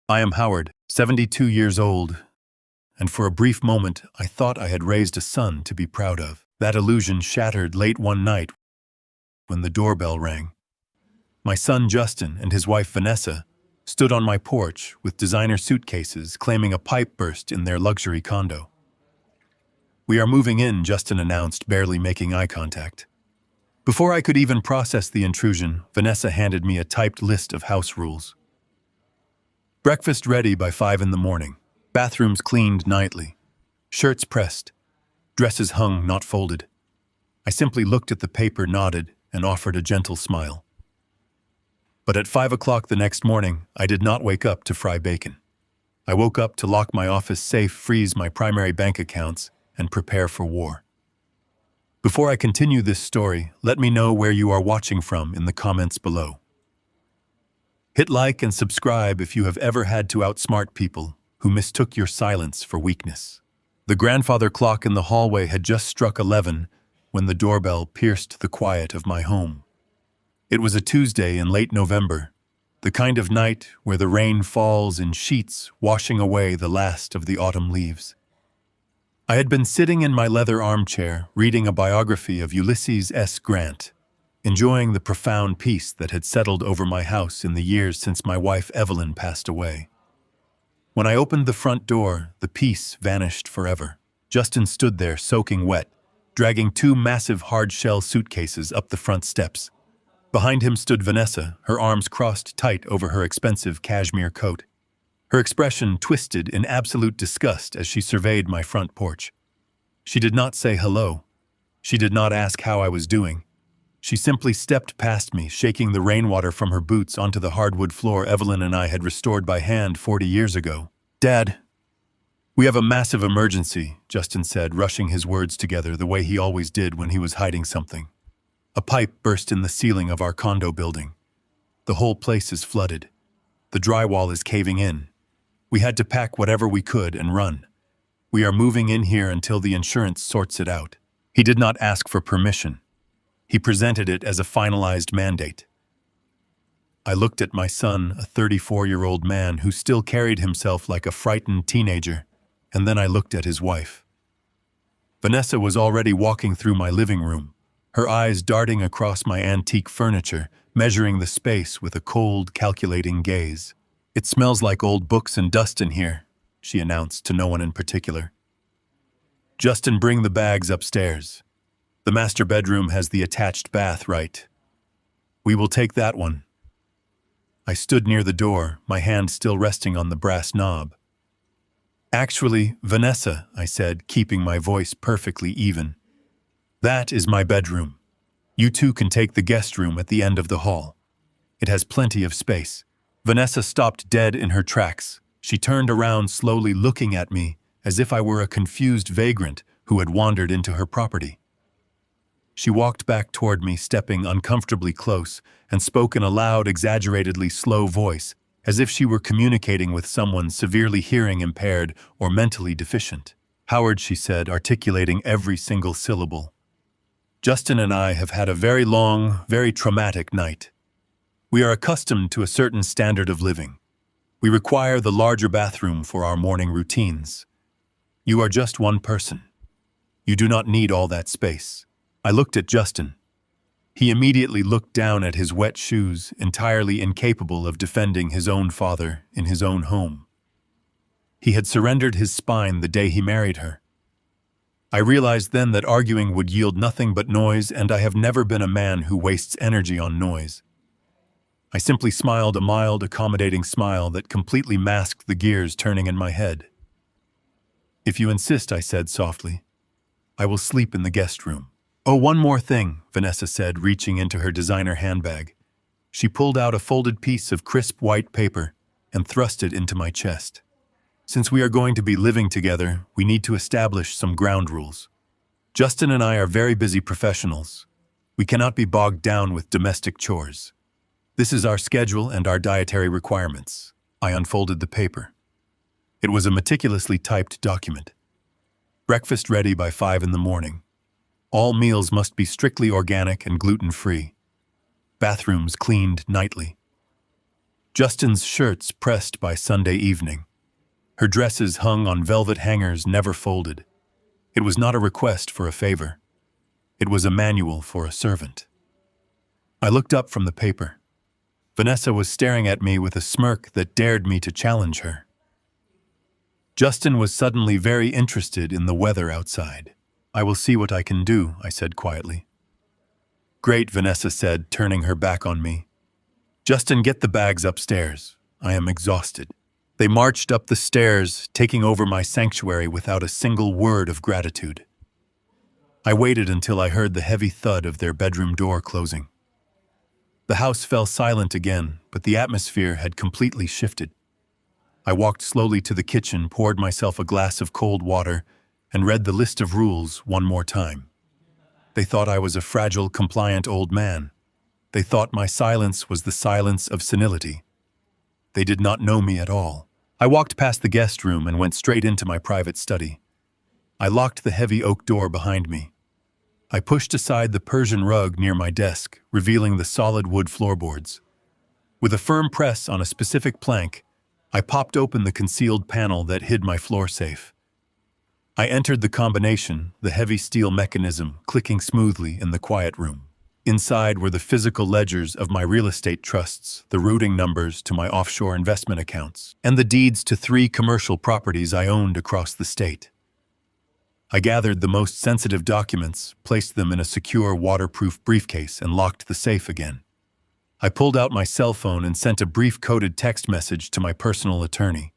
I am Howard, 72 years old, and for a brief moment I thought I had raised a son to be proud of. That illusion shattered late one night when the doorbell rang. My son Justin and his wife Vanessa stood on my porch with designer suitcases claiming a pipe burst in their luxury condo. "We are moving in," Justin announced, barely making eye contact. Before I could even process the intrusion, Vanessa handed me a typed list of house rules. Breakfast ready by 5 in the morning. Bathrooms cleaned nightly. Shirts pressed. Dresses hung, not folded. I simply looked at the paper, nodded, and offered a gentle smile. But at 5 o'clock the next morning, I did not wake up to fry bacon. I woke up to lock my office safe, freeze my primary bank accounts, and prepare for war. Before I continue this story, let me know where you are watching from in the comments below. Hit like and subscribe if you have ever had to outsmart people who mistook your silence for weakness. The grandfather clock in the hallway had just struck 11 when the doorbell pierced the quiet of my home. It was a Tuesday in late November, the kind of night where the rain falls in sheets, washing away the last of the autumn leaves. I had been sitting in my leather armchair, reading a biography of Ulysses S. Grant, enjoying the profound peace that had settled over my house in the years since my wife Evelyn passed away. When I opened the front door, the peace vanished forever. Justin stood there, soaking wet, dragging two massive hard-shell suitcases up the front steps. Behind him stood Vanessa, her arms crossed tight over her expensive cashmere coat. Her expression twisted in absolute disgust as she surveyed my front porch. She did not say hello. She did not ask how I was doing. She simply stepped past me, shaking the rainwater from her boots onto the hardwood floor Evelyn and I had restored by hand 40 years ago. "Dad, we have a massive emergency," Justin said, rushing his words together the way he always did when he was hiding something. "A pipe burst in the ceiling of our condo building. The whole place is flooded. The drywall is caving in. We had to pack whatever we could and run. We are moving in here until the insurance sorts it out." He did not ask for permission. He presented it as a finalized mandate. I looked at my son, a 34-year-old man who still carried himself like a frightened teenager, and then I looked at his wife. Vanessa was already walking through my living room, her eyes darting across my antique furniture, measuring the space with a cold, calculating gaze. "It smells like old books and dust in here," she announced to no one in particular. "Justin, bring the bags upstairs. The master bedroom has the attached bath, right? We will take that one." I stood near the door, my hand still resting on the brass knob. "Actually, Vanessa," I said, keeping my voice perfectly even, "that is my bedroom. You two can take the guest room at the end of the hall. It has plenty of space." Vanessa stopped dead in her tracks. She turned around, slowly looking at me as if I were a confused vagrant who had wandered into her property. She walked back toward me, stepping uncomfortably close, and spoke in a loud, exaggeratedly slow voice, as if she were communicating with someone severely hearing impaired or mentally deficient. "Howard," she said, articulating every single syllable, "Justin and I have had a very long, very traumatic night. We are accustomed to a certain standard of living. We require the larger bathroom for our morning routines. You are just one person. You do not need all that space." I looked at Justin. He immediately looked down at his wet shoes, entirely incapable of defending his own father in his own home. He had surrendered his spine the day he married her. I realized then that arguing would yield nothing but noise, and I have never been a man who wastes energy on noise. I simply smiled, a mild, accommodating smile that completely masked the gears turning in my head. "If you insist," I said softly, "I will sleep in the guest room." "Oh, one more thing," Vanessa said, reaching into her designer handbag. She pulled out a folded piece of crisp white paper and thrust it into my chest. "Since we are going to be living together, we need to establish some ground rules. Justin and I are very busy professionals. We cannot be bogged down with domestic chores. This is our schedule and our dietary requirements." I unfolded the paper. It was a meticulously typed document. Breakfast ready by 5 in the morning. All meals must be strictly organic and gluten-free. Bathrooms cleaned nightly. Justin's shirts pressed by Sunday evening. Her dresses hung on velvet hangers never folded. It was not a request for a favor. It was a manual for a servant. I looked up from the paper. Vanessa was staring at me with a smirk that dared me to challenge her. Justin was suddenly very interested in the weather outside. "I will see what I can do," I said quietly. "Great," Vanessa said, turning her back on me. "Justin, get the bags upstairs. I am exhausted." They marched up the stairs, taking over my sanctuary without a single word of gratitude. I waited until I heard the heavy thud of their bedroom door closing. The house fell silent again, but the atmosphere had completely shifted. I walked slowly to the kitchen, poured myself a glass of cold water, and read the list of rules one more time. They thought I was a fragile, compliant old man. They thought my silence was the silence of senility. They did not know me at all. I walked past the guest room and went straight into my private study. I locked the heavy oak door behind me. I pushed aside the Persian rug near my desk, revealing the solid wood floorboards. With a firm press on a specific plank, I popped open the concealed panel that hid my floor safe. I entered the combination, the heavy steel mechanism clicking smoothly in the quiet room. Inside were the physical ledgers of my real estate trusts, the routing numbers to my offshore investment accounts, and the deeds to 3 commercial properties I owned across the state. I gathered the most sensitive documents, placed them in a secure, waterproof briefcase, and locked the safe again. I pulled out my cell phone and sent a brief coded text message to my personal attorney.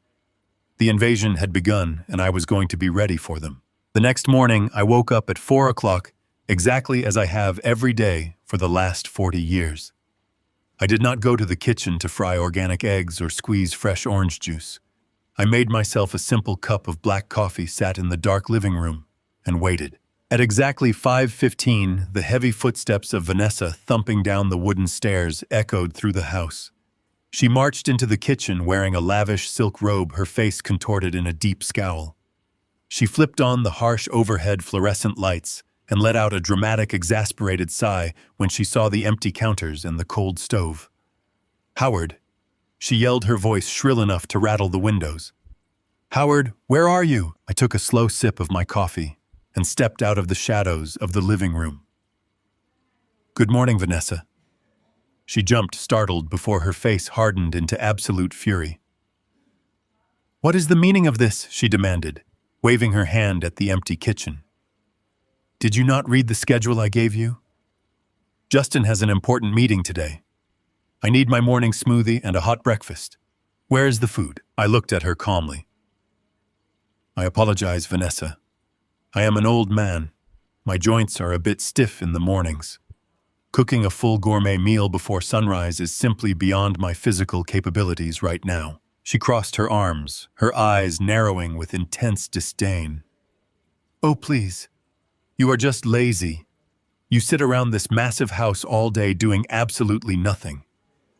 The invasion had begun, and I was going to be ready for them. The next morning, I woke up at 4 o'clock, exactly as I have every day for the last 40 years. I did not go to the kitchen to fry organic eggs or squeeze fresh orange juice. I made myself a simple cup of black coffee, sat in the dark living room, and waited. At exactly 5:15, the heavy footsteps of Vanessa thumping down the wooden stairs echoed through the house. She marched into the kitchen wearing a lavish silk robe, her face contorted in a deep scowl. She flipped on the harsh overhead fluorescent lights and let out a dramatic, exasperated sigh when she saw the empty counters and the cold stove. "Howard," she yelled, her voice shrill enough to rattle the windows. "Howard, where are you?" I took a slow sip of my coffee and stepped out of the shadows of the living room. "Good morning, Vanessa." She jumped, startled, before her face hardened into absolute fury. "What is the meaning of this?" she demanded, waving her hand at the empty kitchen. "Did you not read the schedule I gave you? Justin has an important meeting today. I need my morning smoothie and a hot breakfast. Where is the food?" I looked at her calmly. "I apologize, Vanessa. I am an old man. My joints are a bit stiff in the mornings. Cooking a full gourmet meal before sunrise is simply beyond my physical capabilities right now." She crossed her arms, her eyes narrowing with intense disdain. "Oh, please. You are just lazy. You sit around this massive house all day doing absolutely nothing.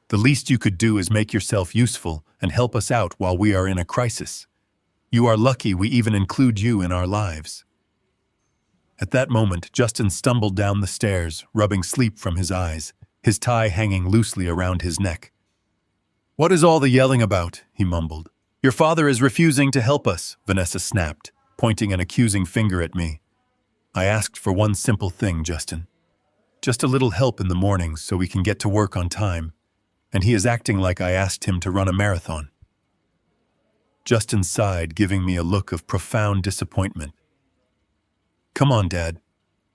The least you could do is make yourself useful and help us out while we are in a crisis. You are lucky we even include you in our lives." At that moment, Justin stumbled down the stairs, rubbing sleep from his eyes, his tie hanging loosely around his neck. "What is all the yelling about?" he mumbled. "Your father is refusing to help us," Vanessa snapped, pointing an accusing finger at me. "I asked for one simple thing, Justin. Just a little help in the mornings so we can get to work on time, and he is acting like I asked him to run a marathon." Justin sighed, giving me a look of profound disappointment. "Come on, Dad.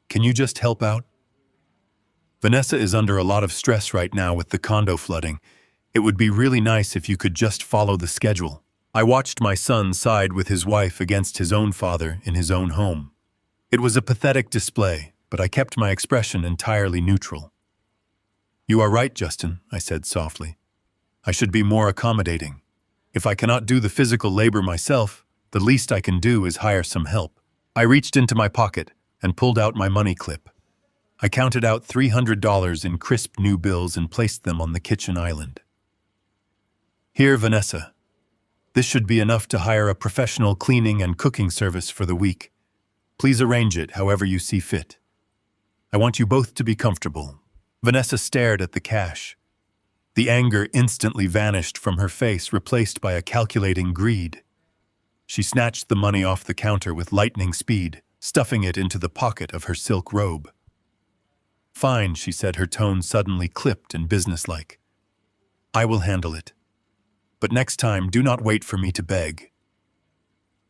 Can you just help out? Vanessa is under a lot of stress right now with the condo flooding. It would be really nice if you could just follow the schedule." I watched my son side with his wife against his own father in his own home. It was a pathetic display, but I kept my expression entirely neutral. "You are right, Justin," I said softly. "I should be more accommodating. If I cannot do the physical labor myself, the least I can do is hire some help." I reached into my pocket and pulled out my money clip. I counted out $300 in crisp new bills and placed them on the kitchen island. "Here, Vanessa. This should be enough to hire a professional cleaning and cooking service for the week. Please arrange it however you see fit. I want you both to be comfortable." Vanessa stared at the cash. The anger instantly vanished from her face, replaced by a calculating greed. She snatched the money off the counter with lightning speed, stuffing it into the pocket of her silk robe. "Fine," she said, her tone suddenly clipped and businesslike. "I will handle it. But next time, do not wait for me to beg."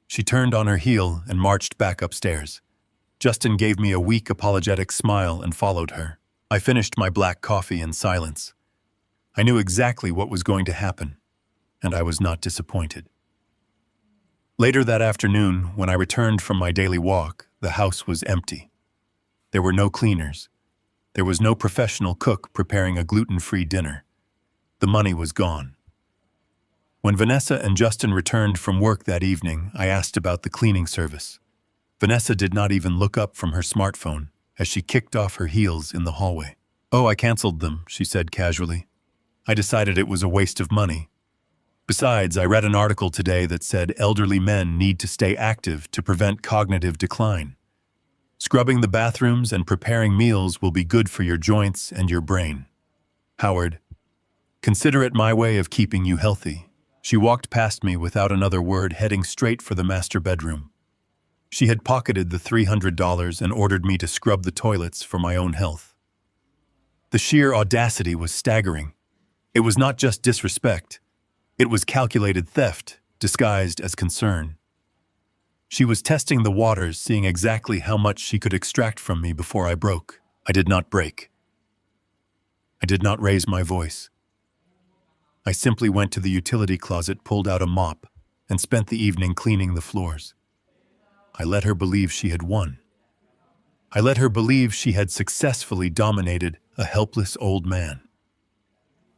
She turned on her heel and marched back upstairs. Justin gave me a weak, apologetic smile and followed her. I finished my black coffee in silence. I knew exactly what was going to happen, and I was not disappointed. Later that afternoon, when I returned from my daily walk, the house was empty. There were no cleaners. There was no professional cook preparing a gluten-free dinner. The money was gone. When Vanessa and Justin returned from work that evening, I asked about the cleaning service. Vanessa did not even look up from her smartphone as she kicked off her heels in the hallway. "Oh, I canceled them," she said casually. "I decided it was a waste of money. Besides, I read an article today that said elderly men need to stay active to prevent cognitive decline. Scrubbing the bathrooms and preparing meals will be good for your joints and your brain. Howard, consider it my way of keeping you healthy." She walked past me without another word, heading straight for the master bedroom. She had pocketed the $300 and ordered me to scrub the toilets for my own health. The sheer audacity was staggering. It was not just disrespect. It was calculated theft, disguised as concern. She was testing the waters, seeing exactly how much she could extract from me before I broke. I did not break. I did not raise my voice. I simply went to the utility closet, pulled out a mop, and spent the evening cleaning the floors. I let her believe she had won. I let her believe she had successfully dominated a helpless old man.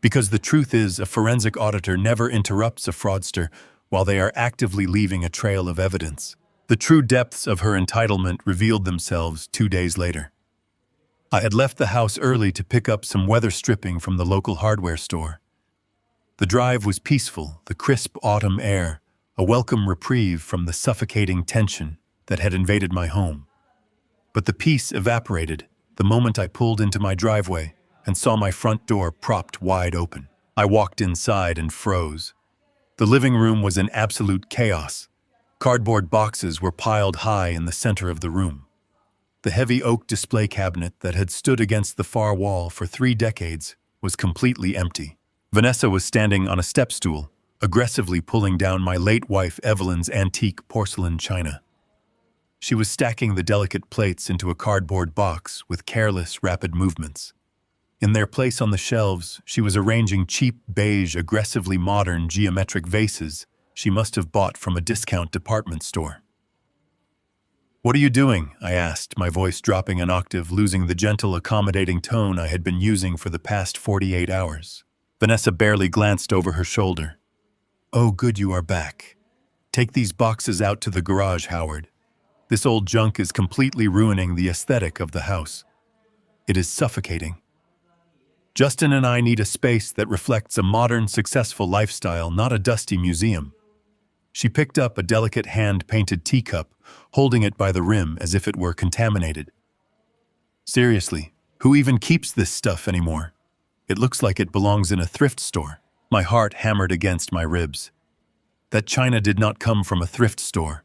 Because the truth is, a forensic auditor never interrupts a fraudster while they are actively leaving a trail of evidence. The true depths of her entitlement revealed themselves 2 days later. I had left the house early to pick up some weather stripping from the local hardware store. The drive was peaceful, the crisp autumn air, a welcome reprieve from the suffocating tension that had invaded my home. But the peace evaporated the moment I pulled into my driveway and saw my front door propped wide open. I walked inside and froze. The living room was in absolute chaos. Cardboard boxes were piled high in the center of the room. The heavy oak display cabinet that had stood against the far wall for 3 decades was completely empty. Vanessa was standing on a step stool, aggressively pulling down my late wife Evelyn's antique porcelain china. She was stacking the delicate plates into a cardboard box with careless, rapid movements. In their place on the shelves, she was arranging cheap, beige, aggressively modern geometric vases she must have bought from a discount department store. "What are you doing?" I asked, my voice dropping an octave, losing the gentle, accommodating tone I had been using for the past 48 hours. Vanessa barely glanced over her shoulder. "Oh, good, you are back. Take these boxes out to the garage, Howard. This old junk is completely ruining the aesthetic of the house. It is suffocating. Justin and I need a space that reflects a modern, successful lifestyle, not a dusty museum." She picked up a delicate hand-painted teacup, holding it by the rim as if it were contaminated. "Seriously, who even keeps this stuff anymore? It looks like it belongs in a thrift store." My heart hammered against my ribs. That china did not come from a thrift store.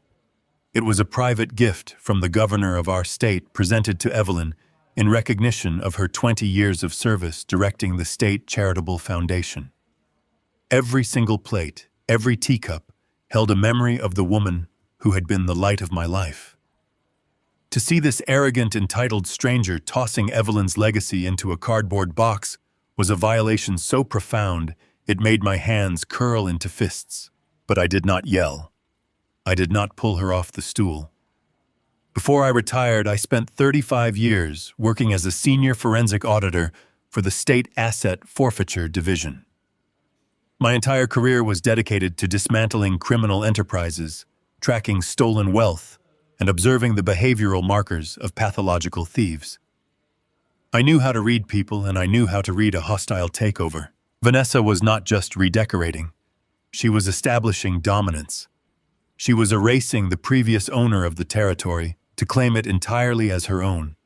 It was a private gift from the governor of our state presented to Evelyn in recognition of her 20 years of service directing the state charitable foundation. Every single plate, every teacup, held a memory of the woman who had been the light of my life. To see this arrogant, entitled stranger tossing Evelyn's legacy into a cardboard box was a violation so profound it made my hands curl into fists. But I did not yell. I did not pull her off the stool. Before I retired, I spent 35 years working as a senior forensic auditor for the State Asset Forfeiture Division. My entire career was dedicated to dismantling criminal enterprises, tracking stolen wealth, and observing the behavioral markers of pathological thieves. I knew how to read people, and I knew how to read a hostile takeover. Vanessa was not just redecorating. She was establishing dominance. She was erasing the previous owner of the territory to claim it entirely as her own.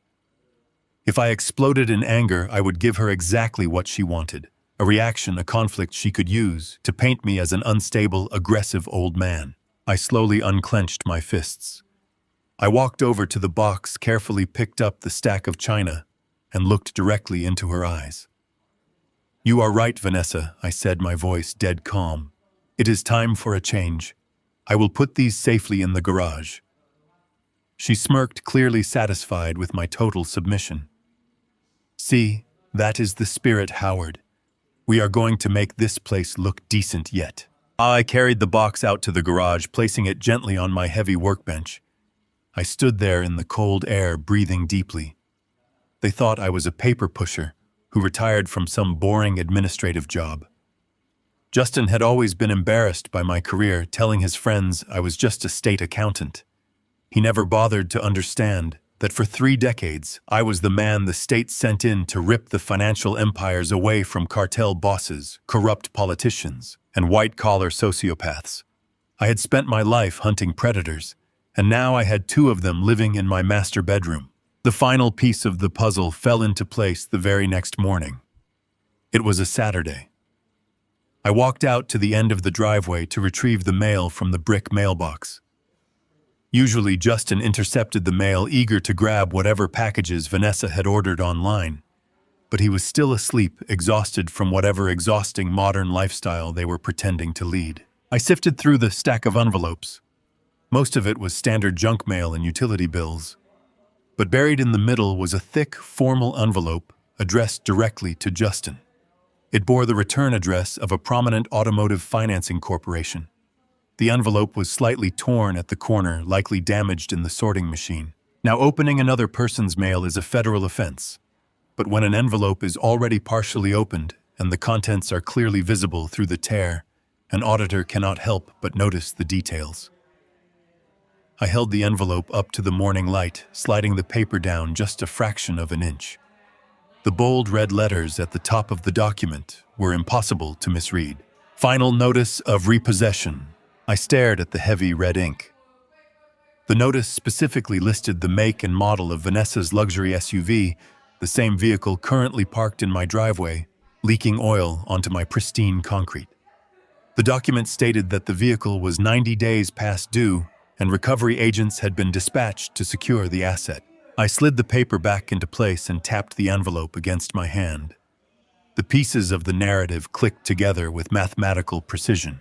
If I exploded in anger, I would give her exactly what she wanted: a reaction, a conflict she could use to paint me as an unstable, aggressive old man. I slowly unclenched my fists. I walked over to the box, carefully picked up the stack of china, and looked directly into her eyes. "You are right, Vanessa," I said, my voice dead calm. "It is time for a change. I will put these safely in the garage." She smirked, clearly satisfied with my total submission. "See, that is the spirit, Howard. We are going to make this place look decent yet." I carried the box out to the garage, placing it gently on my heavy workbench. I stood there in the cold air, breathing deeply. They thought I was a paper pusher who retired from some boring administrative job. Justin had always been embarrassed by my career, telling his friends I was just a state accountant. He never bothered to understand that for 3 decades, I was the man the state sent in to rip the financial empires away from cartel bosses, corrupt politicians, and white-collar sociopaths. I had spent my life hunting predators, and now I had 2 of them living in my master bedroom. The final piece of the puzzle fell into place the very next morning. It was a Saturday. I walked out to the end of the driveway to retrieve the mail from the brick mailbox. Usually, Justin intercepted the mail, eager to grab whatever packages Vanessa had ordered online. But he was still asleep, exhausted from whatever exhausting modern lifestyle they were pretending to lead. I sifted through the stack of envelopes. Most of it was standard junk mail and utility bills. But buried in the middle was a thick, formal envelope addressed directly to Justin. It bore the return address of a prominent automotive financing corporation. The envelope was slightly torn at the corner, likely damaged in the sorting machine. Now, opening another person's mail is a federal offense. But when an envelope is already partially opened and the contents are clearly visible through the tear, an auditor cannot help but notice the details. I held the envelope up to the morning light, sliding the paper down just a fraction of an inch. The bold red letters at the top of the document were impossible to misread. "Final notice of repossession." I stared at the heavy red ink. The notice specifically listed the make and model of Vanessa's luxury SUV, the same vehicle currently parked in my driveway, leaking oil onto my pristine concrete. The document stated that the vehicle was 90 days past due and recovery agents had been dispatched to secure the asset. I slid the paper back into place and tapped the envelope against my hand. The pieces of the narrative clicked together with mathematical precision.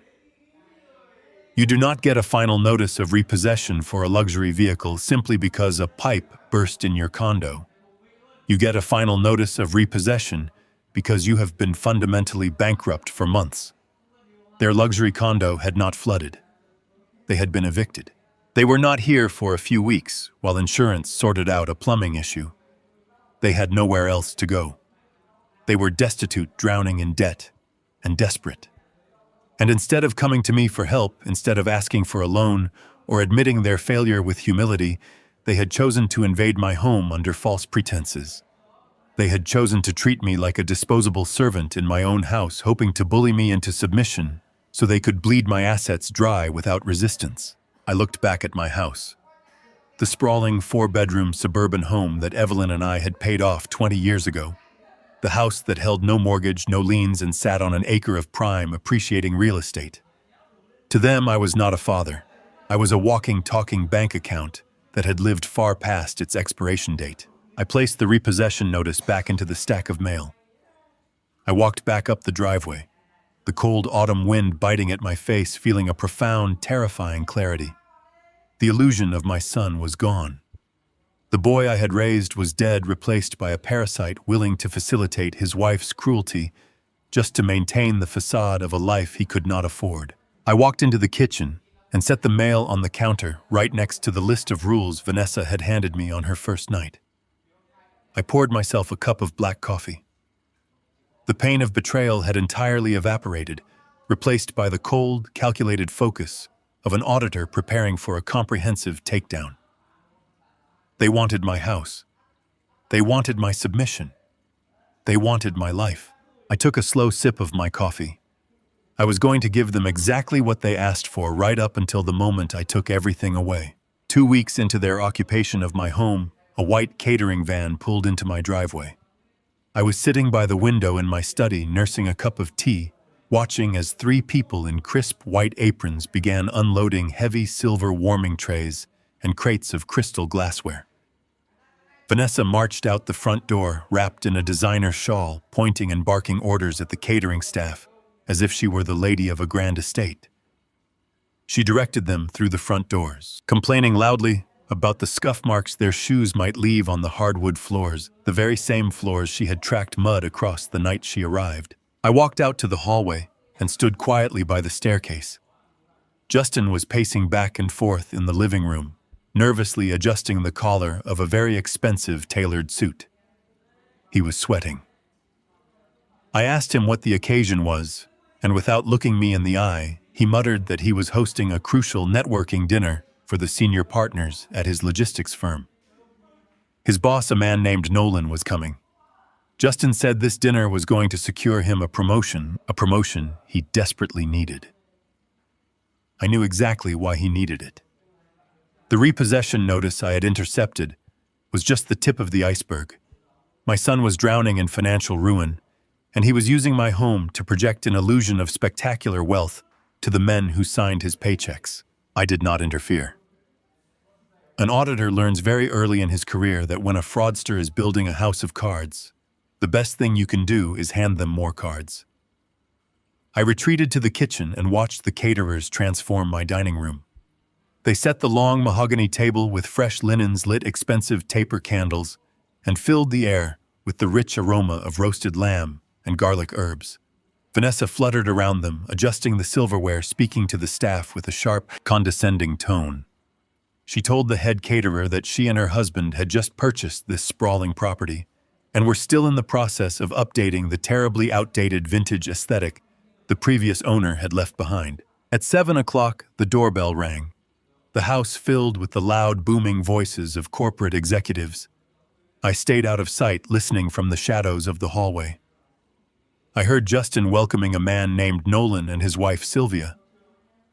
You do not get a final notice of repossession for a luxury vehicle simply because a pipe burst in your condo. You get a final notice of repossession because you have been fundamentally bankrupt for months. Their luxury condo had not flooded. They had been evicted. They were not here for a few weeks while insurance sorted out a plumbing issue. They had nowhere else to go. They were destitute, drowning in debt, and desperate. And instead of coming to me for help, instead of asking for a loan or admitting their failure with humility, they had chosen to invade my home under false pretenses. They had chosen to treat me like a disposable servant in my own house, hoping to bully me into submission so they could bleed my assets dry without resistance. I looked back at my house. The sprawling 4-bedroom suburban home that Evelyn and I had paid off 20 years ago. The house that held no mortgage, no liens, and sat on an acre of prime, appreciating real estate. To them, I was not a father. I was a walking, talking bank account that had lived far past its expiration date. I placed the repossession notice back into the stack of mail. I walked back up the driveway, the cold autumn wind biting at my face, feeling a profound, terrifying clarity. The illusion of my son was gone. The boy I had raised was dead, replaced by a parasite willing to facilitate his wife's cruelty just to maintain the facade of a life he could not afford. I walked into the kitchen and set the mail on the counter right next to the list of rules Vanessa had handed me on her first night. I poured myself a cup of black coffee. The pain of betrayal had entirely evaporated, replaced by the cold, calculated focus of an auditor preparing for a comprehensive takedown. They wanted my house. They wanted my submission. They wanted my life. I took a slow sip of my coffee. I was going to give them exactly what they asked for right up until the moment I took everything away. 2 weeks into their occupation of my home, a white catering van pulled into my driveway. I was sitting by the window in my study nursing a cup of tea, watching as 3 people in crisp white aprons began unloading heavy silver warming trays and crates of crystal glassware. Vanessa marched out the front door, wrapped in a designer shawl, pointing and barking orders at the catering staff, as if she were the lady of a grand estate. She directed them through the front doors, complaining loudly about the scuff marks their shoes might leave on the hardwood floors, the very same floors she had tracked mud across the night she arrived. I walked out to the hallway and stood quietly by the staircase. Justin was pacing back and forth in the living room, nervously adjusting the collar of a very expensive tailored suit. He was sweating. I asked him what the occasion was, and without looking me in the eye, he muttered that he was hosting a crucial networking dinner for the senior partners at his logistics firm. His boss, a man named Nolan, was coming. Justin said this dinner was going to secure him a promotion he desperately needed. I knew exactly why he needed it. The repossession notice I had intercepted was just the tip of the iceberg. My son was drowning in financial ruin, and he was using my home to project an illusion of spectacular wealth to the men who signed his paychecks. I did not interfere. An auditor learns very early in his career that when a fraudster is building a house of cards, the best thing you can do is hand them more cards. I retreated to the kitchen and watched the caterers transform my dining room. They set the long mahogany table with fresh linens, lit expensive taper candles, and filled the air with the rich aroma of roasted lamb and garlic herbs. Vanessa fluttered around them, adjusting the silverware, speaking to the staff with a sharp, condescending tone. She told the head caterer that she and her husband had just purchased this sprawling property and were still in the process of updating the terribly outdated vintage aesthetic the previous owner had left behind. At 7 o'clock, the doorbell rang. The house filled with the loud, booming voices of corporate executives. I stayed out of sight, listening from the shadows of the hallway. I heard Justin welcoming a man named Nolan and his wife Sylvia.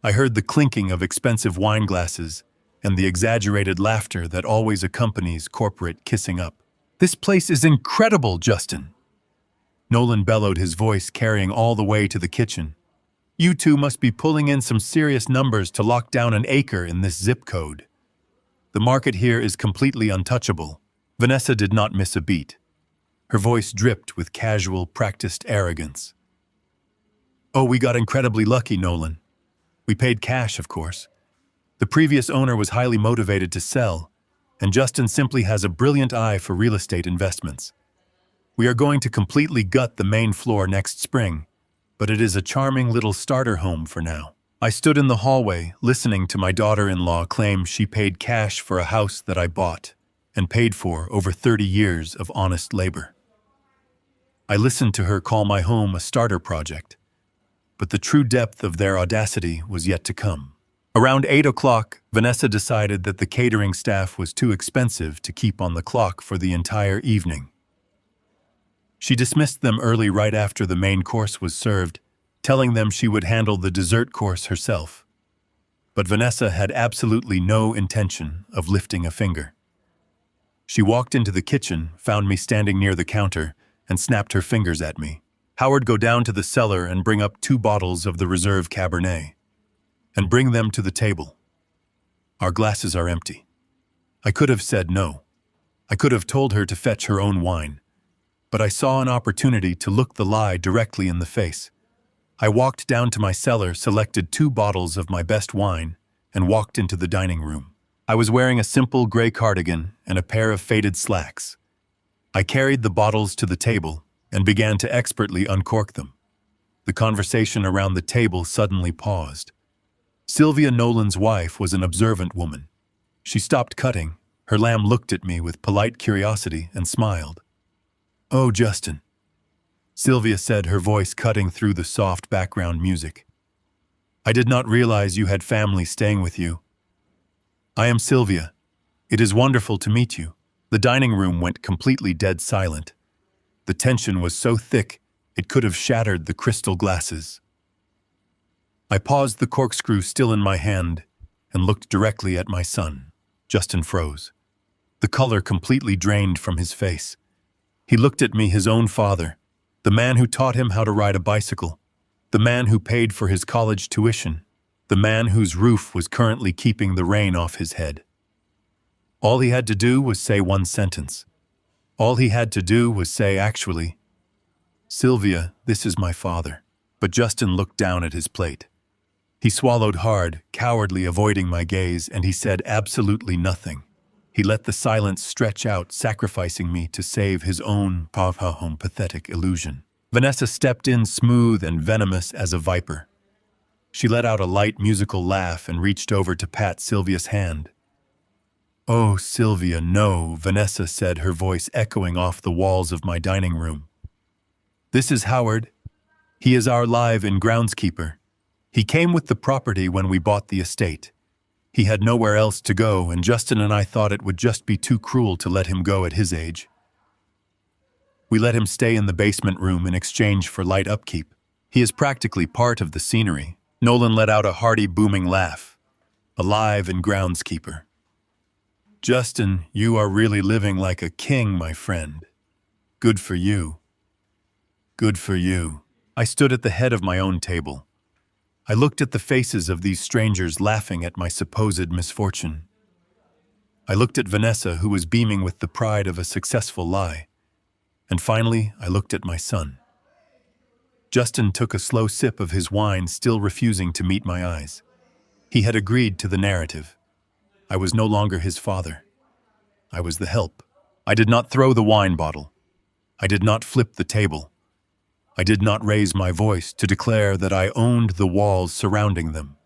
I heard the clinking of expensive wine glasses and the exaggerated laughter that always accompanies corporate kissing up. "This place is incredible, Justin!" Nolan bellowed, his voice carrying all the way to the kitchen. "You two must be pulling in some serious numbers to lock down an acre in this zip code. The market here is completely untouchable." Vanessa did not miss a beat. Her voice dripped with casual, practiced arrogance. "Oh, we got incredibly lucky, Nolan. We paid cash, of course. The previous owner was highly motivated to sell, and Justin simply has a brilliant eye for real estate investments. We are going to completely gut the main floor next spring, but it is a charming little starter home for now." I stood in the hallway, listening to my daughter-in-law claim she paid cash for a house that I bought and paid for over 30 years of honest labor. I listened to her call my home a starter project, but the true depth of their audacity was yet to come. Around 8 o'clock, Vanessa decided that the catering staff was too expensive to keep on the clock for the entire evening. She dismissed them early, right after the main course was served, telling them she would handle the dessert course herself. But Vanessa had absolutely no intention of lifting a finger. She walked into the kitchen, found me standing near the counter, and snapped her fingers at me. "Howard, go down to the cellar and bring up 2 bottles of the Reserve Cabernet. And bring them to the table. Our glasses are empty." I could have said no. I could have told her to fetch her own wine. But I saw an opportunity to look the lie directly in the face. I walked down to my cellar, selected 2 bottles of my best wine, and walked into the dining room. I was wearing a simple gray cardigan and a pair of faded slacks. I carried the bottles to the table and began to expertly uncork them. The conversation around the table suddenly paused. Sylvia, Nolan's wife, was an observant woman. She stopped cutting. Her lamb looked at me with polite curiosity and smiled. "Oh, Justin," Sylvia said, her voice cutting through the soft background music. "I did not realize you had family staying with you." "I am Sylvia. It is wonderful to meet you." The dining room went completely dead silent. The tension was so thick it could have shattered the crystal glasses. I paused, the corkscrew still in my hand, and looked directly at my son. Justin froze. The color completely drained from his face. He looked at me, his own father, the man who taught him how to ride a bicycle, the man who paid for his college tuition, the man whose roof was currently keeping the rain off his head. All he had to do was say one sentence. All he had to do was say, actually, "Sylvia, this is my father." But Justin looked down at his plate. He swallowed hard, cowardly avoiding my gaze, and he said absolutely nothing. He let the silence stretch out, sacrificing me to save his own pathetic illusion. Vanessa stepped in smooth and venomous as a viper. She let out a light musical laugh and reached over to pat Sylvia's hand. "Oh, Sylvia, no," Vanessa said, her voice echoing off the walls of my dining room. "This is Howard. He is our live-in groundskeeper. He came with the property when we bought the estate. He had nowhere else to go, and Justin and I thought it would just be too cruel to let him go at his age. We let him stay in the basement room in exchange for light upkeep. He is practically part of the scenery." Nolan let out a hearty, booming laugh. "A live-in groundskeeper. Justin, you are really living like a king, my friend. Good for you. Good for you." I stood at the head of my own table. I looked at the faces of these strangers laughing at my supposed misfortune. I looked at Vanessa, who was beaming with the pride of a successful lie. And finally, I looked at my son. Justin took a slow sip of his wine, still refusing to meet my eyes. He had agreed to the narrative. I was no longer his father. I was the help. I did not throw the wine bottle. I did not flip the table. I did not raise my voice to declare that I owned the walls surrounding them.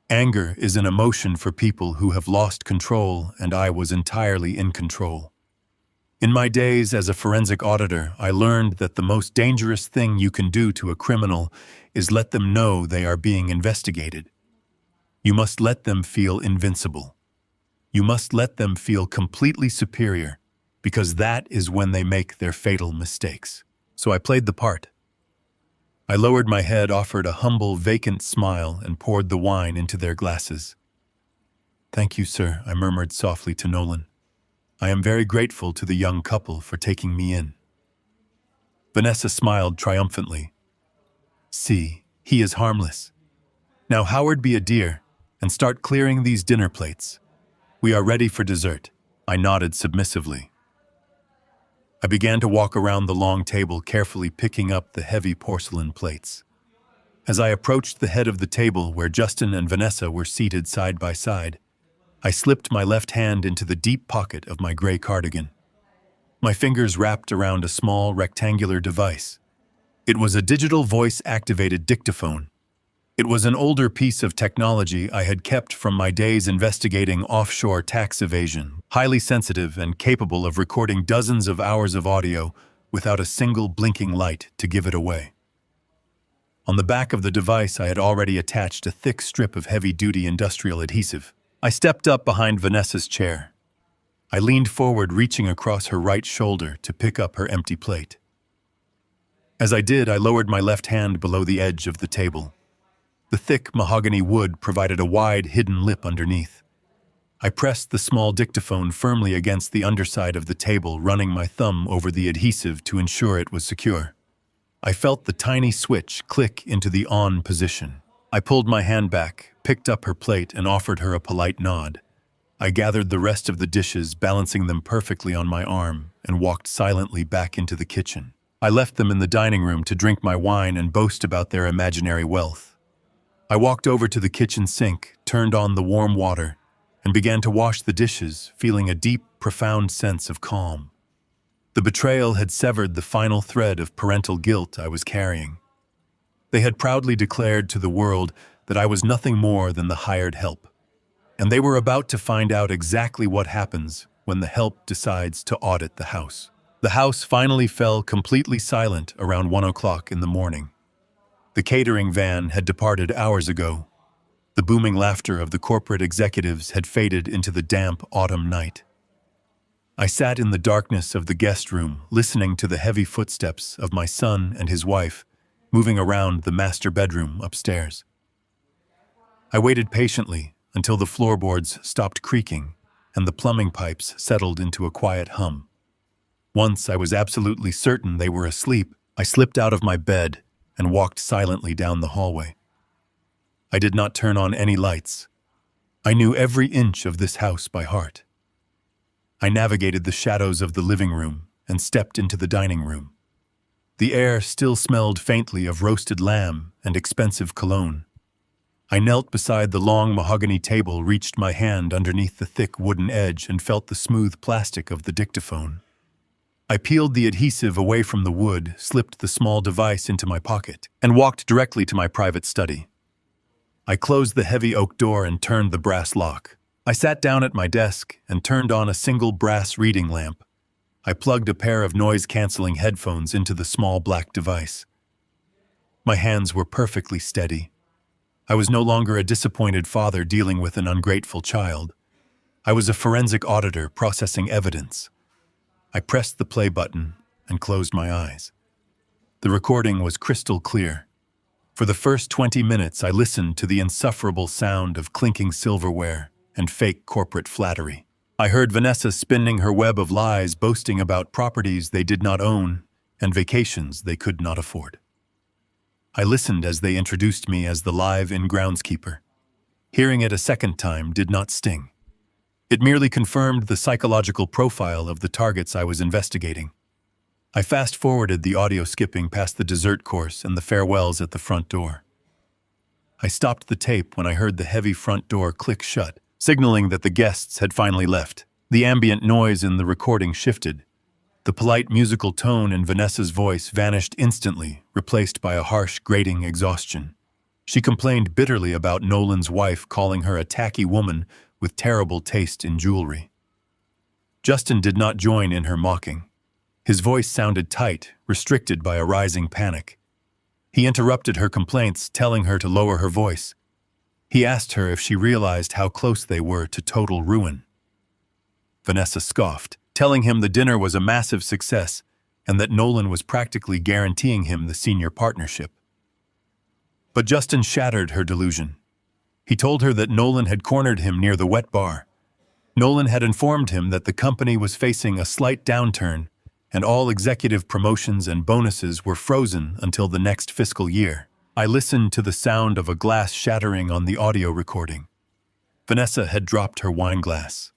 Anger is an emotion for people who have lost control, and I was entirely in control. In my days as a forensic auditor, I learned that the most dangerous thing you can do to a criminal is let them know they are being investigated. You must let them feel invincible. You must let them feel completely superior, because that is when they make their fatal mistakes. So I played the part. I lowered my head, offered a humble, vacant smile, and poured the wine into their glasses. "Thank you, sir," I murmured softly to Nolan. "I am very grateful to the young couple for taking me in." Vanessa smiled triumphantly. "See, he is harmless. Now, Howard, be a dear and start clearing these dinner plates. We are ready for dessert." I nodded submissively. I began to walk around the long table, carefully picking up the heavy porcelain plates. As I approached the head of the table where Justin and Vanessa were seated side by side, I slipped my left hand into the deep pocket of my gray cardigan. My fingers wrapped around a small rectangular device. It was a digital voice-activated dictaphone. It was an older piece of technology I had kept from my days investigating offshore tax evasion, highly sensitive and capable of recording dozens of hours of audio without a single blinking light to give it away. On the back of the device, I had already attached a thick strip of heavy-duty industrial adhesive. I stepped up behind Vanessa's chair. I leaned forward, reaching across her right shoulder to pick up her empty plate. As I did, I lowered my left hand below the edge of the table. The thick mahogany wood provided a wide, hidden lip underneath. I pressed the small dictaphone firmly against the underside of the table, running my thumb over the adhesive to ensure it was secure. I felt the tiny switch click into the on position. I pulled my hand back, picked up her plate, and offered her a polite nod. I gathered the rest of the dishes, balancing them perfectly on my arm, and walked silently back into the kitchen. I left them in the dining room to drink my wine and boast about their imaginary wealth. I walked over to the kitchen sink, turned on the warm water, and began to wash the dishes, feeling a deep, profound sense of calm. The betrayal had severed the final thread of parental guilt I was carrying. They had proudly declared to the world that I was nothing more than the hired help, and they were about to find out exactly what happens when the help decides to audit the house. The house finally fell completely silent around 1 o'clock in the morning. The catering van had departed hours ago. The booming laughter of the corporate executives had faded into the damp autumn night. I sat in the darkness of the guest room, listening to the heavy footsteps of my son and his wife moving around the master bedroom upstairs. I waited patiently until the floorboards stopped creaking and the plumbing pipes settled into a quiet hum. Once I was absolutely certain they were asleep, I slipped out of my bed and walked silently down the hallway. I did not turn on any lights. I knew every inch of this house by heart. I navigated the shadows of the living room and stepped into the dining room. The air still smelled faintly of roasted lamb and expensive cologne. I knelt beside the long mahogany table, reached my hand underneath the thick wooden edge, and felt the smooth plastic of the dictaphone. I peeled the adhesive away from the wood, slipped the small device into my pocket, and walked directly to my private study. I closed the heavy oak door and turned the brass lock. I sat down at my desk and turned on a single brass reading lamp. I plugged a pair of noise-canceling headphones into the small black device. My hands were perfectly steady. I was no longer a disappointed father dealing with an ungrateful child. I was a forensic auditor processing evidence. I pressed the play button and closed my eyes. The recording was crystal clear. For the first 20 minutes, I listened to the insufferable sound of clinking silverware and fake corporate flattery. I heard Vanessa spinning her web of lies, boasting about properties they did not own and vacations they could not afford. I listened as they introduced me as the live-in groundskeeper. Hearing it a second time did not sting. It merely confirmed the psychological profile of the targets I was investigating. I fast-forwarded the audio, skipping past the dessert course and the farewells at the front door. I stopped the tape when I heard the heavy front door click shut, signaling that the guests had finally left. The ambient noise in the recording shifted. The polite musical tone in Vanessa's voice vanished instantly, replaced by a harsh, grating exhaustion. She complained bitterly about Nolan's wife, calling her a tacky woman with terrible taste in jewelry. Justin did not join in her mocking. His voice sounded tight, restricted by a rising panic. He interrupted her complaints, telling her to lower her voice. He asked her if she realized how close they were to total ruin. Vanessa scoffed, telling him the dinner was a massive success and that Nolan was practically guaranteeing him the senior partnership. But Justin shattered her delusion. He told her that Nolan had cornered him near the wet bar. Nolan had informed him that the company was facing a slight downturn and all executive promotions and bonuses were frozen until the next fiscal year. I listened to the sound of a glass shattering on the audio recording. Vanessa had dropped her wine glass.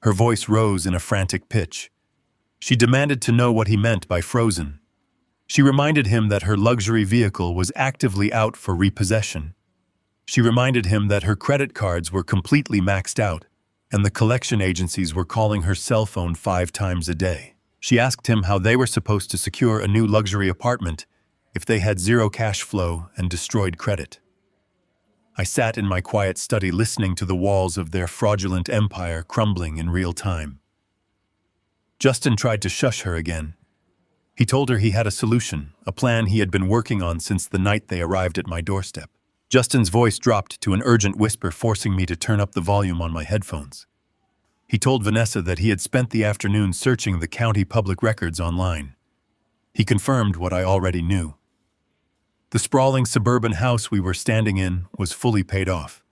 Her voice rose in a frantic pitch. She demanded to know what he meant by frozen. She reminded him that her luxury vehicle was actively out for repossession. She reminded him that her credit cards were completely maxed out, and the collection agencies were calling her cell phone 5 times a day. She asked him how they were supposed to secure a new luxury apartment if they had zero cash flow and destroyed credit. I sat in my quiet study listening to the walls of their fraudulent empire crumbling in real time. Justin tried to shush her again. He told her he had a solution, a plan he had been working on since the night they arrived at my doorstep. Justin's voice dropped to an urgent whisper, forcing me to turn up the volume on my headphones. He told Vanessa that he had spent the afternoon searching the county public records online. He confirmed what I already knew. The sprawling suburban house we were standing in was fully paid off.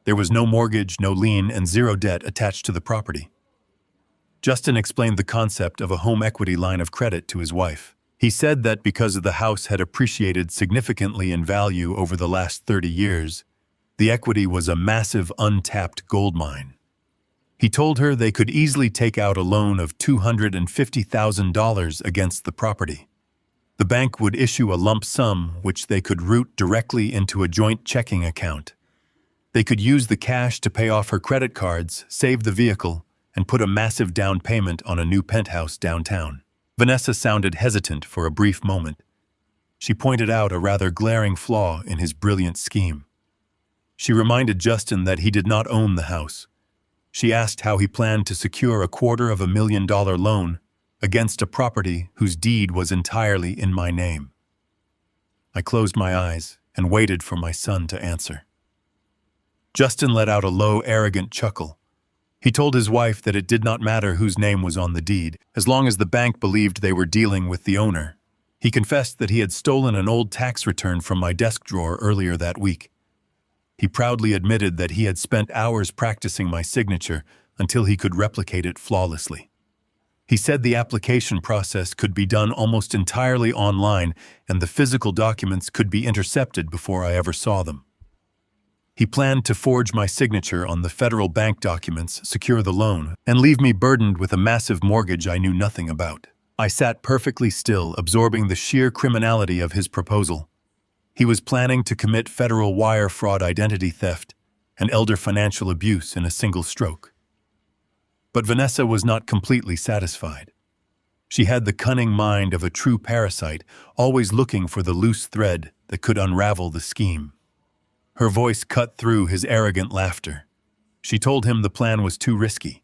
There was no mortgage, no lien, and zero debt attached to the property. Justin explained the concept of a home equity line of credit to his wife. He said that because the house had appreciated significantly in value over the last 30 years, the equity was a massive untapped gold mine. He told her they could easily take out a loan of $250,000 against the property. The bank would issue a lump sum which they could route directly into a joint checking account. They could use the cash to pay off her credit cards, save the vehicle, and put a massive down payment on a new penthouse downtown. Vanessa sounded hesitant for a brief moment. She pointed out a rather glaring flaw in his brilliant scheme. She reminded Justin that he did not own the house. She asked how he planned to secure a $250,000 loan against a property whose deed was entirely in my name. I closed my eyes and waited for my son to answer. Justin let out a low, arrogant chuckle. He told his wife that it did not matter whose name was on the deed, as long as the bank believed they were dealing with the owner. He confessed that he had stolen an old tax return from my desk drawer earlier that week. He proudly admitted that he had spent hours practicing my signature until he could replicate it flawlessly. He said the application process could be done almost entirely online and the physical documents could be intercepted before I ever saw them. He planned to forge my signature on the federal bank documents, secure the loan, and leave me burdened with a massive mortgage I knew nothing about. I sat perfectly still, absorbing the sheer criminality of his proposal. He was planning to commit federal wire fraud, identity theft, and elder financial abuse in a single stroke. But Vanessa was not completely satisfied. She had the cunning mind of a true parasite, always looking for the loose thread that could unravel the scheme. Her voice cut through his arrogant laughter. She told him the plan was too risky.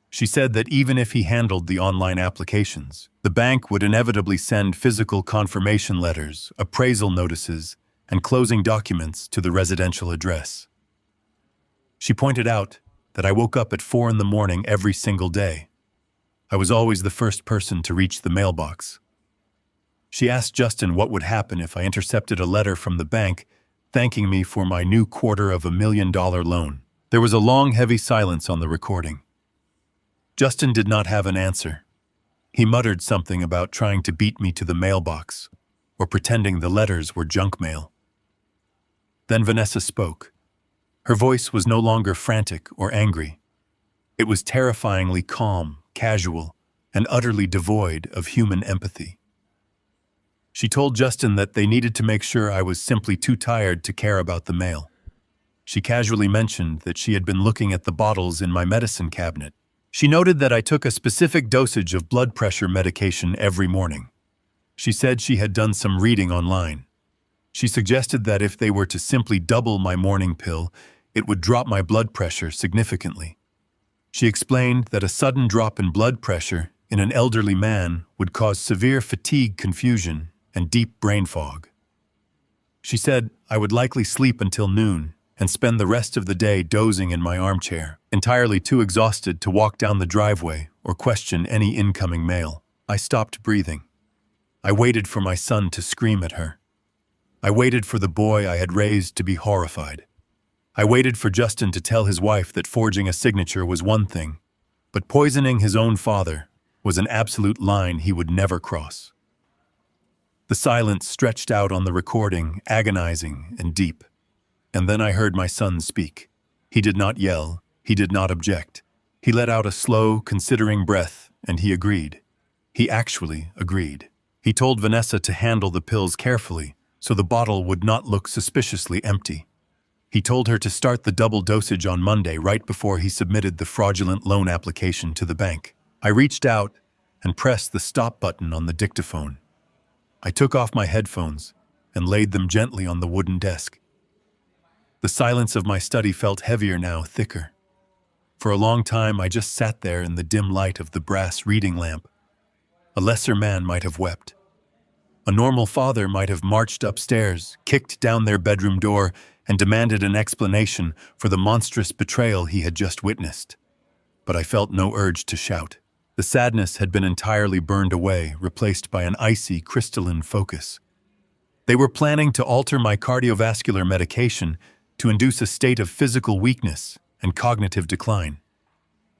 She said that even if he handled the online applications, the bank would inevitably send physical confirmation letters, appraisal notices, and closing documents to the residential address. She pointed out that I woke up at 4 in the morning every single day. I was always the first person to reach the mailbox. She asked Justin what would happen if I intercepted a letter from the bank thanking me for my new $250,000 loan. There was a long, heavy silence on the recording. Justin did not have an answer. He muttered something about trying to beat me to the mailbox, or pretending the letters were junk mail. Then Vanessa spoke. Her voice was no longer frantic or angry. It was terrifyingly calm, casual, and utterly devoid of human empathy. She told Justin that they needed to make sure I was simply too tired to care about the mail. She casually mentioned that she had been looking at the bottles in my medicine cabinet. She noted that I took a specific dosage of blood pressure medication every morning. She said she had done some reading online. She suggested that if they were to simply double my morning pill, it would drop my blood pressure significantly. She explained that a sudden drop in blood pressure in an elderly man would cause severe fatigue, confusion, and deep brain fog. She said I would likely sleep until noon and spend the rest of the day dozing in my armchair, entirely too exhausted to walk down the driveway or question any incoming mail. I stopped breathing. I waited for my son to scream at her. I waited for the boy I had raised to be horrified. I waited for Justin to tell his wife that forging a signature was one thing, but poisoning his own father was an absolute line he would never cross. The silence stretched out on the recording, agonizing and deep. And then I heard my son speak. He did not yell. He did not object. He let out a slow, considering breath, and he agreed. He actually agreed. He told Vanessa to handle the pills carefully so the bottle would not look suspiciously empty. He told her to start the double dosage on Monday right before he submitted the fraudulent loan application to the bank. I reached out and pressed the stop button on the dictaphone. I took off my headphones and laid them gently on the wooden desk. The silence of my study felt heavier now, thicker. For a long time, I just sat there in the dim light of the brass reading lamp. A lesser man might have wept. A normal father might have marched upstairs, kicked down their bedroom door, and demanded an explanation for the monstrous betrayal he had just witnessed. But I felt no urge to shout. The sadness had been entirely burned away, replaced by an icy, crystalline focus. They were planning to alter my cardiovascular medication to induce a state of physical weakness and cognitive decline.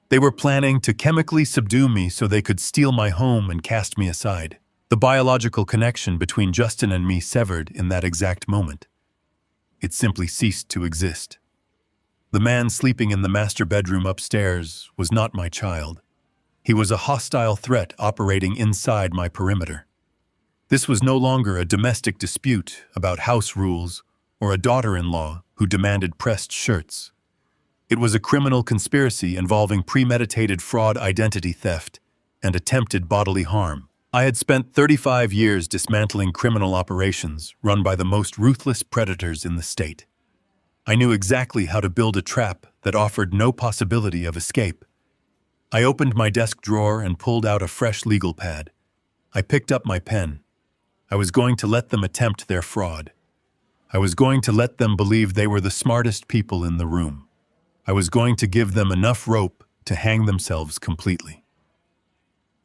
They were planning to chemically subdue me so they could steal my home and cast me aside. The biological connection between Justin and me severed in that exact moment. It simply ceased to exist. The man sleeping in the master bedroom upstairs was not my child. He was a hostile threat operating inside my perimeter. This was no longer a domestic dispute about house rules or a daughter-in-law who demanded pressed shirts. It was a criminal conspiracy involving premeditated fraud, identity theft, and attempted bodily harm. I had spent 35 years dismantling criminal operations run by the most ruthless predators in the state. I knew exactly how to build a trap that offered no possibility of escape. I opened my desk drawer and pulled out a fresh legal pad. I picked up my pen. I was going to let them attempt their fraud. I was going to let them believe they were the smartest people in the room. I was going to give them enough rope to hang themselves completely.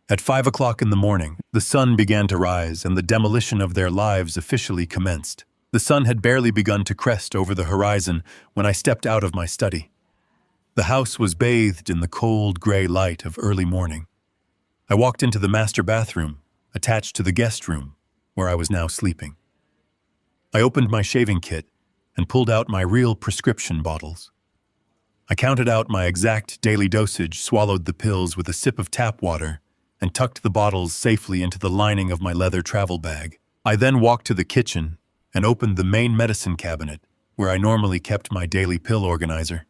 At 5 o'clock in the morning, the sun began to rise and the demolition of their lives officially commenced. The sun had barely begun to crest over the horizon when I stepped out of my study. The house was bathed in the cold, gray light of early morning. I walked into the master bathroom, attached to the guest room, where I was now sleeping. I opened my shaving kit and pulled out my real prescription bottles. I counted out my exact daily dosage, swallowed the pills with a sip of tap water, and tucked the bottles safely into the lining of my leather travel bag. I then walked to the kitchen and opened the main medicine cabinet, where I normally kept my daily pill organizer.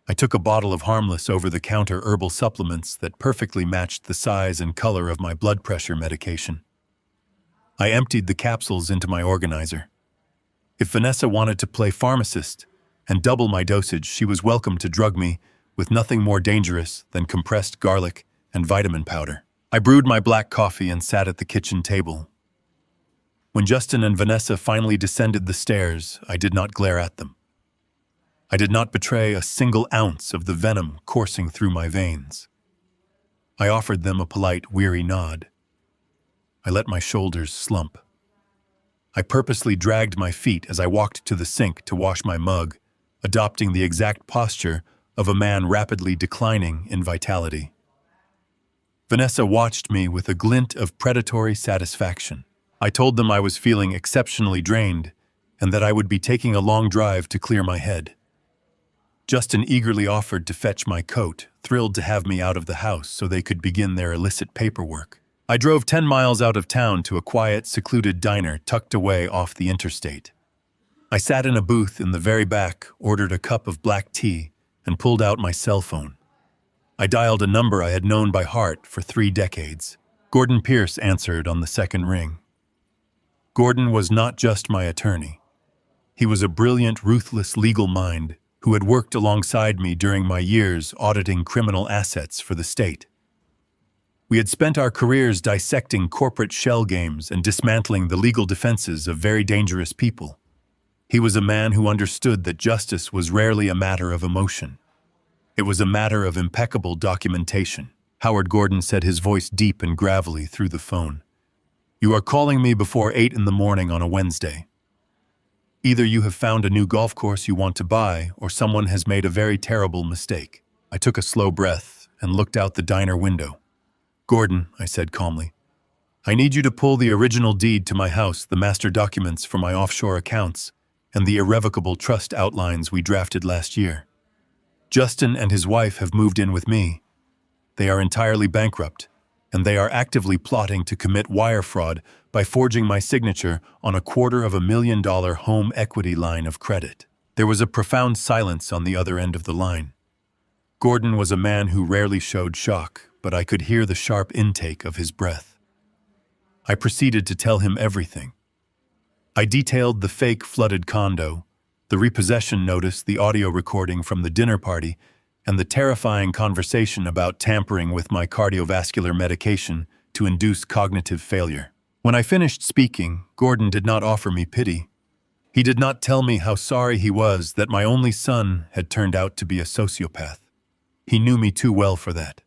I took a bottle of harmless over-the-counter herbal supplements that perfectly matched the size and color of my blood pressure medication. I emptied the capsules into my organizer. If Vanessa wanted to play pharmacist and double my dosage, she was welcome to drug me with nothing more dangerous than compressed garlic and vitamin powder. I brewed my black coffee and sat at the kitchen table. When Justin and Vanessa finally descended the stairs, I did not glare at them. I did not betray a single ounce of the venom coursing through my veins. I offered them a polite, weary nod. I let my shoulders slump. I purposely dragged my feet as I walked to the sink to wash my mug, adopting the exact posture of a man rapidly declining in vitality. Vanessa watched me with a glint of predatory satisfaction. I told them I was feeling exceptionally drained and that I would be taking a long drive to clear my head. Justin eagerly offered to fetch my coat, thrilled to have me out of the house so they could begin their illicit paperwork. I drove 10 miles out of town to a quiet, secluded diner tucked away off the interstate. I sat in a booth in the very back, ordered a cup of black tea, and pulled out my cell phone. I dialed a number I had known by heart for 3 decades. Gordon Pierce answered on the second ring. Gordon was not just my attorney. He was a brilliant, ruthless legal mind who had worked alongside me during my years auditing criminal assets for the state. We had spent our careers dissecting corporate shell games and dismantling the legal defenses of very dangerous people. He was a man who understood that justice was rarely a matter of emotion. It was a matter of impeccable documentation. Howard Gordon said, his voice deep and gravelly through the phone. "You are calling me before 8 in the morning on a Wednesday. Either you have found a new golf course you want to buy, or someone has made a very terrible mistake." I took a slow breath and looked out the diner window. "Gordon," I said calmly, "I need you to pull the original deed to my house, the master documents for my offshore accounts, and the irrevocable trust outlines we drafted last year. Justin and his wife have moved in with me. They are entirely bankrupt, and they are actively plotting to commit wire fraud by forging my signature on a $250,000 home equity line of credit." There was a profound silence on the other end of the line. Gordon was a man who rarely showed shock, but I could hear the sharp intake of his breath. I proceeded to tell him everything. I detailed the fake flooded condo, the repossession notice, the audio recording from the dinner party, and the terrifying conversation about tampering with my cardiovascular medication to induce cognitive failure. When I finished speaking, Gordon did not offer me pity. He did not tell me how sorry he was that my only son had turned out to be a sociopath. He knew me too well for that.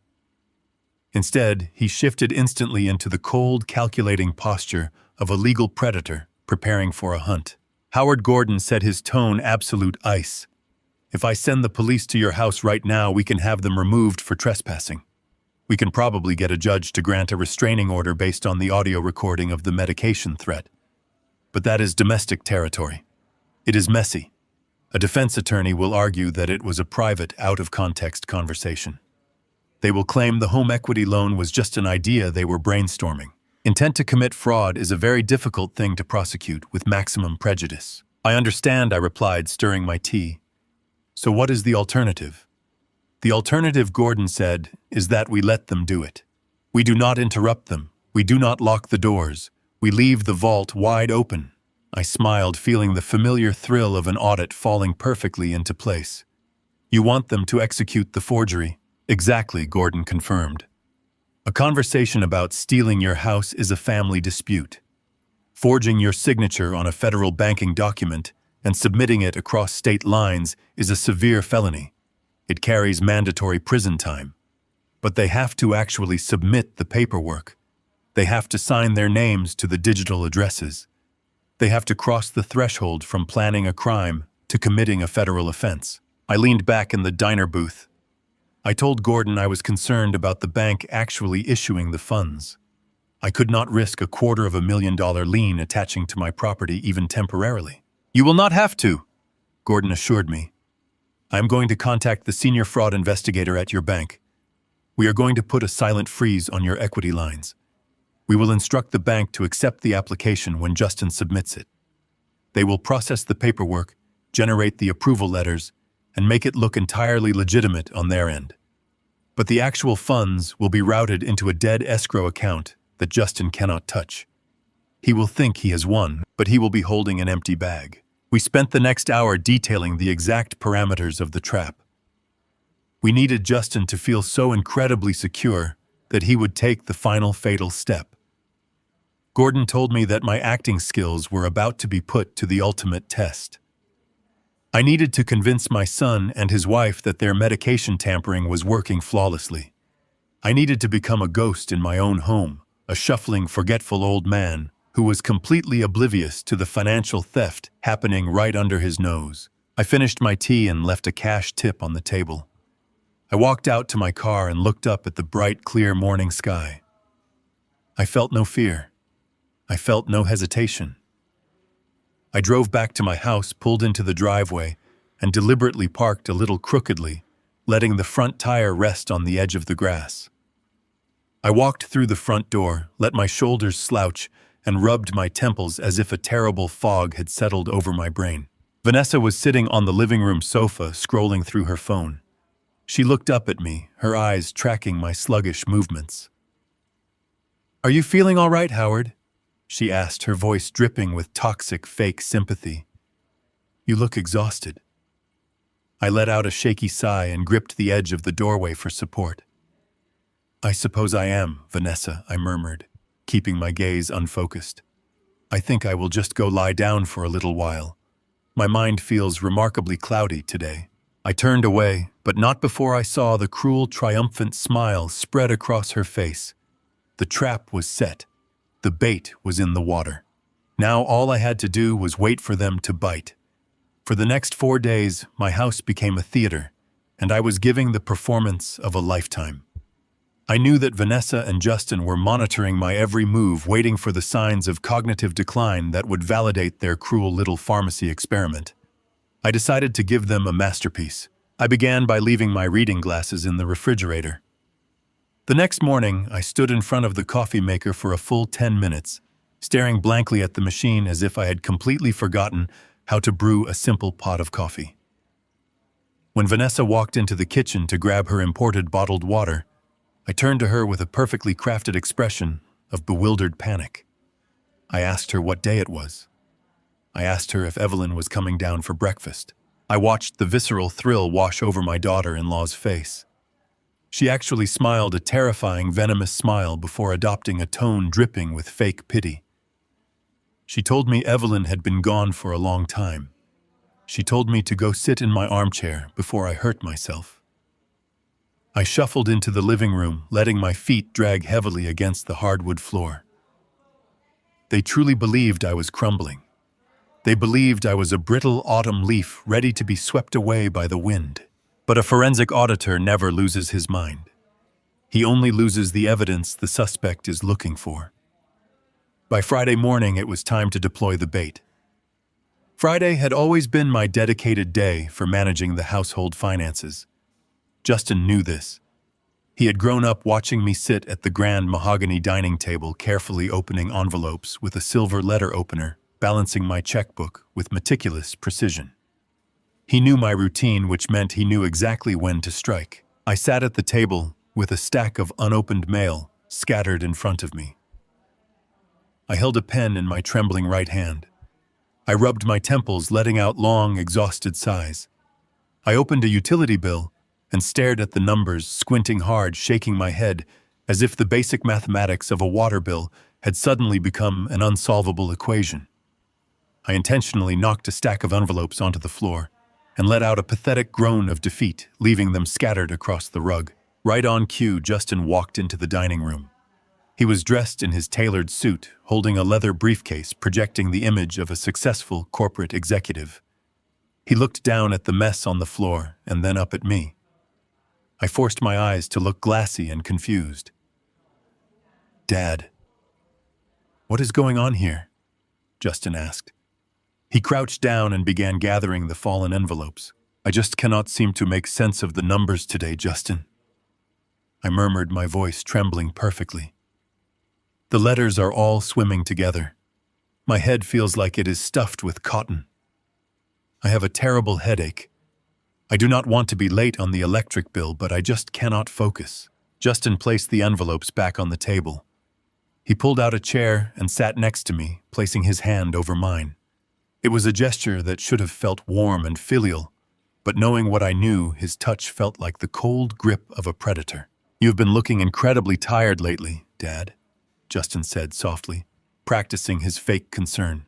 Instead, he shifted instantly into the cold, calculating posture of a legal predator preparing for a hunt. Howard Gordon said, his tone absolute ice. "If I send the police to your house right now, we can have them removed for trespassing. We can probably get a judge to grant a restraining order based on the audio recording of the medication threat. But that is domestic territory. It is messy. A defense attorney will argue that it was a private, out-of-context conversation. They will claim the home equity loan was just an idea they were brainstorming. Intent to commit fraud is a very difficult thing to prosecute with maximum prejudice." "I understand," I replied, stirring my tea. "So what is the alternative?" "The alternative," Gordon said, "is that we let them do it. We do not interrupt them. We do not lock the doors. We leave the vault wide open." I smiled, feeling the familiar thrill of an audit falling perfectly into place. "You want them to execute the forgery?" "Exactly," Gordon confirmed. "A conversation about stealing your house is a family dispute. Forging your signature on a federal banking document and submitting it across state lines is a severe felony. It carries mandatory prison time. But they have to actually submit the paperwork. They have to sign their names to the digital addresses. They have to cross the threshold from planning a crime to committing a federal offense." I leaned back in the diner booth. I told Gordon I was concerned about the bank actually issuing the funds. I could not risk $250,000 lien attaching to my property even temporarily. "You will not have to," Gordon assured me. "I am going to contact the senior fraud investigator at your bank. We are going to put a silent freeze on your equity lines. We will instruct the bank to accept the application when Justin submits it. They will process the paperwork, generate the approval letters, and make it look entirely legitimate on their end. But the actual funds will be routed into a dead escrow account that Justin cannot touch. He will think he has won, but he will be holding an empty bag." We spent the next hour detailing the exact parameters of the trap. We needed Justin to feel so incredibly secure that he would take the final fatal step. Gordon told me that my acting skills were about to be put to the ultimate test. I needed to convince my son and his wife that their medication tampering was working flawlessly. I needed to become a ghost in my own home, a shuffling, forgetful old man who was completely oblivious to the financial theft happening right under his nose. I finished my tea and left a cash tip on the table. I walked out to my car and looked up at the bright, clear morning sky. I felt no fear. I felt no hesitation. I drove back to my house, pulled into the driveway, and deliberately parked a little crookedly, letting the front tire rest on the edge of the grass. I walked through the front door, let my shoulders slouch, and rubbed my temples as if a terrible fog had settled over my brain. Vanessa was sitting on the living room sofa, scrolling through her phone. She looked up at me, her eyes tracking my sluggish movements. "Are you feeling all right, Howard?" she asked, her voice dripping with toxic, fake sympathy. "You look exhausted." I let out a shaky sigh and gripped the edge of the doorway for support. "I suppose I am, Vanessa," I murmured, keeping my gaze unfocused. "I think I will just go lie down for a little while. My mind feels remarkably cloudy today." I turned away, but not before I saw the cruel, triumphant smile spread across her face. The trap was set. The bait was in the water. Now all I had to do was wait for them to bite. For the next 4 days, my house became a theater, and I was giving the performance of a lifetime. I knew that Vanessa and Justin were monitoring my every move, waiting for the signs of cognitive decline that would validate their cruel little pharmacy experiment. I decided to give them a masterpiece. I began by leaving my reading glasses in the refrigerator. The next morning, I stood in front of the coffee maker for a full 10 minutes, staring blankly at the machine as if I had completely forgotten how to brew a simple pot of coffee. When Vanessa walked into the kitchen to grab her imported bottled water, I turned to her with a perfectly crafted expression of bewildered panic. I asked her what day it was. I asked her if Evelyn was coming down for breakfast. I watched the visceral thrill wash over my daughter-in-law's face. She actually smiled a terrifying, venomous smile before adopting a tone dripping with fake pity. She told me Evelyn had been gone for a long time. She told me to go sit in my armchair before I hurt myself. I shuffled into the living room, letting my feet drag heavily against the hardwood floor. They truly believed I was crumbling. They believed I was a brittle autumn leaf ready to be swept away by the wind. But a forensic auditor never loses his mind. He only loses the evidence the suspect is looking for. By Friday morning, it was time to deploy the bait. Friday had always been my dedicated day for managing the household finances. Justin knew this. He had grown up watching me sit at the grand mahogany dining table, carefully opening envelopes with a silver letter opener, balancing my checkbook with meticulous precision. He knew my routine, which meant he knew exactly when to strike. I sat at the table with a stack of unopened mail scattered in front of me. I held a pen in my trembling right hand. I rubbed my temples, letting out long, exhausted sighs. I opened a utility bill and stared at the numbers, squinting hard, shaking my head, as if the basic mathematics of a water bill had suddenly become an unsolvable equation. I intentionally knocked a stack of envelopes onto the floor and let out a pathetic groan of defeat, leaving them scattered across the rug. Right on cue, Justin walked into the dining room. He was dressed in his tailored suit, holding a leather briefcase projecting the image of a successful corporate executive. He looked down at the mess on the floor and then up at me. I forced my eyes to look glassy and confused. "Dad, what is going on here?" Justin asked. He crouched down and began gathering the fallen envelopes. "I just cannot seem to make sense of the numbers today, Justin," I murmured, my voice trembling perfectly. "The letters are all swimming together. My head feels like it is stuffed with cotton. I have a terrible headache. I do not want to be late on the electric bill, but I just cannot focus." Justin placed the envelopes back on the table. He pulled out a chair and sat next to me, placing his hand over mine. It was a gesture that should have felt warm and filial, but knowing what I knew, his touch felt like the cold grip of a predator. "You have been looking incredibly tired lately, Dad," Justin said softly, practicing his fake concern.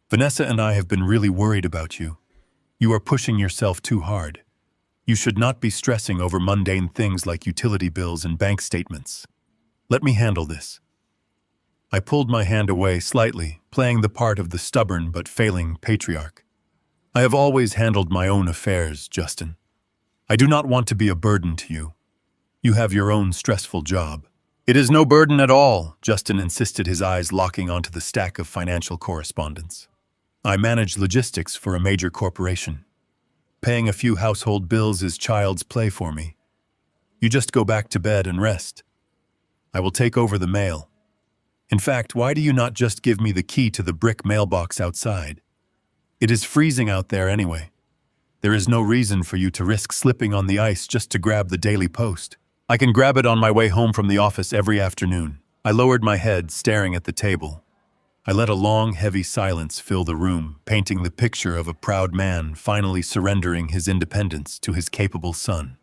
"Vanessa and I have been really worried about you. You are pushing yourself too hard. You should not be stressing over mundane things like utility bills and bank statements. Let me handle this." I pulled my hand away slightly, playing the part of the stubborn but failing patriarch. "I have always handled my own affairs, Justin. I do not want to be a burden to you. You have your own stressful job." "It is no burden at all," Justin insisted, his eyes locking onto the stack of financial correspondence. "I manage logistics for a major corporation. Paying a few household bills is child's play for me. You just go back to bed and rest. I will take over the mail. In fact, why do you not just give me the key to the brick mailbox outside? It is freezing out there anyway. There is no reason for you to risk slipping on the ice just to grab the Daily Post. I can grab it on my way home from the office every afternoon." I lowered my head, staring at the table. I let a long, heavy silence fill the room, painting the picture of a proud man finally surrendering his independence to his capable son.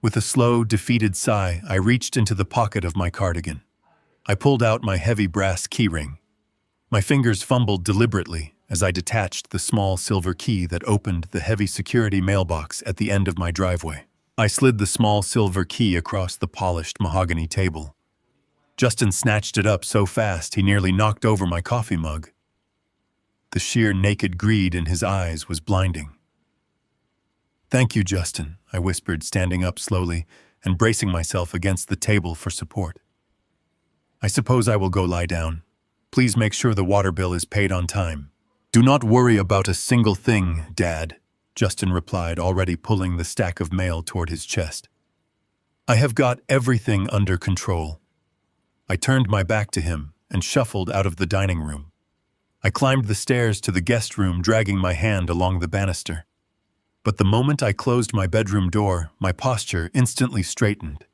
With a slow, defeated sigh, I reached into the pocket of my cardigan. I pulled out my heavy brass keyring. My fingers fumbled deliberately as I detached the small silver key that opened the heavy security mailbox at the end of my driveway. I slid the small silver key across the polished mahogany table. Justin snatched it up so fast he nearly knocked over my coffee mug. The sheer naked greed in his eyes was blinding. "Thank you, Justin," I whispered, standing up slowly and bracing myself against the table for support. "I suppose I will go lie down. Please make sure the water bill is paid on time." "Do not worry about a single thing, Dad," Justin replied, already pulling the stack of mail toward his chest. "I have got everything under control." I turned my back to him and shuffled out of the dining room. I climbed the stairs to the guest room, dragging my hand along the banister. But the moment I closed my bedroom door, my posture instantly straightened.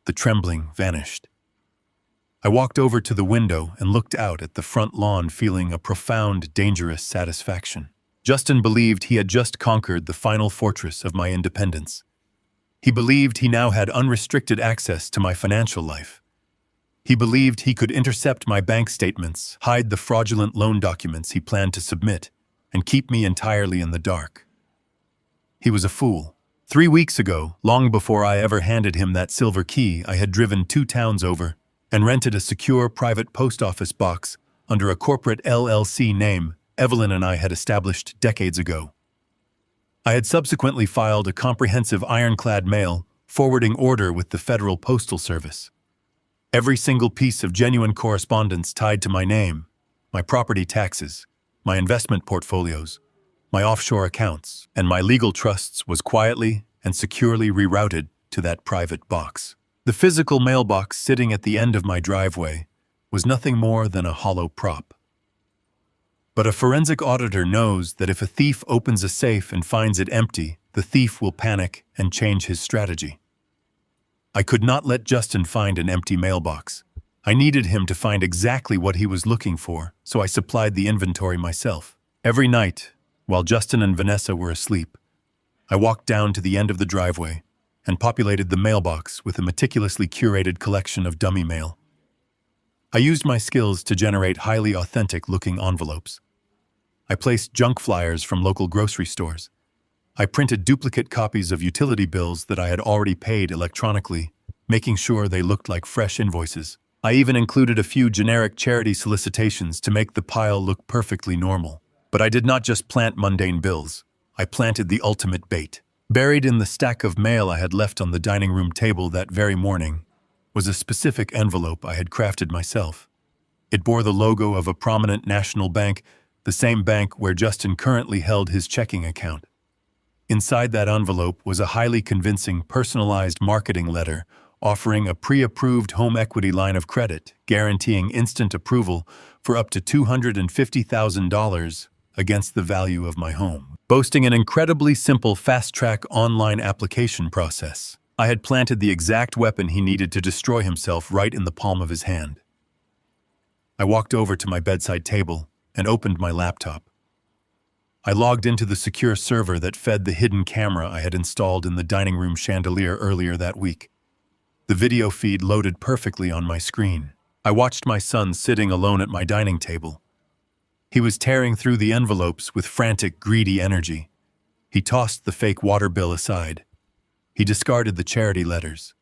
The trembling vanished. I walked over to the window and looked out at the front lawn, feeling a profound, dangerous satisfaction. Justin believed he had just conquered the final fortress of my independence. He believed he now had unrestricted access to my financial life. He believed he could intercept my bank statements, hide the fraudulent loan documents he planned to submit, and keep me entirely in the dark. He was a fool. 3 weeks ago, long before I ever handed him that silver key, I had driven 2 towns over and rented a secure private post office box under a corporate LLC name Evelyn and I had established decades ago. I had subsequently filed a comprehensive ironclad mail forwarding order with the Federal Postal Service. Every single piece of genuine correspondence tied to my name, my property taxes, my investment portfolios, my offshore accounts, and my legal trusts was quietly and securely rerouted to that private box. The physical mailbox sitting at the end of my driveway was nothing more than a hollow prop. But a forensic auditor knows that if a thief opens a safe and finds it empty, the thief will panic and change his strategy. I could not let Justin find an empty mailbox. I needed him to find exactly what he was looking for, so I supplied the inventory myself. Every night, while Justin and Vanessa were asleep, I walked down to the end of the driveway and populated the mailbox with a meticulously curated collection of dummy mail. I used my skills to generate highly authentic-looking envelopes. I placed junk flyers from local grocery stores. I printed duplicate copies of utility bills that I had already paid electronically, making sure they looked like fresh invoices. I even included a few generic charity solicitations to make the pile look perfectly normal. But I did not just plant mundane bills. I planted the ultimate bait. Buried in the stack of mail I had left on the dining room table that very morning was a specific envelope I had crafted myself. It bore the logo of a prominent national bank, the same bank where Justin currently held his checking account. Inside that envelope was a highly convincing personalized marketing letter offering a pre-approved home equity line of credit, guaranteeing instant approval for up to $250,000 against the value of my home, boasting an incredibly simple fast-track online application process. I had planted the exact weapon he needed to destroy himself right in the palm of his hand. I walked over to my bedside table and opened my laptop. I logged into the secure server that fed the hidden camera I had installed in the dining room chandelier earlier that week. The video feed loaded perfectly on my screen. I watched my son sitting alone at my dining table. He was tearing through the envelopes with frantic, greedy energy. He tossed the fake water bill aside. He discarded the charity letters.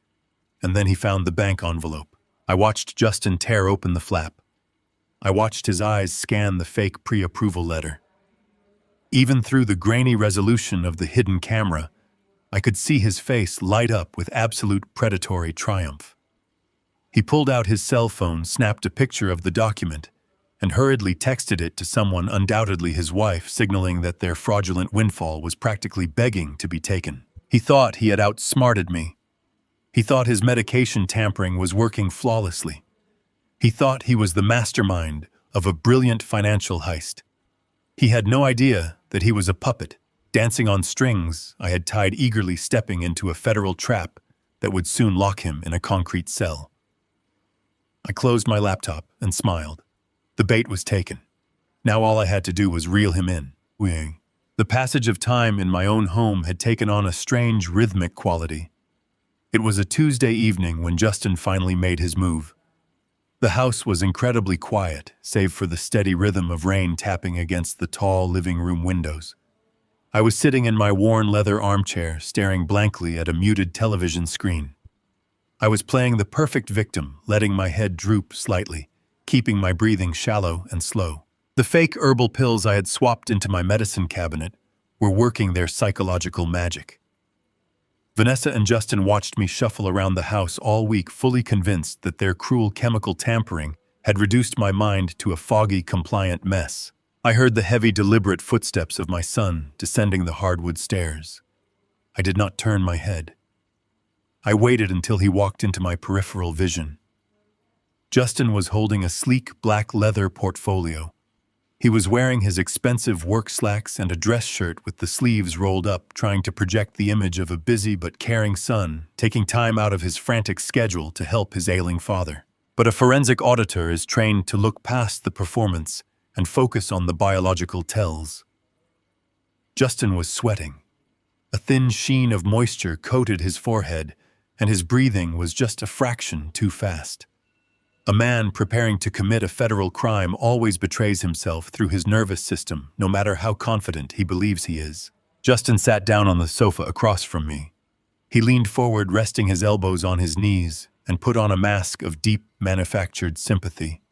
And then he found the bank envelope. I watched Justin tear open the flap. I watched his eyes scan the fake pre-approval letter. Even through the grainy resolution of the hidden camera, I could see his face light up with absolute predatory triumph. He pulled out his cell phone, snapped a picture of the document, and hurriedly texted it to someone, undoubtedly his wife, signaling that their fraudulent windfall was practically begging to be taken. He thought he had outsmarted me. He thought his medication tampering was working flawlessly. He thought he was the mastermind of a brilliant financial heist. He had no idea that he was a puppet, dancing on strings I had tied, eagerly stepping into a federal trap that would soon lock him in a concrete cell. I closed my laptop and smiled. The bait was taken. Now all I had to do was reel him in. The passage of time in my own home had taken on a strange rhythmic quality. It was a Tuesday evening when Justin finally made his move. The house was incredibly quiet, save for the steady rhythm of rain tapping against the tall living room windows. I was sitting in my worn leather armchair, staring blankly at a muted television screen. I was playing the perfect victim, letting my head droop slightly, keeping my breathing shallow and slow. The fake herbal pills I had swapped into my medicine cabinet were working their psychological magic. Vanessa and Justin watched me shuffle around the house all week, fully convinced that their cruel chemical tampering had reduced my mind to a foggy, compliant mess. I heard the heavy, deliberate footsteps of my son descending the hardwood stairs. I did not turn my head. I waited until he walked into my peripheral vision. Justin was holding a sleek black leather portfolio. He was wearing his expensive work slacks and a dress shirt with the sleeves rolled up, trying to project the image of a busy but caring son, taking time out of his frantic schedule to help his ailing father. But a forensic auditor is trained to look past the performance and focus on the biological tells. Justin was sweating. A thin sheen of moisture coated his forehead, and his breathing was just a fraction too fast. A man preparing to commit a federal crime always betrays himself through his nervous system, no matter how confident he believes he is. Justin sat down on the sofa across from me. He leaned forward, resting his elbows on his knees, and put on a mask of deep, manufactured sympathy.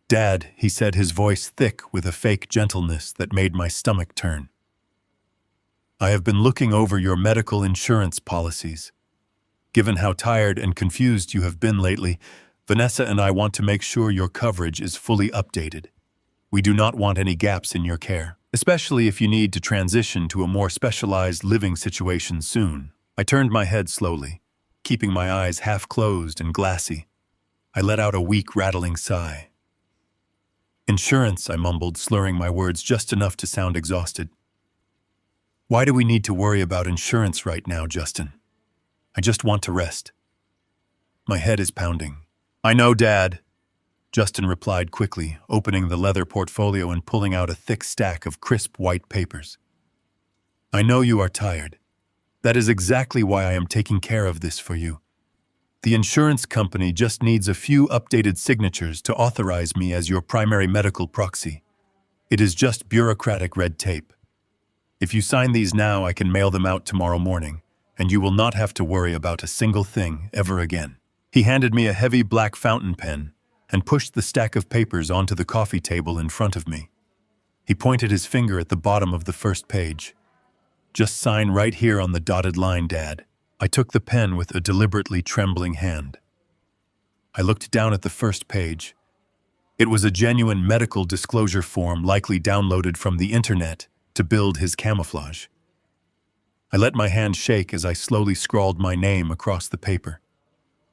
"Dad," he said, his voice thick with a fake gentleness that made my stomach turn. "I have been looking over your medical insurance policies. Given how tired and confused you have been lately, Vanessa and I want to make sure your coverage is fully updated. We do not want any gaps in your care, especially if you need to transition to a more specialized living situation soon." I turned my head slowly, keeping my eyes half closed and glassy. I let out a weak, rattling sigh. "Insurance," I mumbled, slurring my words just enough to sound exhausted. "Why do we need to worry about insurance right now, Justin? I just want to rest." My head is pounding. "I know, Dad," Justin replied quickly, opening the leather portfolio and pulling out a thick stack of crisp white papers. "I know you are tired. That is exactly why I am taking care of this for you. The insurance company just needs a few updated signatures to authorize me as your primary medical proxy. It is just bureaucratic red tape. If you sign these now, I can mail them out tomorrow morning, and you will not have to worry about a single thing ever again." He handed me a heavy black fountain pen and pushed the stack of papers onto the coffee table in front of me. He pointed his finger at the bottom of the first page. Just sign right here on the dotted line, Dad. I took the pen with a deliberately trembling hand. I looked down at the first page. It was a genuine medical disclosure form likely downloaded from the internet to build his camouflage. I let my hand shake as I slowly scrawled my name across the paper.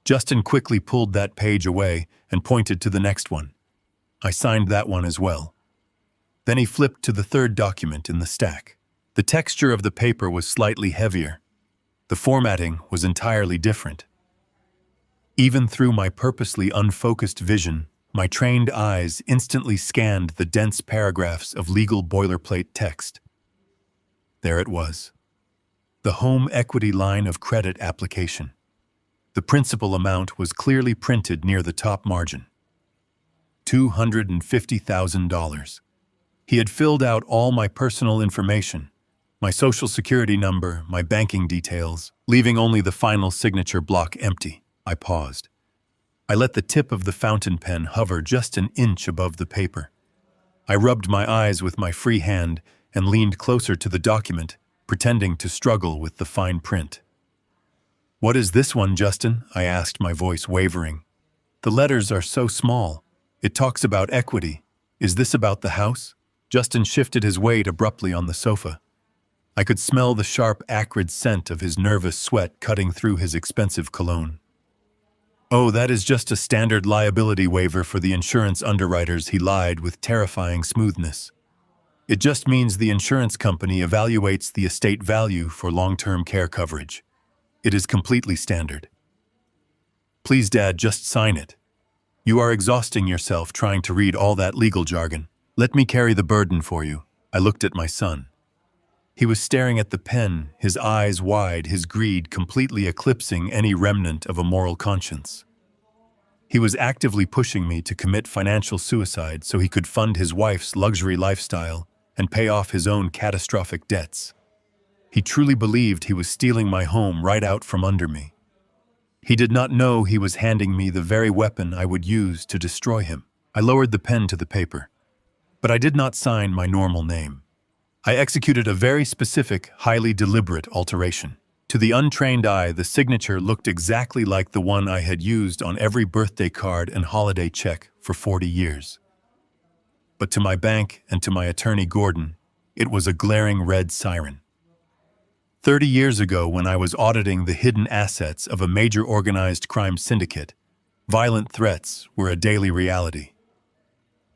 Justin quickly pulled that page away and pointed to the next one. I signed that one as well. Then he flipped to the third document in the stack. The texture of the paper was slightly heavier. The formatting was entirely different. Even through my purposely unfocused vision, my trained eyes instantly scanned the dense paragraphs of legal boilerplate text. There it was. The home equity line of credit application. The principal amount was clearly printed near the top margin. $250,000. He had filled out all my personal information, my social security number, my banking details, leaving only the final signature block empty. I paused. I let the tip of the fountain pen hover just an inch above the paper. I rubbed my eyes with my free hand and leaned closer to the document, pretending to struggle with the fine print. "What is this one, Justin?" I asked, my voice wavering. "The letters are so small. It talks about equity. Is this about the house?" Justin shifted his weight abruptly on the sofa. I could smell the sharp, acrid scent of his nervous sweat cutting through his expensive cologne. "Oh, that is just a standard liability waiver for the insurance underwriters," he lied with terrifying smoothness. "It just means the insurance company evaluates the estate value for long-term care coverage. It is completely standard." "Please, Dad, just sign it. You are exhausting yourself trying to read all that legal jargon. Let me carry the burden for you." I looked at my son. He was staring at the pen, his eyes wide, his greed completely eclipsing any remnant of a moral conscience. He was actively pushing me to commit financial suicide so he could fund his wife's luxury lifestyle and pay off his own catastrophic debts. He truly believed he was stealing my home right out from under me. He did not know he was handing me the very weapon I would use to destroy him. I lowered the pen to the paper. But I did not sign my normal name. I executed a very specific, highly deliberate alteration. To the untrained eye, the signature looked exactly like the one I had used on every birthday card and holiday check for 40 years. But to my bank and to my attorney Gordon, it was a glaring red siren. 30 years ago, when I was auditing the hidden assets of a major organized crime syndicate, violent threats were a daily reality.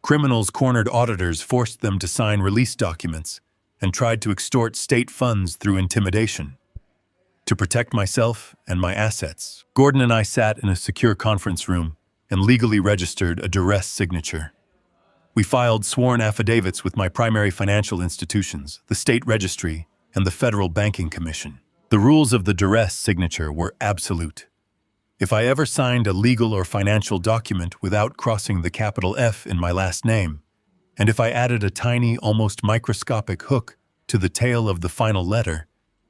Criminals cornered auditors, forced them to sign release documents, and tried to extort state funds through intimidation. To protect myself and my assets, Gordon and I sat in a secure conference room and legally registered a duress signature. We filed sworn affidavits with my primary financial institutions, the state registry, and the Federal Banking Commission. The rules of the duress signature were absolute. If I ever signed a legal or financial document without crossing the capital F in my last name, and if I added a tiny, almost microscopic hook to the tail of the final letter,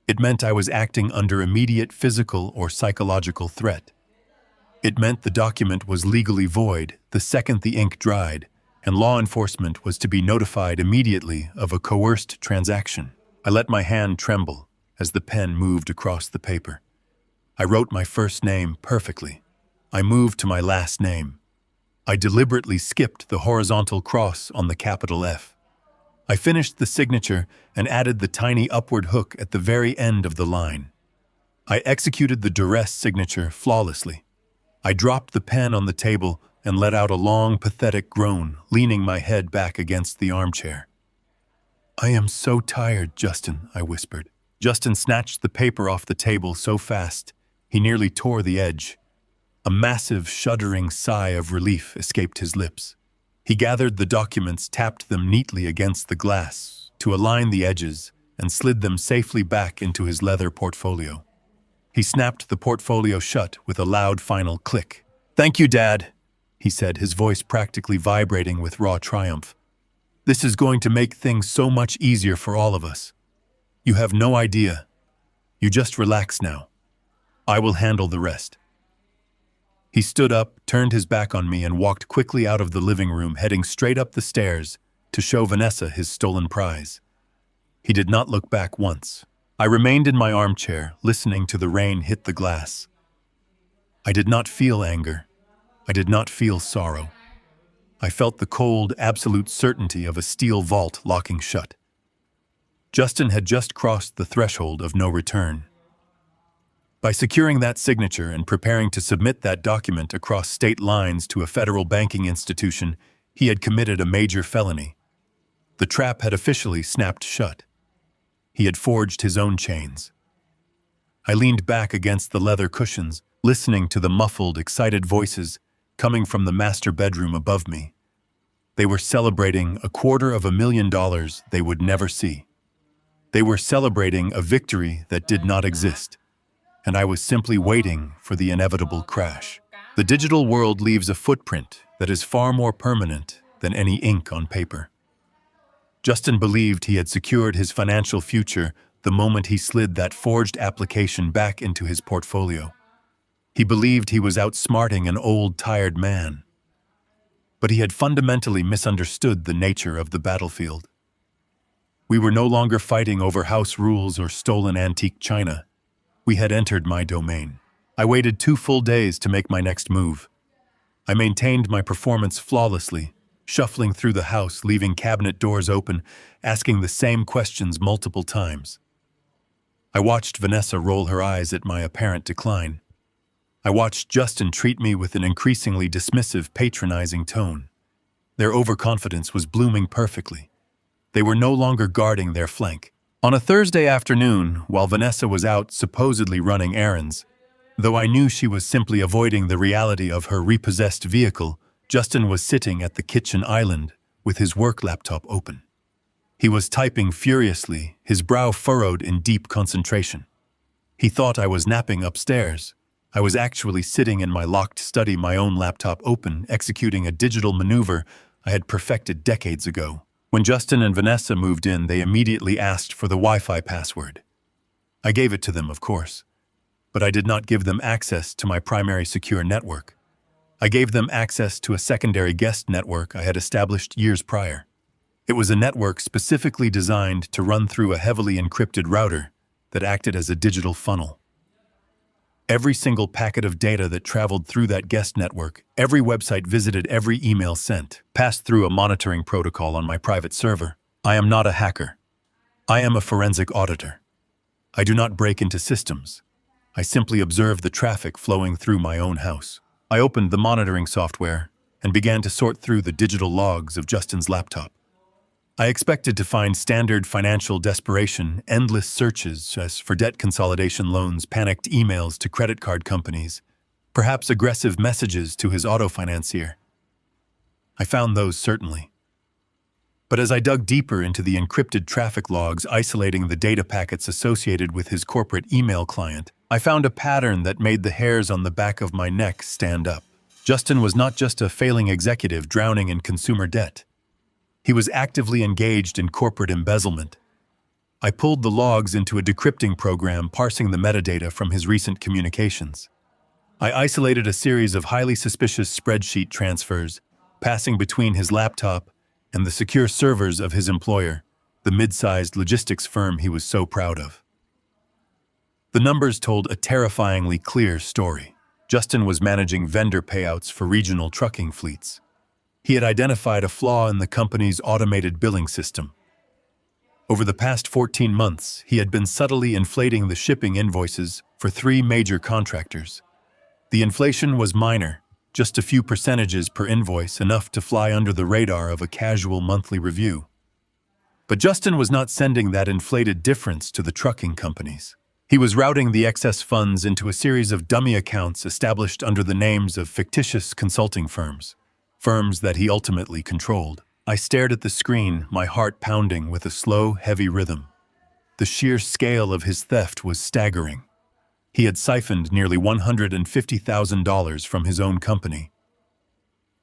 it meant I was acting under immediate physical or psychological threat. It meant the document was legally void the second the ink dried, and law enforcement was to be notified immediately of a coerced transaction. I let my hand tremble as the pen moved across the paper. I wrote my first name perfectly. I moved to my last name. I deliberately skipped the horizontal cross on the capital F. I finished the signature and added the tiny upward hook at the very end of the line. I executed the duress signature flawlessly. I dropped the pen on the table and let out a long, pathetic groan, leaning my head back against the armchair. "I am so tired, Justin," I whispered. Justin snatched the paper off the table so fast, he nearly tore the edge. A massive, shuddering sigh of relief escaped his lips. He gathered the documents, tapped them neatly against the glass to align the edges, and slid them safely back into his leather portfolio. He snapped the portfolio shut with a loud final click. "Thank you, Dad," he said, his voice practically vibrating with raw triumph. "This is going to make things so much easier for all of us. You have no idea. You just relax now. I will handle the rest." He stood up, turned his back on me, and walked quickly out of the living room, heading straight up the stairs to show Vanessa his stolen prize. He did not look back once. I remained in my armchair, listening to the rain hit the glass. I did not feel anger. I did not feel sorrow. I felt the cold, absolute certainty of a steel vault locking shut. Justin had just crossed the threshold of no return. By securing that signature and preparing to submit that document across state lines to a federal banking institution, he had committed a major felony. The trap had officially snapped shut. He had forged his own chains. I leaned back against the leather cushions, listening to the muffled, excited voices coming from the master bedroom above me. They were celebrating $250,000 they would never see. They were celebrating a victory that did not exist, and I was simply waiting for the inevitable crash. The digital world leaves a footprint that is far more permanent than any ink on paper. Justin believed he had secured his financial future the moment he slid that forged application back into his portfolio. He believed he was outsmarting an old, tired man. But he had fundamentally misunderstood the nature of the battlefield. We were no longer fighting over house rules or stolen antique china. We had entered my domain. I waited 2 full days to make my next move. I maintained my performance flawlessly, shuffling through the house, leaving cabinet doors open, asking the same questions multiple times. I watched Vanessa roll her eyes at my apparent decline. I watched Justin treat me with an increasingly dismissive, patronizing tone. Their overconfidence was blooming perfectly. They were no longer guarding their flank. On a Thursday afternoon, while Vanessa was out supposedly running errands, though I knew she was simply avoiding the reality of her repossessed vehicle, Justin was sitting at the kitchen island with his work laptop open. He was typing furiously, his brow furrowed in deep concentration. He thought I was napping upstairs. I was actually sitting in my locked study, my own laptop open, executing a digital maneuver I had perfected decades ago. When Justin and Vanessa moved in, they immediately asked for the Wi-Fi password. I gave it to them, of course, but I did not give them access to my primary secure network. I gave them access to a secondary guest network I had established years prior. It was a network specifically designed to run through a heavily encrypted router that acted as a digital funnel. Every single packet of data that traveled through that guest network, every website visited, every email sent, passed through a monitoring protocol on my private server. I am not a hacker. I am a forensic auditor. I do not break into systems. I simply observe the traffic flowing through my own house. I opened the monitoring software and began to sort through the digital logs of Justin's laptop. I expected to find standard financial desperation, endless searches as for debt consolidation loans, panicked emails to credit card companies, perhaps aggressive messages to his auto financier. I found those, certainly. But as I dug deeper into the encrypted traffic logs isolating the data packets associated with his corporate email client, I found a pattern that made the hairs on the back of my neck stand up. Justin was not just a failing executive drowning in consumer debt. He was actively engaged in corporate embezzlement. I pulled the logs into a decrypting program, parsing the metadata from his recent communications. I isolated a series of highly suspicious spreadsheet transfers, passing between his laptop and the secure servers of his employer, the mid-sized logistics firm he was so proud of. The numbers told a terrifyingly clear story. Justin was managing vendor payouts for regional trucking fleets. He had identified a flaw in the company's automated billing system. Over the past 14 months, he had been subtly inflating the shipping invoices for 3 major contractors. The inflation was minor, just a few percentages per invoice, enough to fly under the radar of a casual monthly review. But Justin was not sending that inflated difference to the trucking companies. He was routing the excess funds into a series of dummy accounts established under the names of fictitious consulting firms that he ultimately controlled. I stared at the screen, my heart pounding with a slow, heavy rhythm. The sheer scale of his theft was staggering. He had siphoned nearly $150,000 from his own company.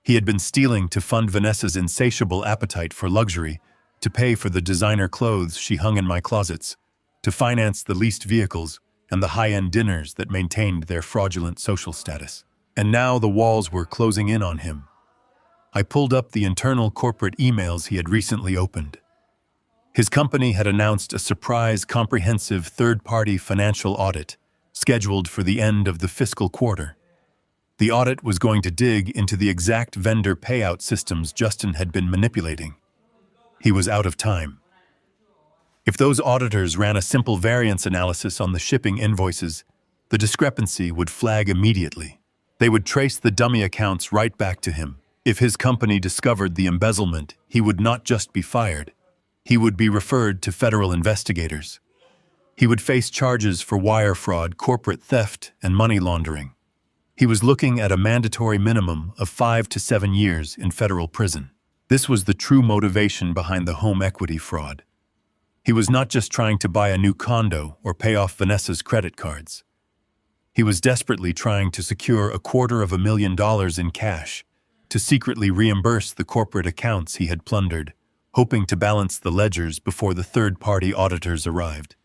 He had been stealing to fund Vanessa's insatiable appetite for luxury, to pay for the designer clothes she hung in my closets, to finance the leased vehicles and the high-end dinners that maintained their fraudulent social status. And now the walls were closing in on him. I pulled up the internal corporate emails he had recently opened. His company had announced a surprise comprehensive third-party financial audit scheduled for the end of the fiscal quarter. The audit was going to dig into the exact vendor payout systems Justin had been manipulating. He was out of time. If those auditors ran a simple variance analysis on the shipping invoices, the discrepancy would flag immediately. They would trace the dummy accounts right back to him. If his company discovered the embezzlement, he would not just be fired. He would be referred to federal investigators. He would face charges for wire fraud, corporate theft, and money laundering. He was looking at a mandatory minimum of 5 to 7 years in federal prison. This was the true motivation behind the home equity fraud. He was not just trying to buy a new condo or pay off Vanessa's credit cards. He was desperately trying to secure $250,000 in cash to secretly reimburse the corporate accounts he had plundered, hoping to balance the ledgers before the third-party auditors arrived.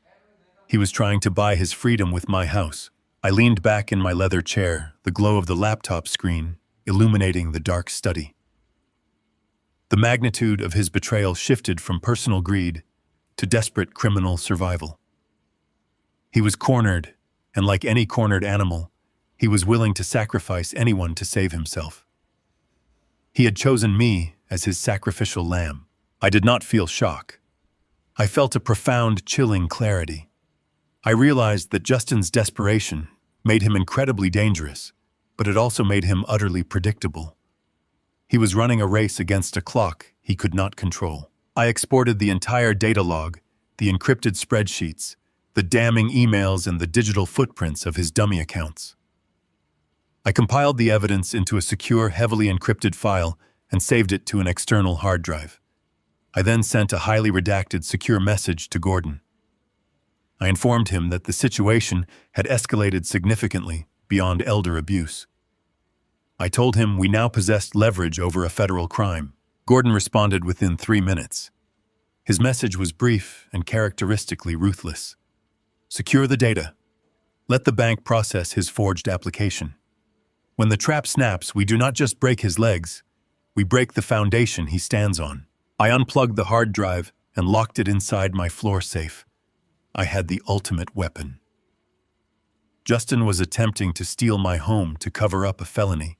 He was trying to buy his freedom with my house. I leaned back in my leather chair, the glow of the laptop screen illuminating the dark study. The magnitude of his betrayal shifted from personal greed to desperate criminal survival. He was cornered, and like any cornered animal, he was willing to sacrifice anyone to save himself. He had chosen me as his sacrificial lamb. I did not feel shock. I felt a profound, chilling clarity. I realized that Justin's desperation made him incredibly dangerous, but it also made him utterly predictable. He was running a race against a clock he could not control. I exported the entire data log, the encrypted spreadsheets, the damning emails, and the digital footprints of his dummy accounts. I compiled the evidence into a secure, heavily encrypted file and saved it to an external hard drive. I then sent a highly redacted, secure message to Gordon. I informed him that the situation had escalated significantly beyond elder abuse. I told him we now possessed leverage over a federal crime. Gordon responded within 3 minutes. His message was brief and characteristically ruthless. Secure the data. Let the bank process his forged application. When the trap snaps, we do not just break his legs, we break the foundation he stands on. I unplugged the hard drive and locked it inside my floor safe. I had the ultimate weapon. Justin was attempting to steal my home to cover up a felony.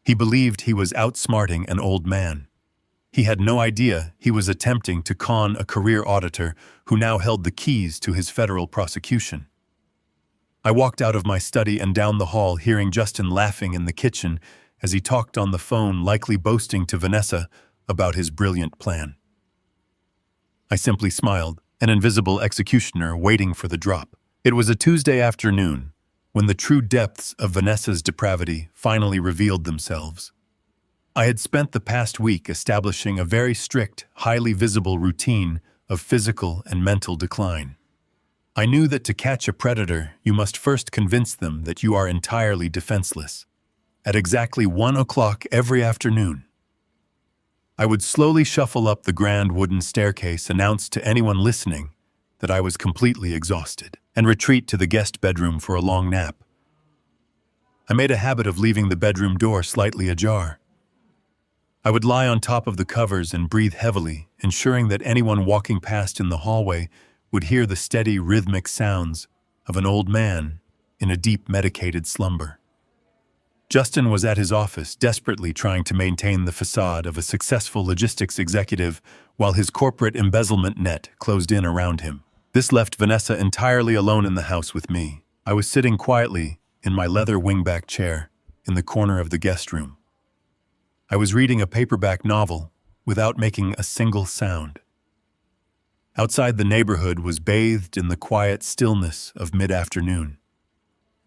He believed he was outsmarting an old man. He had no idea he was attempting to con a career auditor who now held the keys to his federal prosecution. I walked out of my study and down the hall, hearing Justin laughing in the kitchen as he talked on the phone, likely boasting to Vanessa about his brilliant plan. I simply smiled, an invisible executioner waiting for the drop. It was a Tuesday afternoon when the true depths of Vanessa's depravity finally revealed themselves. I had spent the past week establishing a very strict, highly visible routine of physical and mental decline. I knew that to catch a predator, you must first convince them that you are entirely defenseless. At exactly 1 o'clock every afternoon, I would slowly shuffle up the grand wooden staircase, announce to anyone listening that I was completely exhausted, and retreat to the guest bedroom for a long nap. I made a habit of leaving the bedroom door slightly ajar. I would lie on top of the covers and breathe heavily, ensuring that anyone walking past in the hallway would hear the steady, rhythmic sounds of an old man in a deep, medicated slumber. Justin was at his office, desperately trying to maintain the facade of a successful logistics executive while his corporate embezzlement net closed in around him. This left Vanessa entirely alone in the house with me. I was sitting quietly in my leather wingback chair in the corner of the guest room. I was reading a paperback novel without making a single sound. Outside, the neighborhood was bathed in the quiet stillness of mid-afternoon.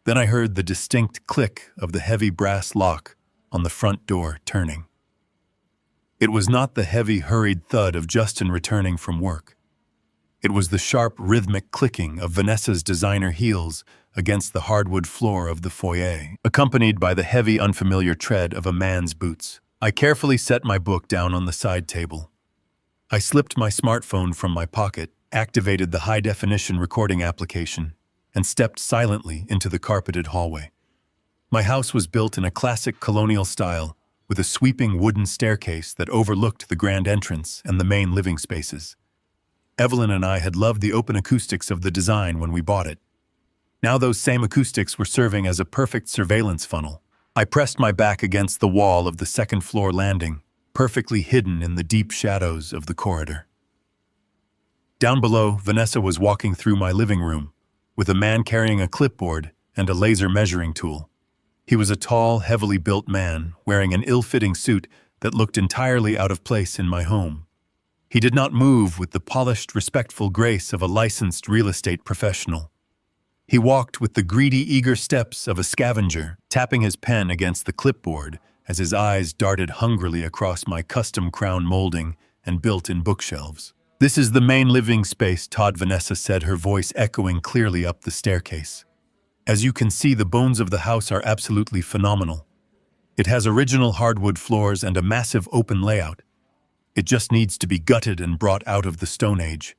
Then I heard the distinct click of the heavy brass lock on the front door turning. It was not the heavy, hurried thud of Justin returning from work. It was the sharp, rhythmic clicking of Vanessa's designer heels against the hardwood floor of the foyer, accompanied by the heavy, unfamiliar tread of a man's boots. I carefully set my book down on the side table. I slipped my smartphone from my pocket, activated the high-definition recording application, and stepped silently into the carpeted hallway. My house was built in a classic colonial style, with a sweeping wooden staircase that overlooked the grand entrance and the main living spaces. Evelyn and I had loved the open acoustics of the design when we bought it. Now those same acoustics were serving as a perfect surveillance funnel. I pressed my back against the wall of the second-floor landing, perfectly hidden in the deep shadows of the corridor. Down below, Vanessa was walking through my living room, with a man carrying a clipboard and a laser measuring tool. He was a tall, heavily built man, wearing an ill-fitting suit that looked entirely out of place in my home. He did not move with the polished, respectful grace of a licensed real estate professional. He walked with the greedy, eager steps of a scavenger, tapping his pen against the clipboard as his eyes darted hungrily across my custom crown molding and built-in bookshelves. "This is the main living space," Vanessa said, her voice echoing clearly up the staircase. "As you can see, the bones of the house are absolutely phenomenal. It has original hardwood floors and a massive open layout. It just needs to be gutted and brought out of the Stone Age.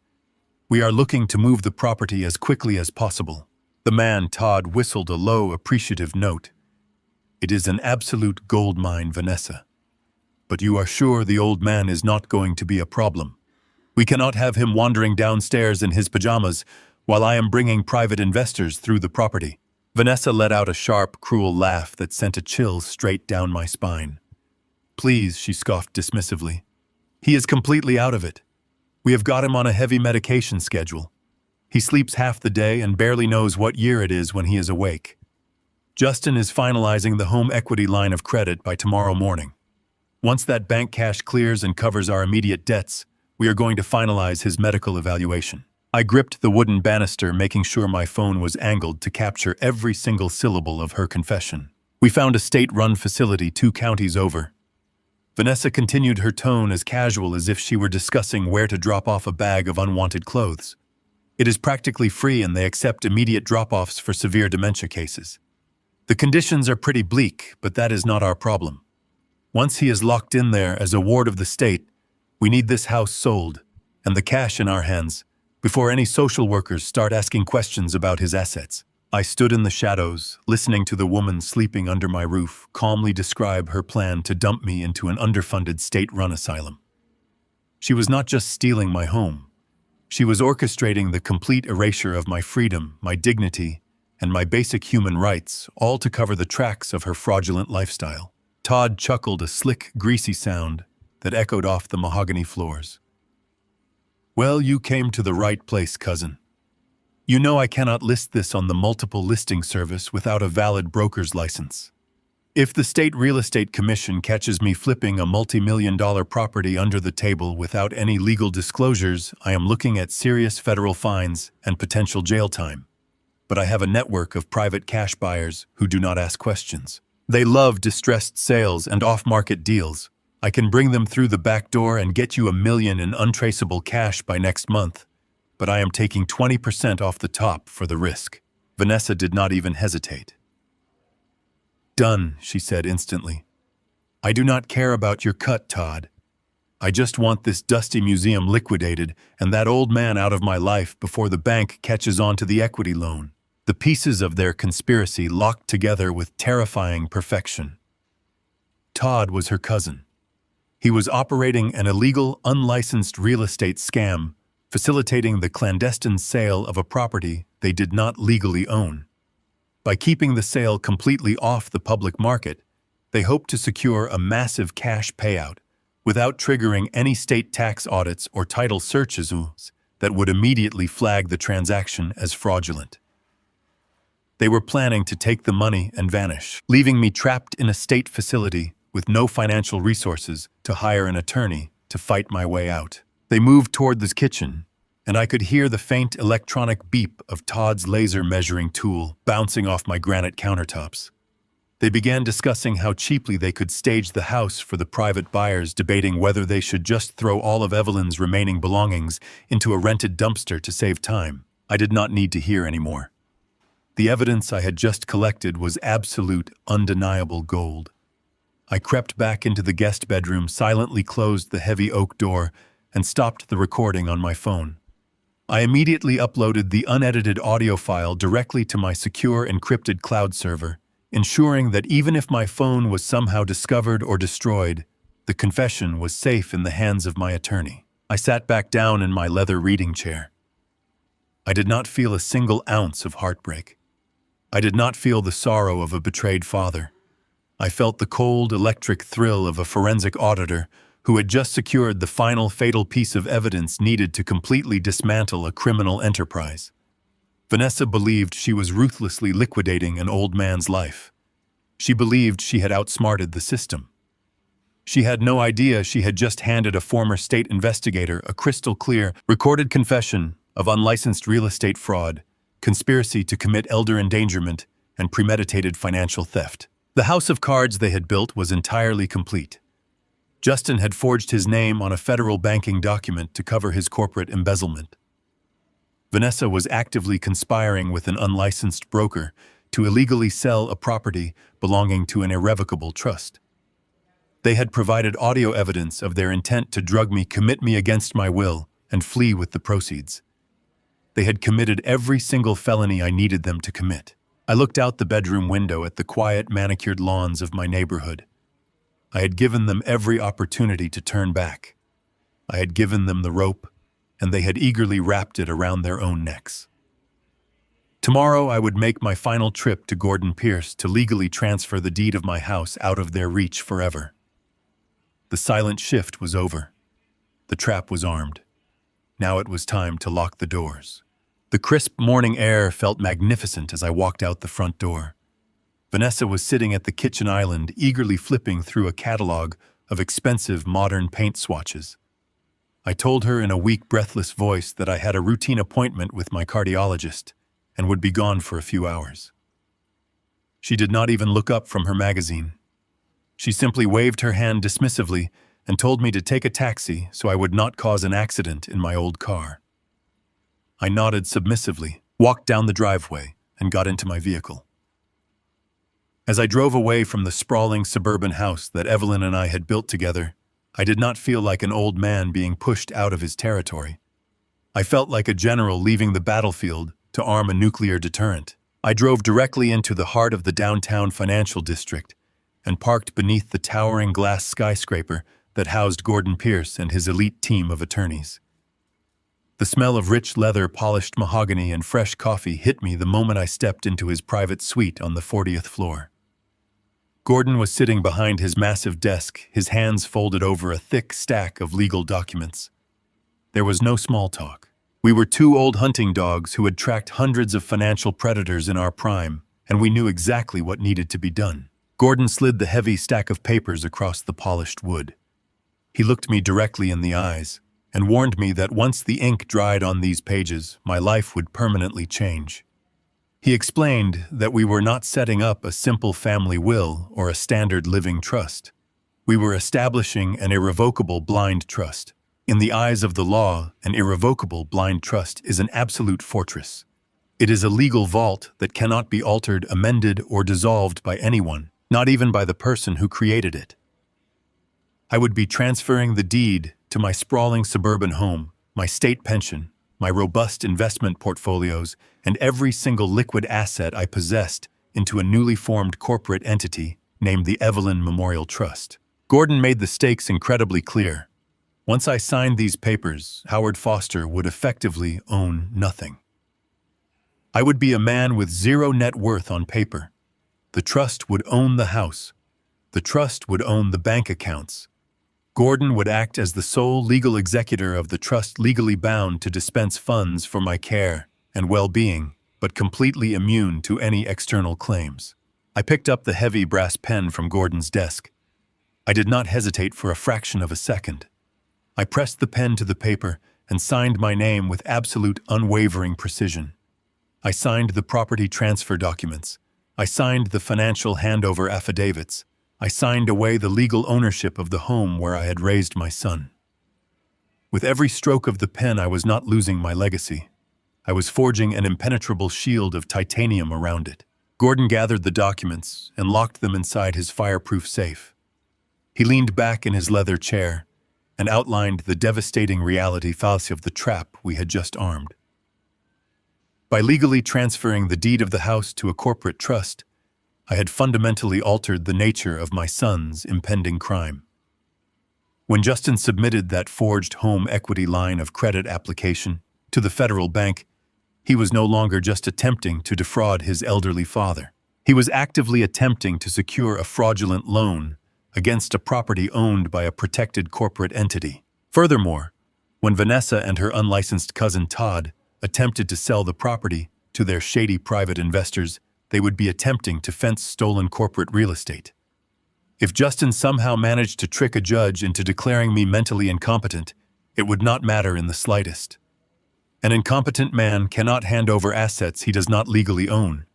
We are looking to move the property as quickly as possible." The man, Todd, whistled a low, appreciative note. "It is an absolute gold mine, Vanessa. But you are sure the old man is not going to be a problem? We cannot have him wandering downstairs in his pajamas while I am bringing private investors through the property." Vanessa let out a sharp, cruel laugh that sent a chill straight down my spine. "Please," she scoffed dismissively. "He is completely out of it. We have got him on a heavy medication schedule. He sleeps half the day and barely knows what year it is when he is awake. Justin is finalizing the home equity line of credit by tomorrow morning. Once that bank cash clears and covers our immediate debts, we are going to finalize his medical evaluation." I gripped the wooden banister, making sure my phone was angled to capture every single syllable of her confession. "We found a state-run facility 2 counties over." Vanessa continued, her tone as casual as if she were discussing where to drop off a bag of unwanted clothes. "It is practically free and they accept immediate drop-offs for severe dementia cases. The conditions are pretty bleak, but that is not our problem. Once he is locked in there as a ward of the state, we need this house sold and the cash in our hands before any social workers start asking questions about his assets." I stood in the shadows, listening to the woman sleeping under my roof calmly describe her plan to dump me into an underfunded state-run asylum. She was not just stealing my home. She was orchestrating the complete erasure of my freedom, my dignity, and my basic human rights, all to cover the tracks of her fraudulent lifestyle. Todd chuckled, a slick, greasy sound that echoed off the mahogany floors. "Well, you came to the right place, cousin. You know I cannot list this on the multiple listing service without a valid broker's license. If the State Real Estate Commission catches me flipping a multi-million-dollar property under the table without any legal disclosures, I am looking at serious federal fines and potential jail time. But I have a network of private cash buyers who do not ask questions. They love distressed sales and off-market deals. I can bring them through the back door and get you $1 million in untraceable cash by next month, but I am taking 20% off the top for the risk." Vanessa did not even hesitate. "Done," she said instantly. "I do not care about your cut, Todd. I just want this dusty museum liquidated and that old man out of my life before the bank catches on to the equity loan." The pieces of their conspiracy locked together with terrifying perfection. Todd was her cousin. He was operating an illegal, unlicensed real estate scam, facilitating the clandestine sale of a property they did not legally own. By keeping the sale completely off the public market, they hoped to secure a massive cash payout without triggering any state tax audits or title searches that would immediately flag the transaction as fraudulent. They were planning to take the money and vanish, leaving me trapped in a state facility with no financial resources to hire an attorney to fight my way out. They moved toward the kitchen, and I could hear the faint electronic beep of Todd's laser measuring tool bouncing off my granite countertops. They began discussing how cheaply they could stage the house for the private buyers, debating whether they should just throw all of Evelyn's remaining belongings into a rented dumpster to save time. I did not need to hear anymore. The evidence I had just collected was absolute, undeniable gold. I crept back into the guest bedroom, silently closed the heavy oak door, and stopped the recording on my phone. I immediately uploaded the unedited audio file directly to my secure encrypted cloud server, ensuring that even if my phone was somehow discovered or destroyed, the confession was safe in the hands of my attorney. I sat back down in my leather reading chair. I did not feel a single ounce of heartbreak. I did not feel the sorrow of a betrayed father. I felt the cold, electric thrill of a forensic auditor who had just secured the final fatal piece of evidence needed to completely dismantle a criminal enterprise. Vanessa believed she was ruthlessly liquidating an old man's life. She believed she had outsmarted the system. She had no idea she had just handed a former state investigator a crystal-clear, recorded confession of unlicensed real estate fraud, conspiracy to commit elder endangerment, and premeditated financial theft. The house of cards they had built was entirely complete. Justin had forged his name on a federal banking document to cover his corporate embezzlement. Vanessa was actively conspiring with an unlicensed broker to illegally sell a property belonging to an irrevocable trust. They had provided audio evidence of their intent to drug me, commit me against my will, and flee with the proceeds. They had committed every single felony I needed them to commit. I looked out the bedroom window at the quiet, manicured lawns of my neighborhood. I had given them every opportunity to turn back. I had given them the rope, and they had eagerly wrapped it around their own necks. Tomorrow I would make my final trip to Gordon Pierce to legally transfer the deed of my house out of their reach forever. The silent shift was over. The trap was armed. Now it was time to lock the doors. The crisp morning air felt magnificent as I walked out the front door. Vanessa was sitting at the kitchen island, eagerly flipping through a catalog of expensive modern paint swatches. I told her in a weak, breathless voice that I had a routine appointment with my cardiologist and would be gone for a few hours. She did not even look up from her magazine. She simply waved her hand dismissively and told me to take a taxi so I would not cause an accident in my old car. I nodded submissively, walked down the driveway, and got into my vehicle. As I drove away from the sprawling suburban house that Evelyn and I had built together, I did not feel like an old man being pushed out of his territory. I felt like a general leaving the battlefield to arm a nuclear deterrent. I drove directly into the heart of the downtown financial district and parked beneath the towering glass skyscraper that housed Gordon Pierce and his elite team of attorneys. The smell of rich leather, polished mahogany, and fresh coffee hit me the moment I stepped into his private suite on the 40th floor. Gordon was sitting behind his massive desk, his hands folded over a thick stack of legal documents. There was no small talk. We were two old hunting dogs who had tracked hundreds of financial predators in our prime, and we knew exactly what needed to be done. Gordon slid the heavy stack of papers across the polished wood. He looked me directly in the eyes and warned me that once the ink dried on these pages, my life would permanently change. He explained that we were not setting up a simple family will or a standard living trust. We were establishing an irrevocable blind trust. In the eyes of the law, an irrevocable blind trust is an absolute fortress. It is a legal vault that cannot be altered, amended, or dissolved by anyone, not even by the person who created it. I would be transferring the deed to my sprawling suburban home, my state pension, my robust investment portfolios, and every single liquid asset I possessed into a newly formed corporate entity named the Evelyn Memorial Trust. Gordon made the stakes incredibly clear. Once I signed these papers, Howard Foster would effectively own nothing. I would be a man with zero net worth on paper. The trust would own the house. The trust would own the bank accounts. Gordon would act as the sole legal executor of the trust, legally bound to dispense funds for my care and well-being, but completely immune to any external claims. I picked up the heavy brass pen from Gordon's desk. I did not hesitate for a fraction of a second. I pressed the pen to the paper and signed my name with absolute, unwavering precision. I signed the property transfer documents. I signed the financial handover affidavits. I signed away the legal ownership of the home where I had raised my son. With every stroke of the pen, I was not losing my legacy. I was forging an impenetrable shield of titanium around it. Gordon gathered the documents and locked them inside his fireproof safe. He leaned back in his leather chair and outlined the devastating reality false of the trap we had just armed. By legally transferring the deed of the house to a corporate trust, I had fundamentally altered the nature of my son's impending crime. When Justin submitted that forged home equity line of credit application to the federal bank, he was no longer just attempting to defraud his elderly father. He was actively attempting to secure a fraudulent loan against a property owned by a protected corporate entity. Furthermore, when Vanessa and her unlicensed cousin Todd attempted to sell the property to their shady private investors, they would be attempting to fence stolen corporate real estate. If Justin somehow managed to trick a judge into declaring me mentally incompetent, it would not matter in the slightest. An incompetent man cannot hand over assets he does not legally own.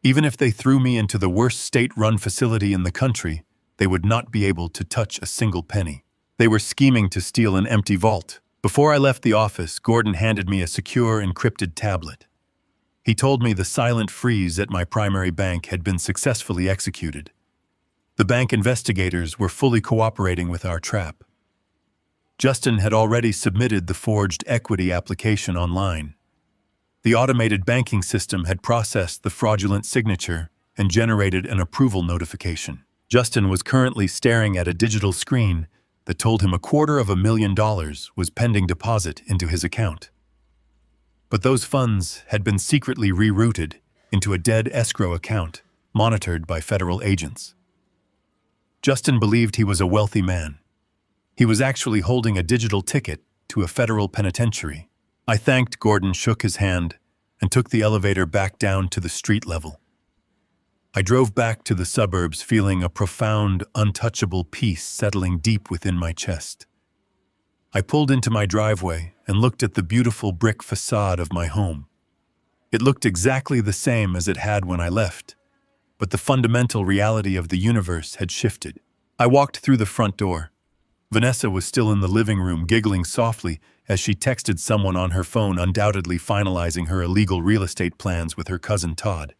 Even if they threw me into the worst state-run facility in the country, they would not be able to touch a single penny. They were scheming to steal an empty vault. Before I left the office, Gordon handed me a secure, encrypted tablet. He told me the silent freeze at my primary bank had been successfully executed. The bank investigators were fully cooperating with our trap. Justin had already submitted the forged equity application online. The automated banking system had processed the fraudulent signature and generated an approval notification. Justin was currently staring at a digital screen that told him $250,000 was pending deposit into his account. But those funds had been secretly rerouted into a dead escrow account monitored by federal agents. Justin believed he was a wealthy man. He was actually holding a digital ticket to a federal penitentiary. I thanked Gordon, shook his hand, and took the elevator back down to the street level. I drove back to the suburbs feeling a profound, untouchable peace settling deep within my chest. I pulled into my driveway and looked at the beautiful brick facade of my home. It looked exactly the same as it had when I left, but the fundamental reality of the universe had shifted. I walked through the front door. Vanessa was still in the living room, giggling softly as she texted someone on her phone, undoubtedly finalizing her illegal real estate plans with her cousin Todd.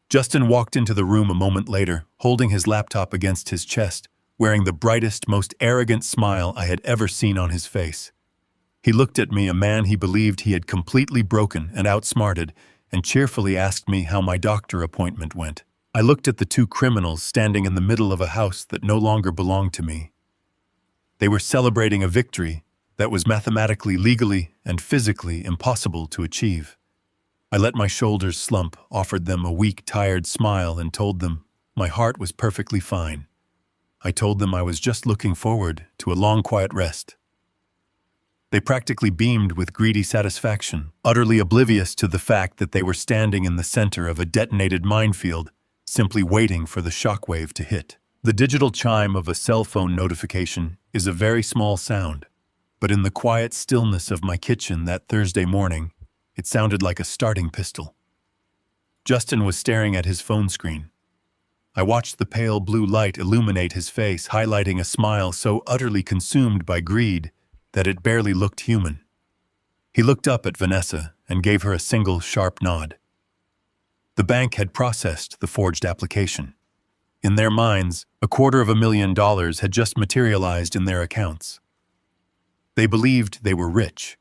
Justin walked into the room a moment later, holding his laptop against his chest, wearing the brightest, most arrogant smile I had ever seen on his face. He looked at me, a man he believed he had completely broken and outsmarted, and cheerfully asked me how my doctor appointment went. I looked at the two criminals standing in the middle of a house that no longer belonged to me. They were celebrating a victory that was mathematically, legally, and physically impossible to achieve. I let my shoulders slump, offered them a weak, tired smile, and told them my heart was perfectly fine. I told them I was just looking forward to a long, quiet rest. They practically beamed with greedy satisfaction, utterly oblivious to the fact that they were standing in the center of a detonated minefield, simply waiting for the shockwave to hit. The digital chime of a cell phone notification is a very small sound, but in the quiet stillness of my kitchen that Thursday morning, it sounded like a starting pistol. Justin was staring at his phone screen. I watched the pale blue light illuminate his face, highlighting a smile so utterly consumed by greed that it barely looked human. He looked up at Vanessa and gave her a single sharp nod. The bank had processed the forged application. In their minds, $250,000 had just materialized in their accounts. They believed they were rich.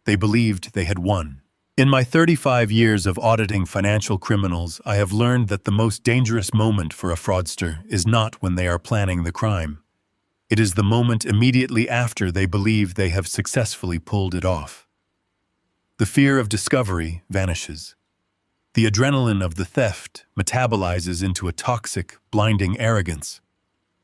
They believed they had won. In my 35 years of auditing financial criminals, I have learned that the most dangerous moment for a fraudster is not when they are planning the crime. It is the moment immediately after they believe they have successfully pulled it off. The fear of discovery vanishes. The adrenaline of the theft metabolizes into a toxic, blinding arrogance.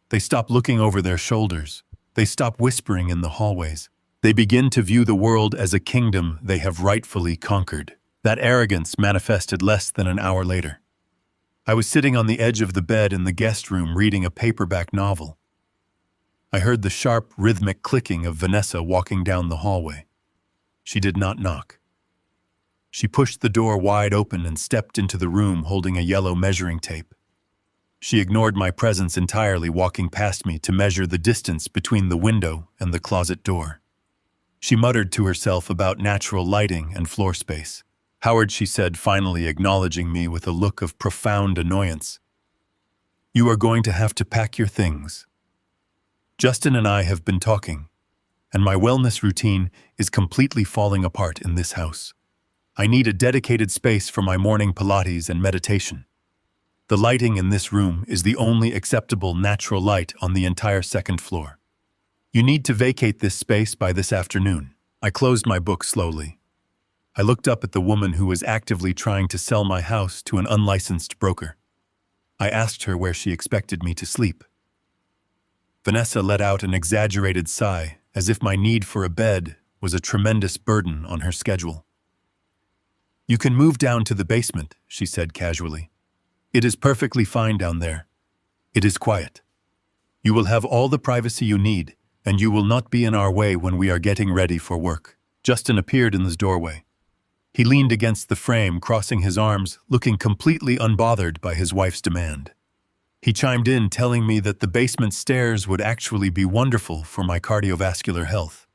They stop looking over their shoulders. They stop whispering in the hallways. They begin to view the world as a kingdom they have rightfully conquered. That arrogance manifested less than an hour later. I was sitting on the edge of the bed in the guest room reading a paperback novel. I heard the sharp, rhythmic clicking of Vanessa walking down the hallway. She did not knock. She pushed the door wide open and stepped into the room holding a yellow measuring tape. She ignored my presence entirely, walking past me to measure the distance between the window and the closet door. She muttered to herself about natural lighting and floor space. "Howard," she said, finally acknowledging me with a look of profound annoyance, "you are going to have to pack your things. Justin and I have been talking, and my wellness routine is completely falling apart in this house. I need a dedicated space for my morning Pilates and meditation. The lighting in this room is the only acceptable natural light on the entire second floor. You need to vacate this space by this afternoon. I closed my book slowly. I looked up at the woman who was actively trying to sell my house to an unlicensed broker. I asked her where she expected me to sleep. Vanessa let out an exaggerated sigh, as if my need for a bed was a tremendous burden on her schedule. You can move down to the basement, she said casually. It is perfectly fine down there. It is quiet. You will have all the privacy you need, and you will not be in our way when we are getting ready for work. Justin appeared in the doorway. He leaned against the frame, crossing his arms, looking completely unbothered by his wife's demand. He chimed in, telling me that the basement stairs would actually be wonderful for my cardiovascular health.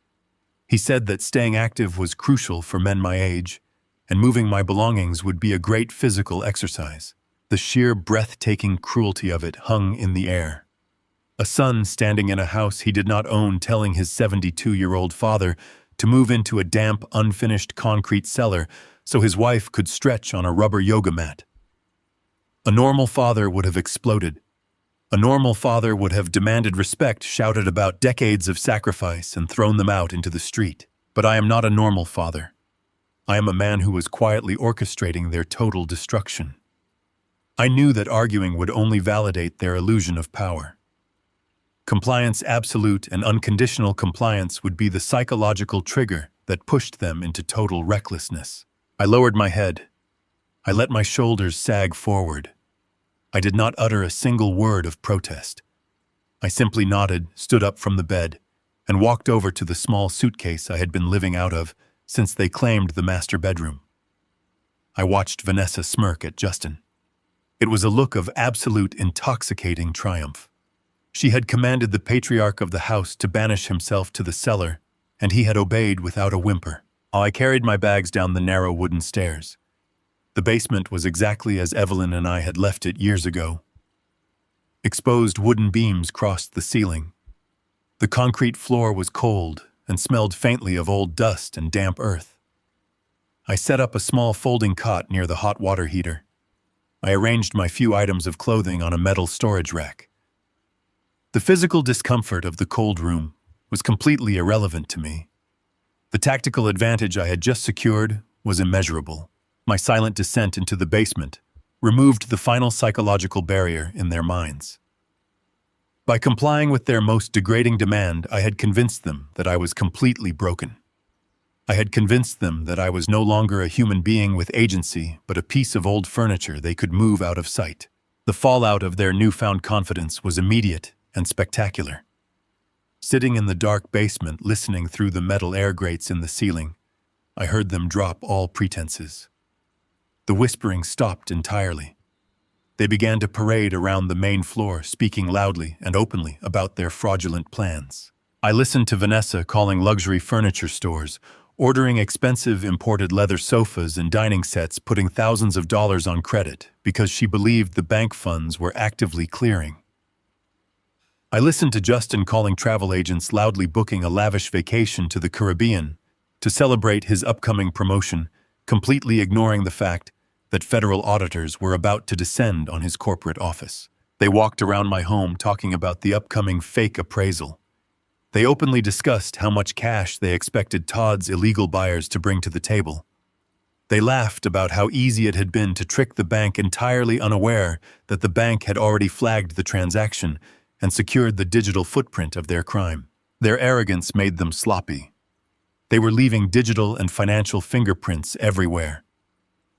He said that staying active was crucial for men my age, and moving my belongings would be a great physical exercise. The sheer breathtaking cruelty of it hung in the air. A son standing in a house he did not own telling his 72-year-old father to move into a damp, unfinished concrete cellar so his wife could stretch on a rubber yoga mat. A normal father would have exploded. A normal father would have demanded respect, shouted about decades of sacrifice, and thrown them out into the street. But I am not a normal father. I am a man who was quietly orchestrating their total destruction. I knew that arguing would only validate their illusion of power. Compliance, absolute and unconditional compliance, would be the psychological trigger that pushed them into total recklessness. I lowered my head. I let my shoulders sag forward. I did not utter a single word of protest. I simply nodded, stood up from the bed, and walked over to the small suitcase I had been living out of since they claimed the master bedroom. I watched Vanessa smirk at Justin. It was a look of absolute intoxicating triumph. She had commanded the patriarch of the house to banish himself to the cellar, and he had obeyed without a whimper. I carried my bags down the narrow wooden stairs. The basement was exactly as Evelyn and I had left it years ago. Exposed wooden beams crossed the ceiling. The concrete floor was cold and smelled faintly of old dust and damp earth. I set up a small folding cot near the hot water heater. I arranged my few items of clothing on a metal storage rack. The physical discomfort of the cold room was completely irrelevant to me. The tactical advantage I had just secured was immeasurable. My silent descent into the basement removed the final psychological barrier in their minds. By complying with their most degrading demand, I had convinced them that I was completely broken. I had convinced them that I was no longer a human being with agency, but a piece of old furniture they could move out of sight. The fallout of their newfound confidence was immediate and spectacular. Sitting in the dark basement, listening through the metal air grates in the ceiling, I heard them drop all pretenses. The whispering stopped entirely. They began to parade around the main floor, speaking loudly and openly about their fraudulent plans. I listened to Vanessa calling luxury furniture stores, ordering expensive imported leather sofas and dining sets, putting thousands of dollars on credit because she believed the bank funds were actively clearing. I listened to Justin calling travel agents, loudly booking a lavish vacation to the Caribbean to celebrate his upcoming promotion, completely ignoring the fact that federal auditors were about to descend on his corporate office. They walked around my home talking about the upcoming fake appraisal. They openly discussed how much cash they expected Todd's illegal buyers to bring to the table. They laughed about how easy it had been to trick the bank, entirely unaware that the bank had already flagged the transaction and secured the digital footprint of their crime. Their arrogance made them sloppy. They were leaving digital and financial fingerprints everywhere.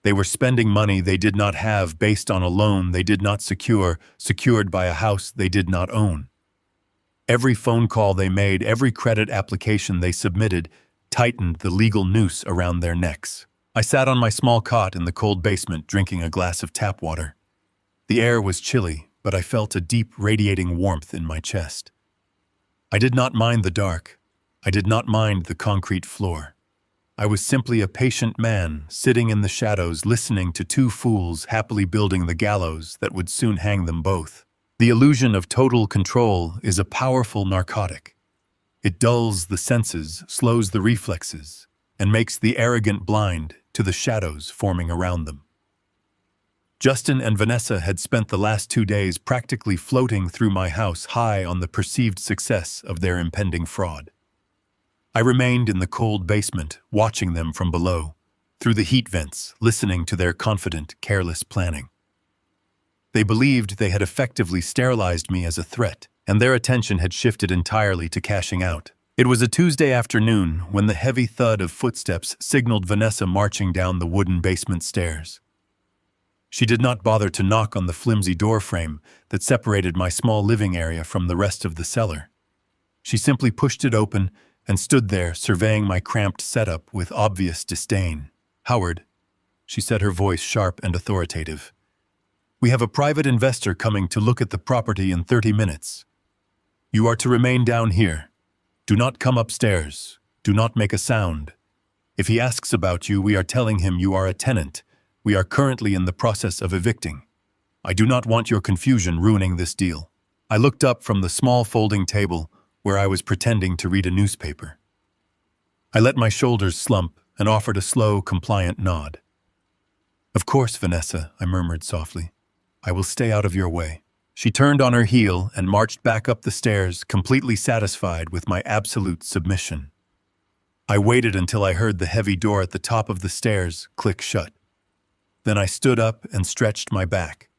They were spending money they did not have based on a loan they did not secure, secured by a house they did not own. Every phone call they made, every credit application they submitted, tightened the legal noose around their necks. I sat on my small cot in the cold basement, drinking a glass of tap water. The air was chilly, but I felt a deep, radiating warmth in my chest. I did not mind the dark. I did not mind the concrete floor. I was simply a patient man, sitting in the shadows, listening to two fools happily building the gallows that would soon hang them both. The illusion of total control is a powerful narcotic. It dulls the senses, slows the reflexes, and makes the arrogant blind to the shadows forming around them. Justin and Vanessa had spent the last 2 days practically floating through my house high on the perceived success of their impending fraud. I remained in the cold basement, watching them from below, through the heat vents, listening to their confident, careless planning. They believed they had effectively sterilized me as a threat, and their attention had shifted entirely to cashing out. It was a Tuesday afternoon when the heavy thud of footsteps signaled Vanessa marching down the wooden basement stairs. She did not bother to knock on the flimsy door frame that separated my small living area from the rest of the cellar. She simply pushed it open and stood there surveying my cramped setup with obvious disdain. "Howard," she said, her voice sharp and authoritative, "we have a private investor coming to look at the property in 30 minutes. You are to remain down here. Do not come upstairs. Do not make a sound. If he asks about you, we are telling him you are a tenant. We are currently in the process of evicting. I do not want your confusion ruining this deal." I looked up from the small folding table where I was pretending to read a newspaper. I let my shoulders slump and offered a slow, compliant nod. "Of course, Vanessa," I murmured softly. "I will stay out of your way." She turned on her heel and marched back up the stairs, completely satisfied with my absolute submission. I waited until I heard the heavy door at the top of the stairs click shut. Then I stood up and stretched my back.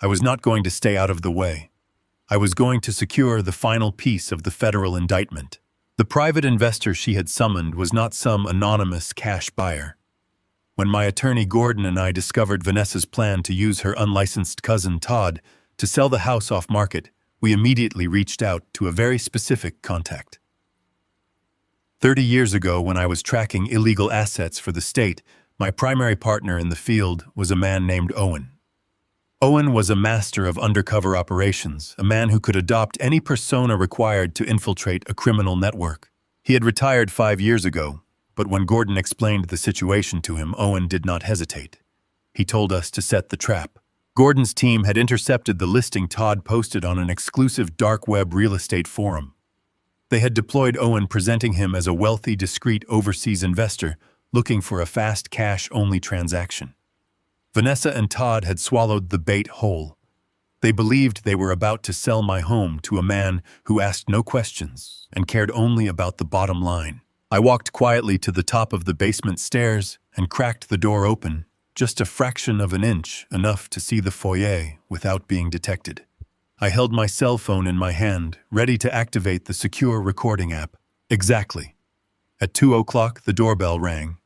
I was not going to stay out of the way. I was going to secure the final piece of the federal indictment. The private investor she had summoned was not some anonymous cash buyer. When my attorney Gordon and I discovered Vanessa's plan to use her unlicensed cousin Todd to sell the house off market, we immediately reached out to a very specific contact. 30 years ago, when I was tracking illegal assets for the state, my primary partner in the field was a man named Owen. Owen was a master of undercover operations, a man who could adopt any persona required to infiltrate a criminal network. He had retired 5 years ago, but when Gordon explained the situation to him, Owen did not hesitate. He told us to set the trap. Gordon's team had intercepted the listing Todd posted on an exclusive dark web real estate forum. They had deployed Owen, presenting him as a wealthy, discreet overseas investor looking for a fast cash-only transaction. Vanessa and Todd had swallowed the bait whole. They believed they were about to sell my home to a man who asked no questions and cared only about the bottom line. I walked quietly to the top of the basement stairs and cracked the door open, just a fraction of an inch, enough to see the foyer without being detected. I held my cell phone in my hand, ready to activate the secure recording app. Exactly. At 2:00, the doorbell rang.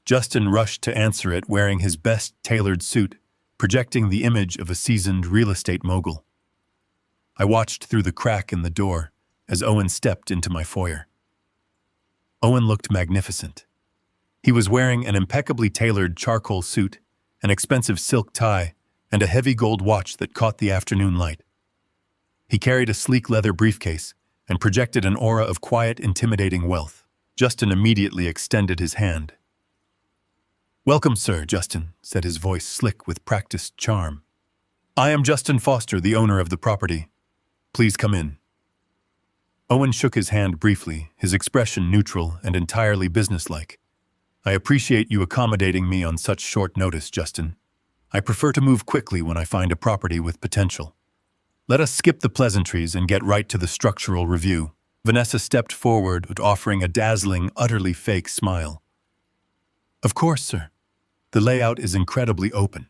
Justin rushed to answer it, wearing his best tailored suit, projecting the image of a seasoned real estate mogul. I watched through the crack in the door as Owen stepped into my foyer. Owen looked magnificent. He was wearing an impeccably tailored charcoal suit, an expensive silk tie, and a heavy gold watch that caught the afternoon light. He carried a sleek leather briefcase and projected an aura of quiet, intimidating wealth. Justin immediately extended his hand. "Welcome, sir," Justin said, his voice slick with practiced charm. "I am Justin Foster, the owner of the property. Please come in." Owen shook his hand briefly, his expression neutral and entirely businesslike. "I appreciate you accommodating me on such short notice, Justin. I prefer to move quickly when I find a property with potential. Let us skip the pleasantries and get right to the structural review." Vanessa stepped forward, offering a dazzling, utterly fake smile. "Of course, sir. The layout is incredibly open.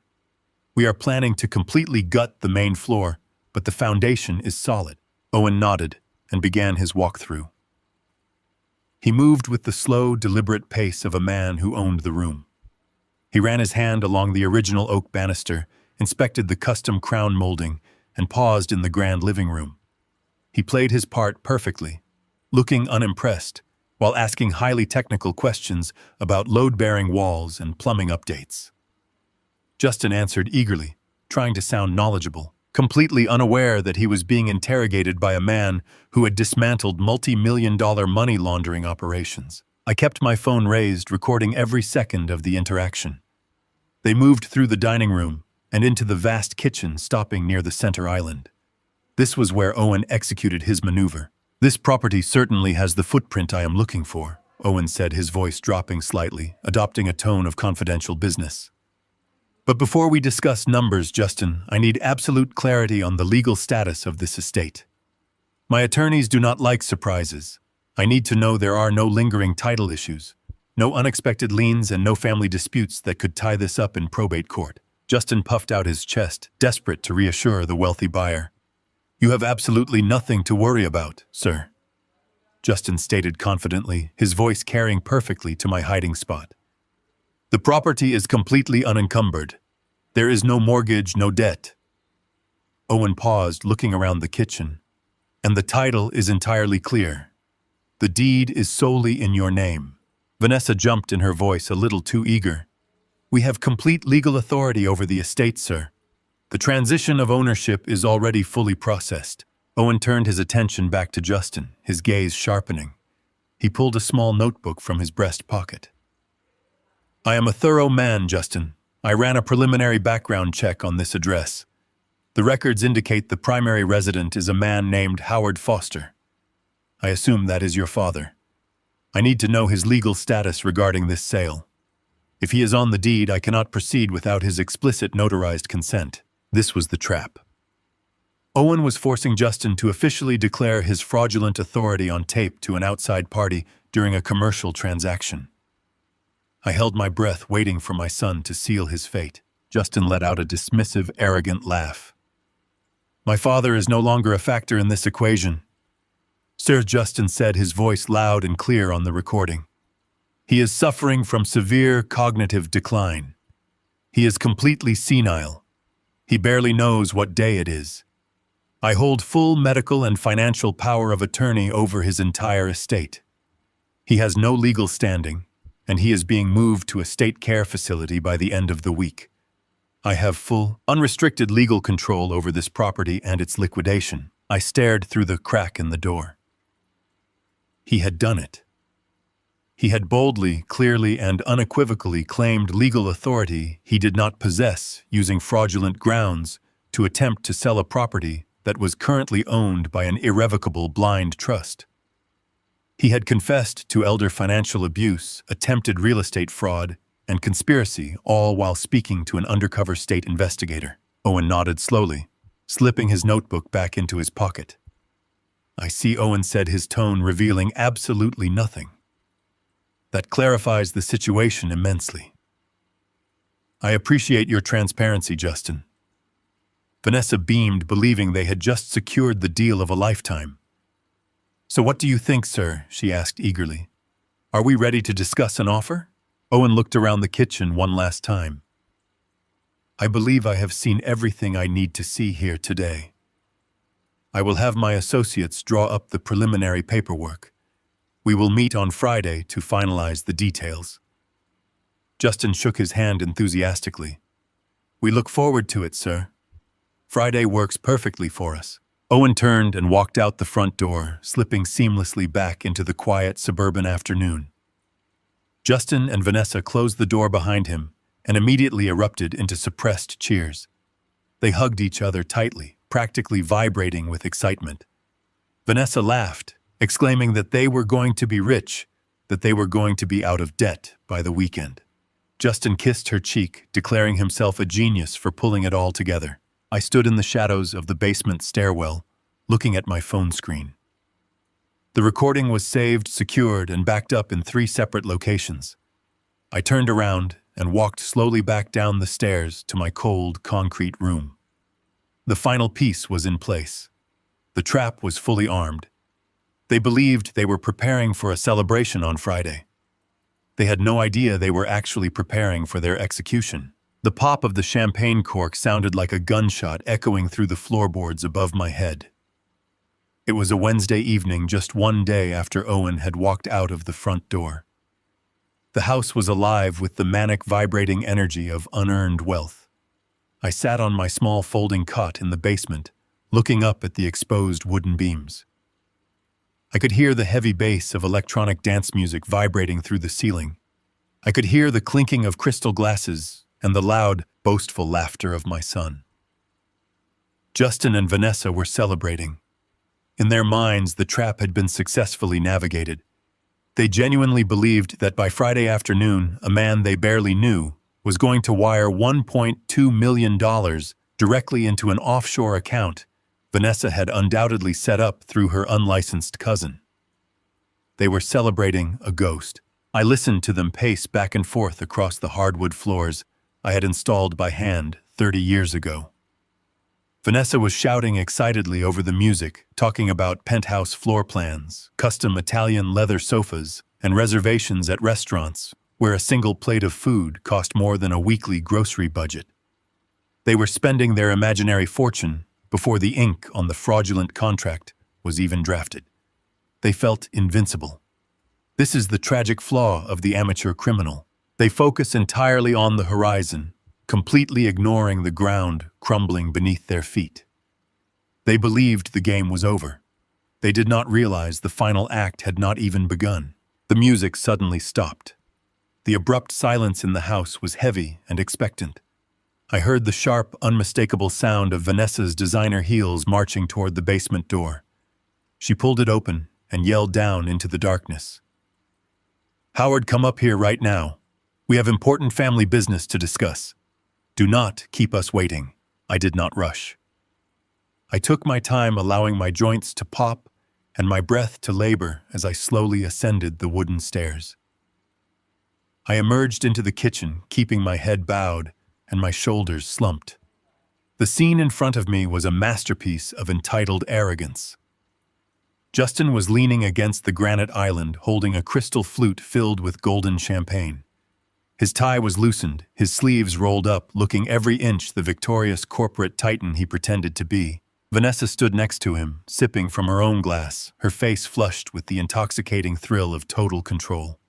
We are planning to completely gut the main floor, but the foundation is solid." Owen nodded and began his walkthrough. He moved with the slow, deliberate pace of a man who owned the room. He ran his hand along the original oak banister, inspected the custom crown molding, and paused in the grand living room. He played his part perfectly, looking unimpressed, while asking highly technical questions about load-bearing walls and plumbing updates. Justin answered eagerly, trying to sound knowledgeable, completely unaware that he was being interrogated by a man who had dismantled multi-million-dollar money laundering operations. I kept my phone raised, recording every second of the interaction. They moved through the dining room and into the vast kitchen, stopping near the center island. This was where Owen executed his maneuver. "This property certainly has the footprint I am looking for," Owen said, his voice dropping slightly, adopting a tone of confidential business. But before we discuss numbers, Justin, I need absolute clarity on the legal status of this estate. My attorneys do not like surprises. I need to know there are no lingering title issues, no unexpected liens, and no family disputes that could tie this up in probate court. Justin puffed out his chest, desperate to reassure the wealthy buyer. You have absolutely nothing to worry about, sir, Justin stated confidently, his voice carrying perfectly to my hiding spot. The property is completely unencumbered. There is no mortgage, no debt. Owen paused, looking around the kitchen. And the title is entirely clear. The deed is solely in your name. Vanessa jumped in her voice, a little too eager. We have complete legal authority over the estate, sir. The transition of ownership is already fully processed. Owen turned his attention back to Justin, his gaze sharpening. He pulled a small notebook from his breast pocket. I am a thorough man, Justin. I ran a preliminary background check on this address. The records indicate the primary resident is a man named Howard Foster. I assume that is your father. I need to know his legal status regarding this sale. If he is on the deed, I cannot proceed without his explicit notarized consent. This was the trap. Owen was forcing Justin to officially declare his fraudulent authority on tape to an outside party during a commercial transaction. I held my breath, waiting for my son to seal his fate. Justin let out a dismissive, arrogant laugh. My father is no longer a factor in this equation, Sir Justin said, his voice loud and clear on the recording. He is suffering from severe cognitive decline. He is completely senile. He barely knows what day it is. I hold full medical and financial power of attorney over his entire estate. He has no legal standing, and he is being moved to a state care facility by the end of the week. I have full, unrestricted legal control over this property and its liquidation. I stared through the crack in the door. He had done it. He had boldly, clearly, and unequivocally claimed legal authority he did not possess, using fraudulent grounds to attempt to sell a property that was currently owned by an irrevocable blind trust. He had confessed to elder financial abuse, attempted real estate fraud, and conspiracy, all while speaking to an undercover state investigator. Owen nodded slowly, slipping his notebook back into his pocket. I see, Owen said, his tone revealing absolutely nothing. That clarifies the situation immensely. I appreciate your transparency, Justin. Vanessa beamed, believing they had just secured the deal of a lifetime. So what do you think, sir? She asked eagerly. Are we ready to discuss an offer? Owen looked around the kitchen one last time. I believe I have seen everything I need to see here today. I will have my associates draw up the preliminary paperwork. We will meet on Friday to finalize the details. Justin shook his hand enthusiastically. We look forward to it, sir. Friday works perfectly for us. Owen turned and walked out the front door, slipping seamlessly back into the quiet suburban afternoon. Justin and Vanessa closed the door behind him and immediately erupted into suppressed cheers. They hugged each other tightly, practically vibrating with excitement. Vanessa laughed, exclaiming that they were going to be rich, that they were going to be out of debt by the weekend. Justin kissed her cheek, declaring himself a genius for pulling it all together. I stood in the shadows of the basement stairwell, looking at my phone screen. The recording was saved, secured, and backed up in 3 separate locations. I turned around and walked slowly back down the stairs to my cold, concrete room. The final piece was in place. The trap was fully armed. They believed they were preparing for a celebration on Friday. They had no idea they were actually preparing for their execution. The pop of the champagne cork sounded like a gunshot echoing through the floorboards above my head. It was a Wednesday evening, just one day after Owen had walked out of the front door. The house was alive with the manic, vibrating energy of unearned wealth. I sat on my small folding cot in the basement, looking up at the exposed wooden beams. I could hear the heavy bass of electronic dance music vibrating through the ceiling. I could hear the clinking of crystal glasses and the loud, boastful laughter of my son. Justin and Vanessa were celebrating. In their minds, the trap had been successfully navigated. They genuinely believed that by Friday afternoon, a man they barely knew was going to wire $1.2 million directly into an offshore account Vanessa had undoubtedly set up through her unlicensed cousin. They were celebrating a ghost. I listened to them pace back and forth across the hardwood floors I had installed by hand 30 years ago. Vanessa was shouting excitedly over the music, talking about penthouse floor plans, custom Italian leather sofas, and reservations at restaurants where a single plate of food cost more than a weekly grocery budget. They were spending their imaginary fortune before the ink on the fraudulent contract was even drafted. They felt invincible. This is the tragic flaw of the amateur criminal. They focus entirely on the horizon, completely ignoring the ground crumbling beneath their feet. They believed the game was over. They did not realize the final act had not even begun. The music suddenly stopped. The abrupt silence in the house was heavy and expectant. I heard the sharp, unmistakable sound of Vanessa's designer heels marching toward the basement door. She pulled it open and yelled down into the darkness. "Howard, come up here right now. We have important family business to discuss. Do not keep us waiting." I did not rush. I took my time, allowing my joints to pop and my breath to labor as I slowly ascended the wooden stairs. I emerged into the kitchen, keeping my head bowed and my shoulders slumped. The scene in front of me was a masterpiece of entitled arrogance. Justin was leaning against the granite island, holding a crystal flute filled with golden champagne. His tie was loosened, his sleeves rolled up, looking every inch the victorious corporate titan he pretended to be. Vanessa stood next to him, sipping from her own glass, her face flushed with the intoxicating thrill of total control.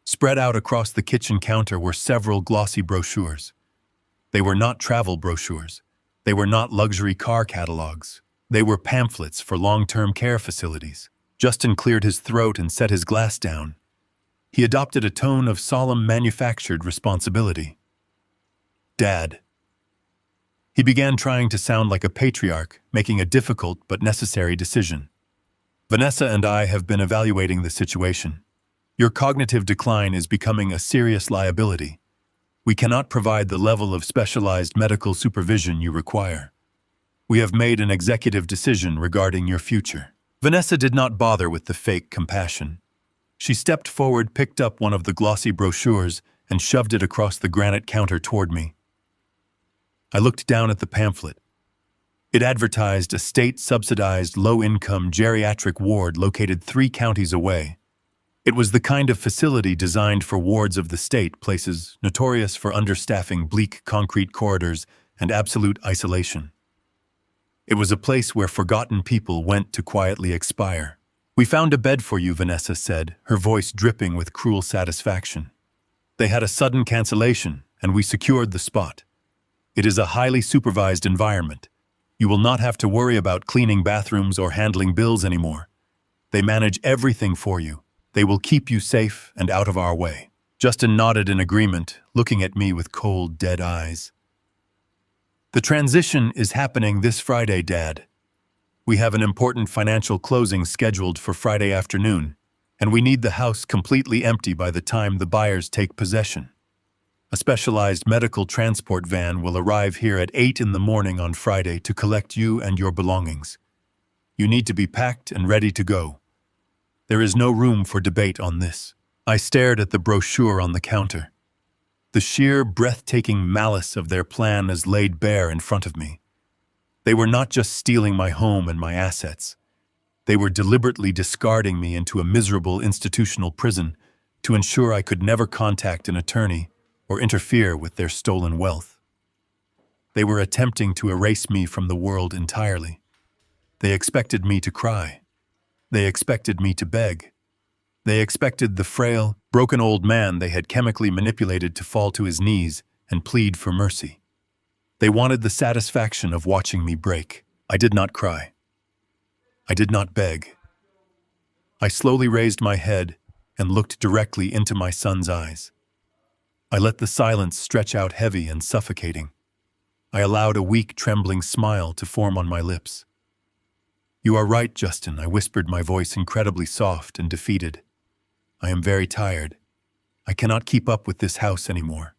Spread out across the kitchen counter were several glossy brochures. They were not travel brochures. They were not luxury car catalogs. They were pamphlets for long-term care facilities. Justin cleared his throat and set his glass down. He adopted a tone of solemn manufactured responsibility. "Dad." He began trying to sound like a patriarch, making a difficult but necessary decision. "Vanessa and I have been evaluating the situation. Your cognitive decline is becoming a serious liability. We cannot provide the level of specialized medical supervision you require. We have made an executive decision regarding your future." Vanessa did not bother with the fake compassion. She stepped forward, picked up one of the glossy brochures, and shoved it across the granite counter toward me. I looked down at the pamphlet. It advertised a state-subsidized, low-income geriatric ward located 3 counties away. It was the kind of facility designed for wards of the state, places notorious for understaffing, bleak concrete corridors, and absolute isolation. It was a place where forgotten people went to quietly expire. "We found a bed for you," Vanessa said, her voice dripping with cruel satisfaction. "They had a sudden cancellation, and we secured the spot. It is a highly supervised environment. You will not have to worry about cleaning bathrooms or handling bills anymore. They manage everything for you. They will keep you safe and out of our way." Justin nodded in agreement, looking at me with cold, dead eyes. "The transition is happening this Friday, Dad. We have an important financial closing scheduled for Friday afternoon, and we need the house completely empty by the time the buyers take possession. A specialized medical transport van will arrive here at 8 in the morning on Friday to collect you and your belongings. You need to be packed and ready to go. There is no room for debate on this." I stared at the brochure on the counter. The sheer, breathtaking malice of their plan is laid bare in front of me. They were not just stealing my home and my assets. They were deliberately discarding me into a miserable institutional prison to ensure I could never contact an attorney or interfere with their stolen wealth. They were attempting to erase me from the world entirely. They expected me to cry. They expected me to beg. They expected the frail, broken old man they had chemically manipulated to fall to his knees and plead for mercy. They wanted the satisfaction of watching me break. I did not cry. I did not beg. I slowly raised my head and looked directly into my son's eyes. I let the silence stretch out heavy and suffocating. I allowed a weak, trembling smile to form on my lips. "You are right, Justin," I whispered, my voice incredibly soft and defeated. "I am very tired. I cannot keep up with this house anymore.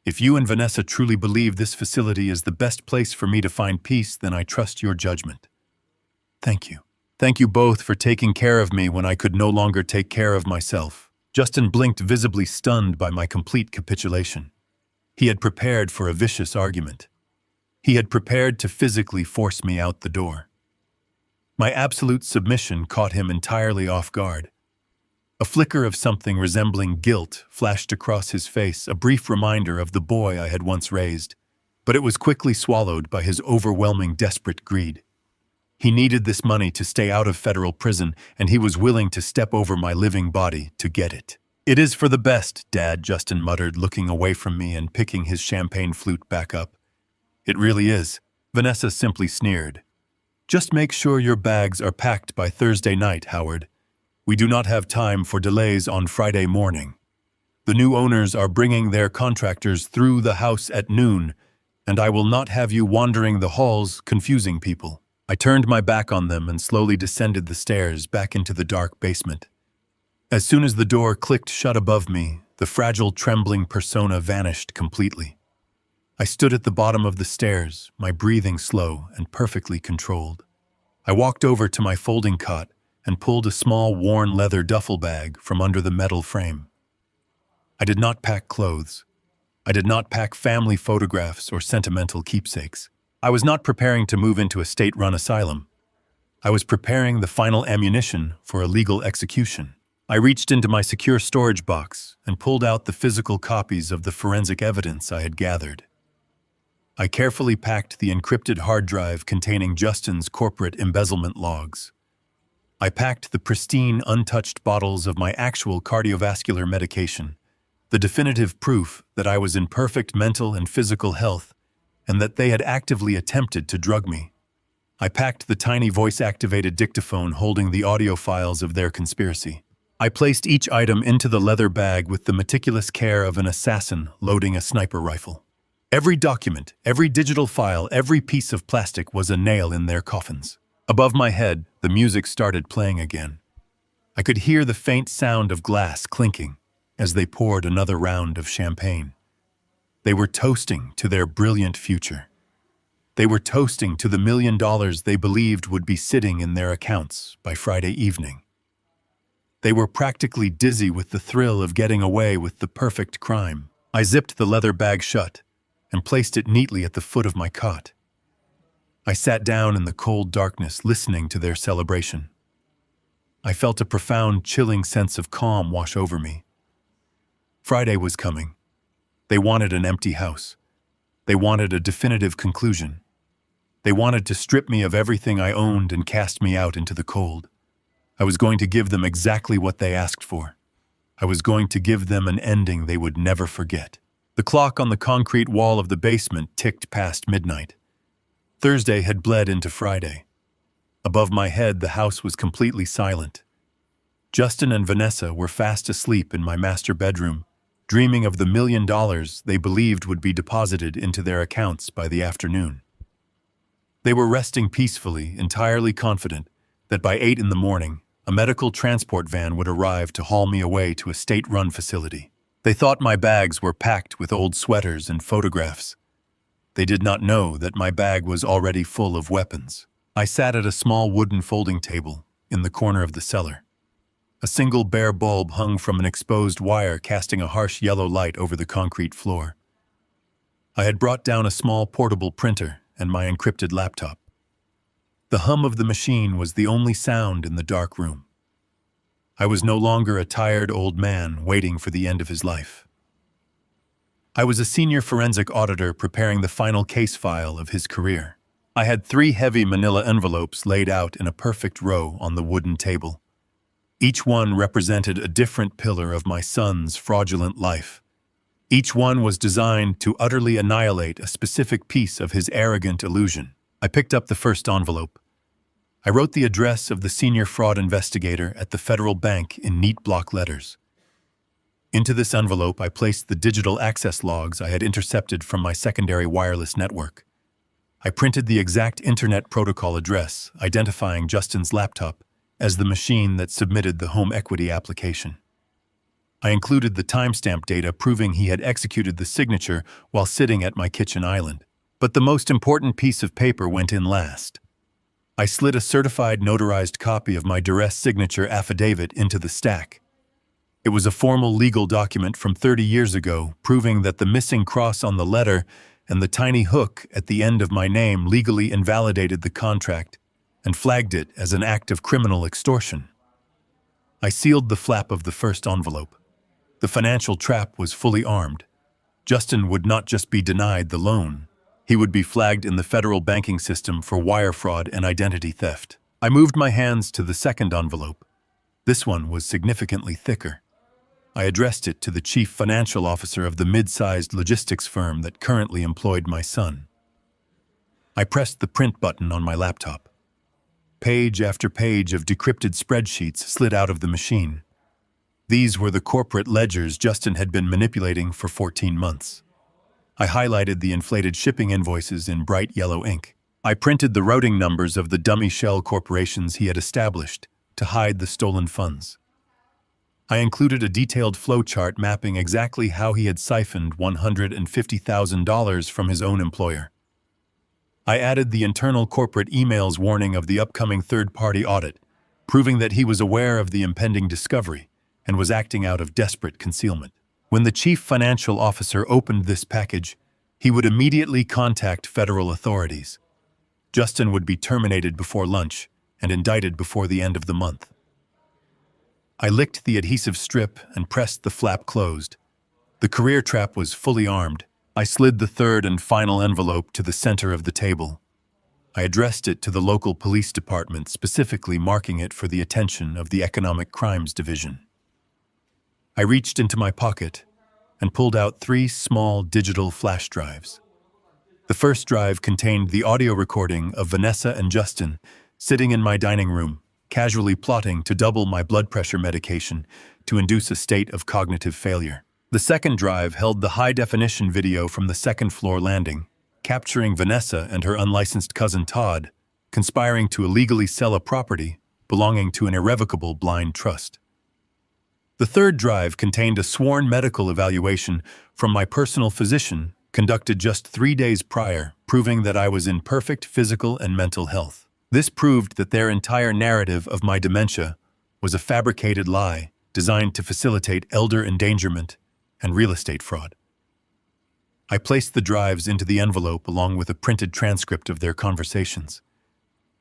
If you and Vanessa truly believe this facility is the best place for me to find peace, then I trust your judgment. Thank you. Thank you both for taking care of me when I could no longer take care of myself. Justin blinked, visibly stunned by my complete capitulation. He had prepared for a vicious argument. He had prepared to physically force me out the door. My absolute submission caught him entirely off guard. A flicker of something resembling guilt flashed across his face, a brief reminder of the boy I had once raised, but it was quickly swallowed by his overwhelming, desperate greed. He needed this money to stay out of federal prison, and he was willing to step over my living body to get it. "It is for the best, Dad," Justin muttered, looking away from me and picking his champagne flute back up. "It really is," Vanessa simply sneered. "Just make sure your bags are packed by Thursday night, Howard. We do not have time for delays on Friday morning. The new owners are bringing their contractors through the house at noon, and I will not have you wandering the halls confusing people." I turned my back on them and slowly descended the stairs back into the dark basement. As soon as the door clicked shut above me, the fragile, trembling persona vanished completely. I stood at the bottom of the stairs, my breathing slow and perfectly controlled. I walked over to my folding cot and pulled a small, worn leather duffel bag from under the metal frame. I did not pack clothes. I did not pack family photographs or sentimental keepsakes. I was not preparing to move into a state-run asylum. I was preparing the final ammunition for a legal execution. I reached into my secure storage box and pulled out the physical copies of the forensic evidence I had gathered. I carefully packed the encrypted hard drive containing Justin's corporate embezzlement logs. I packed the pristine, untouched bottles of my actual cardiovascular medication, the definitive proof that I was in perfect mental and physical health and that they had actively attempted to drug me. I packed the tiny voice-activated dictaphone holding the audio files of their conspiracy. I placed each item into the leather bag with the meticulous care of an assassin loading a sniper rifle. Every document, every digital file, every piece of plastic was a nail in their coffins. Above my head, the music started playing again. I could hear the faint sound of glass clinking as they poured another round of champagne. They were toasting to their brilliant future. They were toasting to the $1 million they believed would be sitting in their accounts by Friday evening. They were practically dizzy with the thrill of getting away with the perfect crime. I zipped the leather bag shut and placed it neatly at the foot of my cot. I sat down in the cold darkness, listening to their celebration. I felt a profound, chilling sense of calm wash over me. Friday was coming. They wanted an empty house. They wanted a definitive conclusion. They wanted to strip me of everything I owned and cast me out into the cold. I was going to give them exactly what they asked for. I was going to give them an ending they would never forget. The clock on the concrete wall of the basement ticked past midnight. Thursday had bled into Friday. Above my head, the house was completely silent. Justin and Vanessa were fast asleep in my master bedroom, dreaming of the $1 million they believed would be deposited into their accounts by the afternoon. They were resting peacefully, entirely confident that by 8 in the morning, a medical transport van would arrive to haul me away to a state-run facility. They thought my bags were packed with old sweaters and photographs. They did not know that my bag was already full of weapons. I sat at a small wooden folding table in the corner of the cellar. A single bare bulb hung from an exposed wire, casting a harsh yellow light over the concrete floor. I had brought down a small portable printer and my encrypted laptop. The hum of the machine was the only sound in the dark room. I was no longer a tired old man waiting for the end of his life. I was a senior forensic auditor preparing the final case file of his career. I had 3 heavy manila envelopes laid out in a perfect row on the wooden table. Each one represented a different pillar of my son's fraudulent life. Each one was designed to utterly annihilate a specific piece of his arrogant illusion. I picked up the first envelope. I wrote the address of the senior fraud investigator at the federal bank in neat block letters. Into this envelope, I placed the digital access logs I had intercepted from my secondary wireless network. I printed the exact internet protocol address, identifying Justin's laptop as the machine that submitted the home equity application. I included the timestamp data proving he had executed the signature while sitting at my kitchen island. But the most important piece of paper went in last. I slid a certified notarized copy of my duress signature affidavit into the stack. It was a formal legal document from 30 years ago, proving that the missing cross on the letter and the tiny hook at the end of my name legally invalidated the contract and flagged it as an act of criminal extortion. I sealed the flap of the first envelope. The financial trap was fully armed. Justin would not just be denied the loan. He would be flagged in the federal banking system for wire fraud and identity theft. I moved my hands to the second envelope. This one was significantly thicker. I addressed it to the chief financial officer of the mid-sized logistics firm that currently employed my son. I pressed the print button on my laptop. Page after page of decrypted spreadsheets slid out of the machine. These were the corporate ledgers Justin had been manipulating for 14 months. I highlighted the inflated shipping invoices in bright yellow ink. I printed the routing numbers of the dummy shell corporations he had established to hide the stolen funds. I included a detailed flowchart mapping exactly how he had siphoned $150,000 from his own employer. I added the internal corporate emails warning of the upcoming third-party audit, proving that he was aware of the impending discovery and was acting out of desperate concealment. When the chief financial officer opened this package, he would immediately contact federal authorities. Justin would be terminated before lunch and indicted before the end of the month. I licked the adhesive strip and pressed the flap closed. The career trap was fully armed. I slid the third and final envelope to the center of the table. I addressed it to the local police department, specifically marking it for the attention of the Economic Crimes Division. I reached into my pocket and pulled out 3 small digital flash drives. The first drive contained the audio recording of Vanessa and Justin sitting in my dining room, casually plotting to double my blood pressure medication to induce a state of cognitive failure. The second drive held the high-definition video from the second-floor landing, capturing Vanessa and her unlicensed cousin Todd conspiring to illegally sell a property belonging to an irrevocable blind trust. The third drive contained a sworn medical evaluation from my personal physician conducted just 3 days prior, proving that I was in perfect physical and mental health. This proved that their entire narrative of my dementia was a fabricated lie designed to facilitate elder endangerment and real estate fraud. I placed the drives into the envelope along with a printed transcript of their conversations.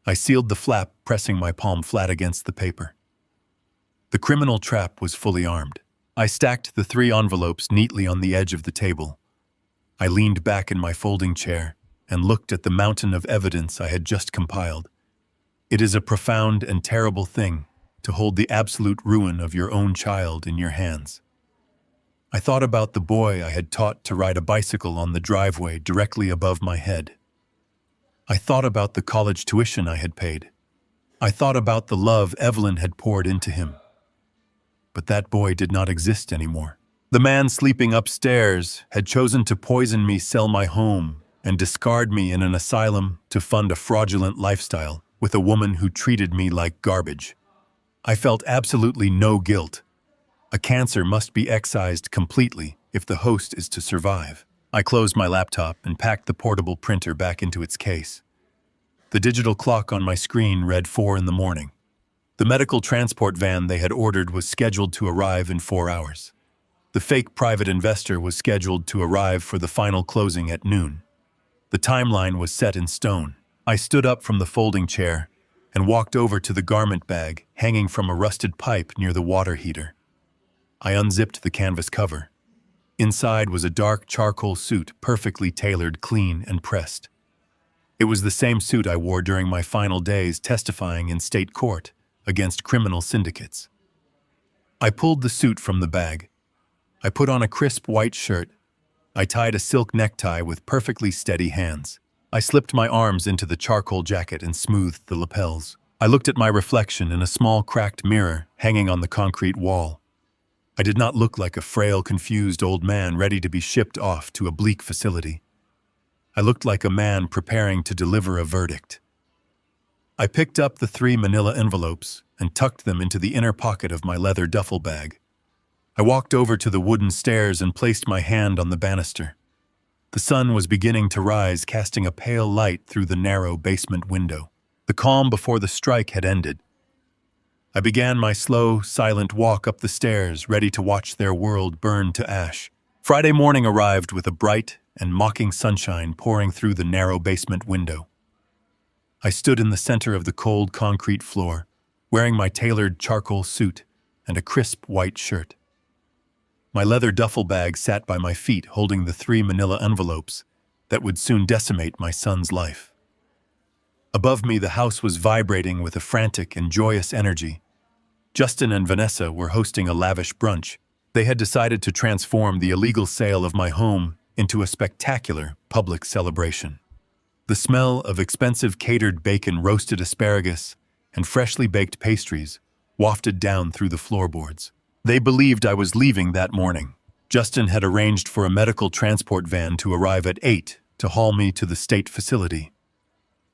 I sealed the flap, pressing my palm flat against the paper. The criminal trap was fully armed. I stacked the 3 envelopes neatly on the edge of the table. I leaned back in my folding chair and looked at the mountain of evidence I had just compiled. It is a profound and terrible thing to hold the absolute ruin of your own child in your hands. I thought about the boy I had taught to ride a bicycle on the driveway directly above my head. I thought about the college tuition I had paid. I thought about the love Evelyn had poured into him. But that boy did not exist anymore. The man sleeping upstairs had chosen to poison me, sell my home, and discard me in an asylum to fund a fraudulent lifestyle with a woman who treated me like garbage. I felt absolutely no guilt. A cancer must be excised completely if the host is to survive. I closed my laptop and packed the portable printer back into its case. The digital clock on my screen read 4 in the morning. The medical transport van they had ordered was scheduled to arrive in 4 hours. The fake private investor was scheduled to arrive for the final closing at noon. The timeline was set in stone. I stood up from the folding chair and walked over to the garment bag hanging from a rusted pipe near the water heater. I unzipped the canvas cover. Inside was a dark charcoal suit, perfectly tailored, clean, and pressed. It was the same suit I wore during my final days testifying in state court against criminal syndicates. I pulled the suit from the bag. I put on a crisp white shirt. I tied a silk necktie with perfectly steady hands. I slipped my arms into the charcoal jacket and smoothed the lapels. I looked at my reflection in a small cracked mirror hanging on the concrete wall. I did not look like a frail, confused old man ready to be shipped off to a bleak facility. I looked like a man preparing to deliver a verdict. I picked up the 3 manila envelopes and tucked them into the inner pocket of my leather duffel bag. I walked over to the wooden stairs and placed my hand on the banister. The sun was beginning to rise, casting a pale light through the narrow basement window. The calm before the strike had ended. I began my slow, silent walk up the stairs, ready to watch their world burn to ash. Friday morning arrived with a bright and mocking sunshine pouring through the narrow basement window. I stood in the center of the cold concrete floor, wearing my tailored charcoal suit and a crisp white shirt. My leather duffel bag sat by my feet, holding the 3 manila envelopes that would soon decimate my son's life. Above me, the house was vibrating with a frantic and joyous energy. Justin and Vanessa were hosting a lavish brunch. They had decided to transform the illegal sale of my home into a spectacular public celebration. The smell of expensive catered bacon, roasted asparagus, and freshly baked pastries wafted down through the floorboards. They believed I was leaving that morning. Justin had arranged for a medical transport van to arrive at 8 to haul me to the state facility.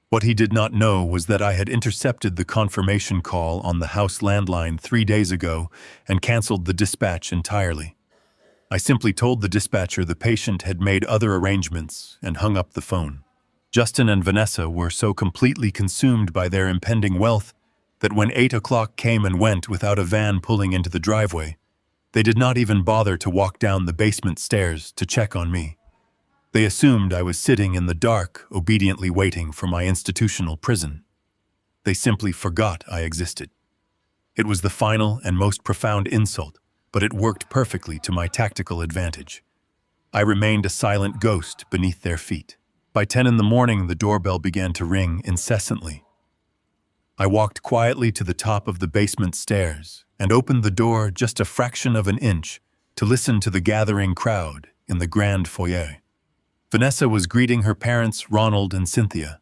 What he did not know was that I had intercepted the confirmation call on the house landline 3 days ago and canceled the dispatch entirely. I simply told the dispatcher the patient had made other arrangements and hung up the phone. Justin and Vanessa were so completely consumed by their impending wealth that when 8 o'clock came and went without a van pulling into the driveway, they did not even bother to walk down the basement stairs to check on me. They assumed I was sitting in the dark, obediently waiting for my institutional prison. They simply forgot I existed. It was the final and most profound insult, but it worked perfectly to my tactical advantage. I remained a silent ghost beneath their feet. By 10 in the morning, the doorbell began to ring incessantly. I walked quietly to the top of the basement stairs and opened the door just a fraction of an inch to listen to the gathering crowd in the grand foyer. Vanessa was greeting her parents, Ronald and Cynthia.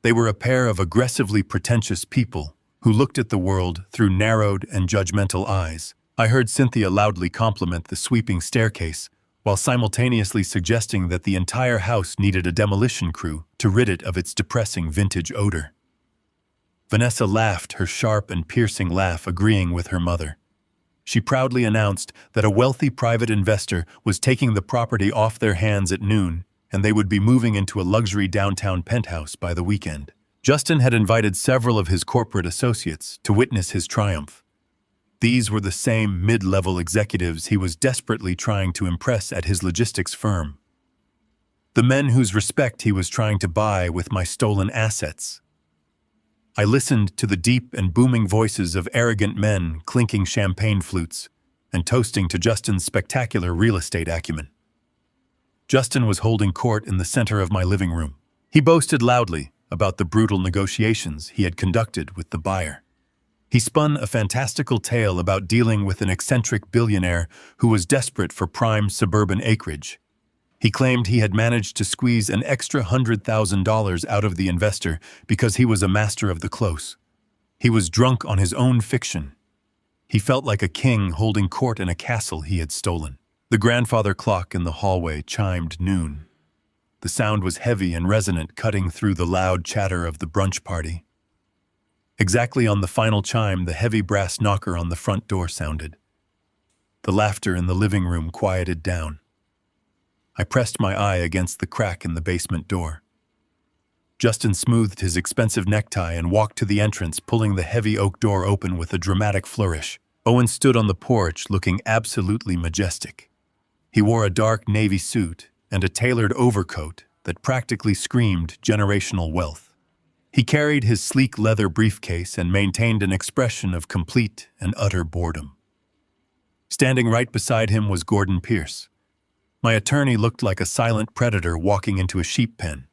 They were a pair of aggressively pretentious people who looked at the world through narrowed and judgmental eyes. I heard Cynthia loudly compliment the sweeping staircase, while simultaneously suggesting that the entire house needed a demolition crew to rid it of its depressing vintage odor. Vanessa laughed, her sharp and piercing laugh agreeing with her mother. She proudly announced that a wealthy private investor was taking the property off their hands at noon, and they would be moving into a luxury downtown penthouse by the weekend. Justin had invited several of his corporate associates to witness his triumph. These were the same mid-level executives he was desperately trying to impress at his logistics firm. The men whose respect he was trying to buy with my stolen assets. I listened to the deep and booming voices of arrogant men clinking champagne flutes and toasting to Justin's spectacular real estate acumen. Justin was holding court in the center of my living room. He boasted loudly about the brutal negotiations he had conducted with the buyer. He spun a fantastical tale about dealing with an eccentric billionaire who was desperate for prime suburban acreage. He claimed he had managed to squeeze an extra $100,000 out of the investor because he was a master of the close. He was drunk on his own fiction. He felt like a king holding court in a castle he had stolen. The grandfather clock in the hallway chimed noon. The sound was heavy and resonant, cutting through the loud chatter of the brunch party. Exactly on the final chime, the heavy brass knocker on the front door sounded. The laughter in the living room quieted down. I pressed my eye against the crack in the basement door. Justin smoothed his expensive necktie and walked to the entrance, pulling the heavy oak door open with a dramatic flourish. Owen stood on the porch, looking absolutely majestic. He wore a dark navy suit and a tailored overcoat that practically screamed generational wealth. He carried his sleek leather briefcase and maintained an expression of complete and utter boredom. Standing right beside him was Gordon Pierce. My attorney looked like a silent predator walking into a sheep pen.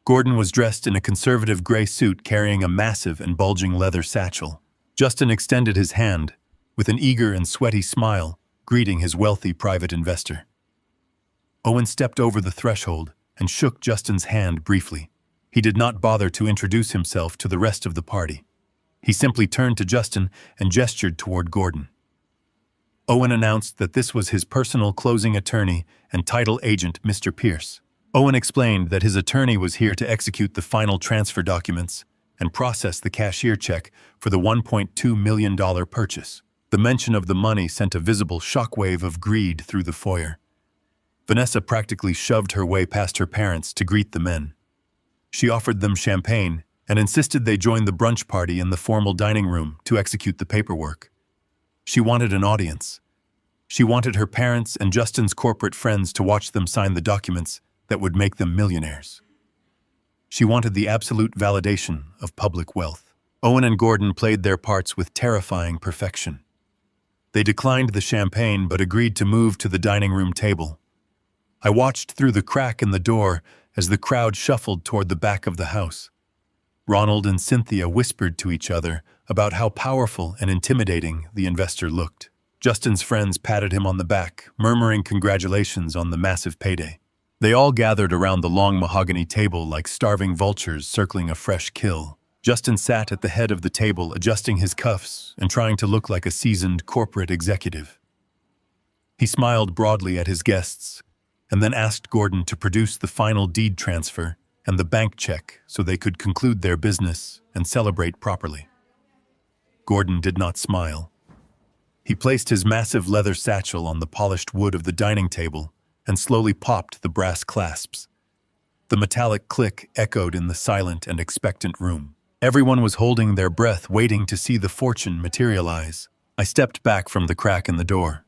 Gordon was dressed in a conservative gray suit carrying a massive and bulging leather satchel. Justin extended his hand, with an eager and sweaty smile, greeting his wealthy private investor. Owen stepped over the threshold and shook Justin's hand briefly. He did not bother to introduce himself to the rest of the party. He simply turned to Justin and gestured toward Gordon. Owen announced that this was his personal closing attorney and title agent, Mr. Pierce. Owen explained that his attorney was here to execute the final transfer documents and process the cashier check for the $1.2 million purchase. The mention of the money sent a visible shockwave of greed through the foyer. Vanessa practically shoved her way past her parents to greet the men. She offered them champagne and insisted they join the brunch party in the formal dining room to execute the paperwork. She wanted an audience. She wanted her parents and Justin's corporate friends to watch them sign the documents that would make them millionaires. She wanted the absolute validation of public wealth. Owen and Gordon played their parts with terrifying perfection. They declined the champagne but agreed to move to the dining room table. I watched through the crack in the door as the crowd shuffled toward the back of the house. Ronald and Cynthia whispered to each other about how powerful and intimidating the investor looked. Justin's friends patted him on the back, murmuring congratulations on the massive payday. They all gathered around the long mahogany table like starving vultures circling a fresh kill. Justin sat at the head of the table, adjusting his cuffs and trying to look like a seasoned corporate executive. He smiled broadly at his guests and then asked Gordon to produce the final deed transfer and the bank check so they could conclude their business and celebrate properly. Gordon did not smile. He placed his massive leather satchel on the polished wood of the dining table and slowly popped the brass clasps. The metallic click echoed in the silent and expectant room. Everyone was holding their breath, waiting to see the fortune materialize. I stepped back from the crack in the door.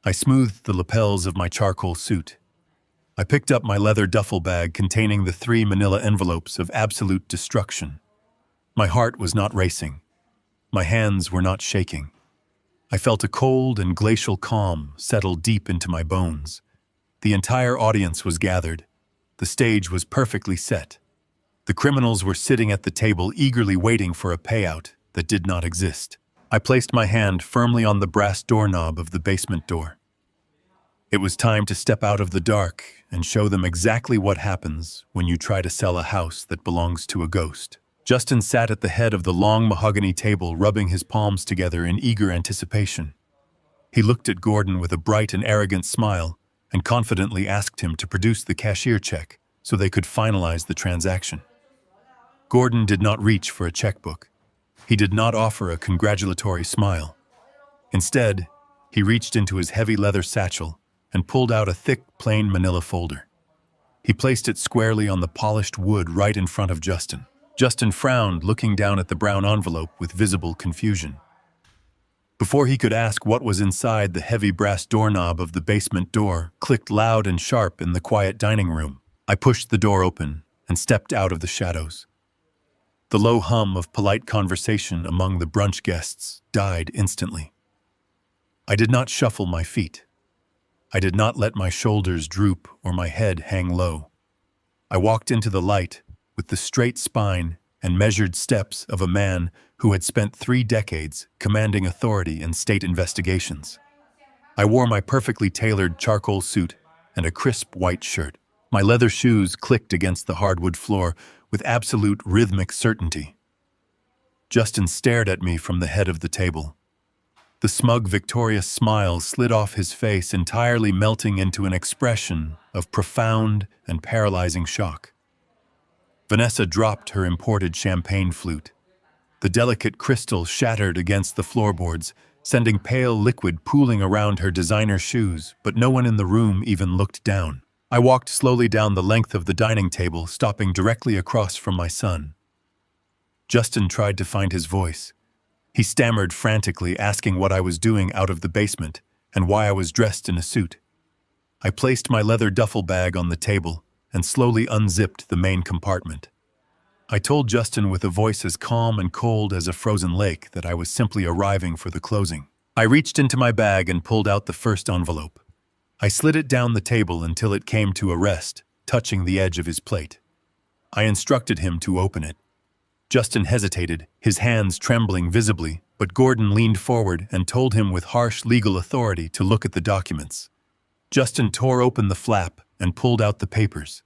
I smoothed the lapels of my charcoal suit. I picked up my leather duffel bag containing the 3 manila envelopes of absolute destruction. My heart was not racing. My hands were not shaking. I felt a cold and glacial calm settle deep into my bones. The entire audience was gathered. The stage was perfectly set. The criminals were sitting at the table eagerly waiting for a payout that did not exist. I placed my hand firmly on the brass doorknob of the basement door. It was time to step out of the dark and show them exactly what happens when you try to sell a house that belongs to a ghost. Justin sat at the head of the long mahogany table, rubbing his palms together in eager anticipation. He looked at Gordon with a bright and arrogant smile and confidently asked him to produce the cashier check so they could finalize the transaction. Gordon did not reach for a checkbook. He did not offer a congratulatory smile. Instead, he reached into his heavy leather satchel and pulled out a thick, plain manila folder. He placed it squarely on the polished wood right in front of Justin. Justin frowned, looking down at the brown envelope with visible confusion. Before he could ask what was inside, the heavy brass doorknob of the basement door clicked loud and sharp in the quiet dining room. I pushed the door open and stepped out of the shadows. The low hum of polite conversation among the brunch guests died instantly. I did not shuffle my feet. I did not let my shoulders droop or my head hang low. I walked into the light with the straight spine and measured steps of a man who had spent 3 decades commanding authority in state investigations. I wore my perfectly tailored charcoal suit and a crisp white shirt. My leather shoes clicked against the hardwood floor with absolute rhythmic certainty. Justin stared at me from the head of the table. The smug, victorious smile slid off his face, entirely melting into an expression of profound and paralyzing shock. Vanessa dropped her imported champagne flute. The delicate crystal shattered against the floorboards, sending pale liquid pooling around her designer shoes, but no one in the room even looked down. I walked slowly down the length of the dining table, stopping directly across from my son. Justin tried to find his voice. He stammered frantically, asking what I was doing out of the basement and why I was dressed in a suit. I placed my leather duffel bag on the table and slowly unzipped the main compartment. I told Justin with a voice as calm and cold as a frozen lake that I was simply arriving for the closing. I reached into my bag and pulled out the first envelope. I slid it down the table until it came to a rest, touching the edge of his plate. I instructed him to open it. Justin hesitated, his hands trembling visibly, but Gordon leaned forward and told him with harsh legal authority to look at the documents. Justin tore open the flap and pulled out the papers.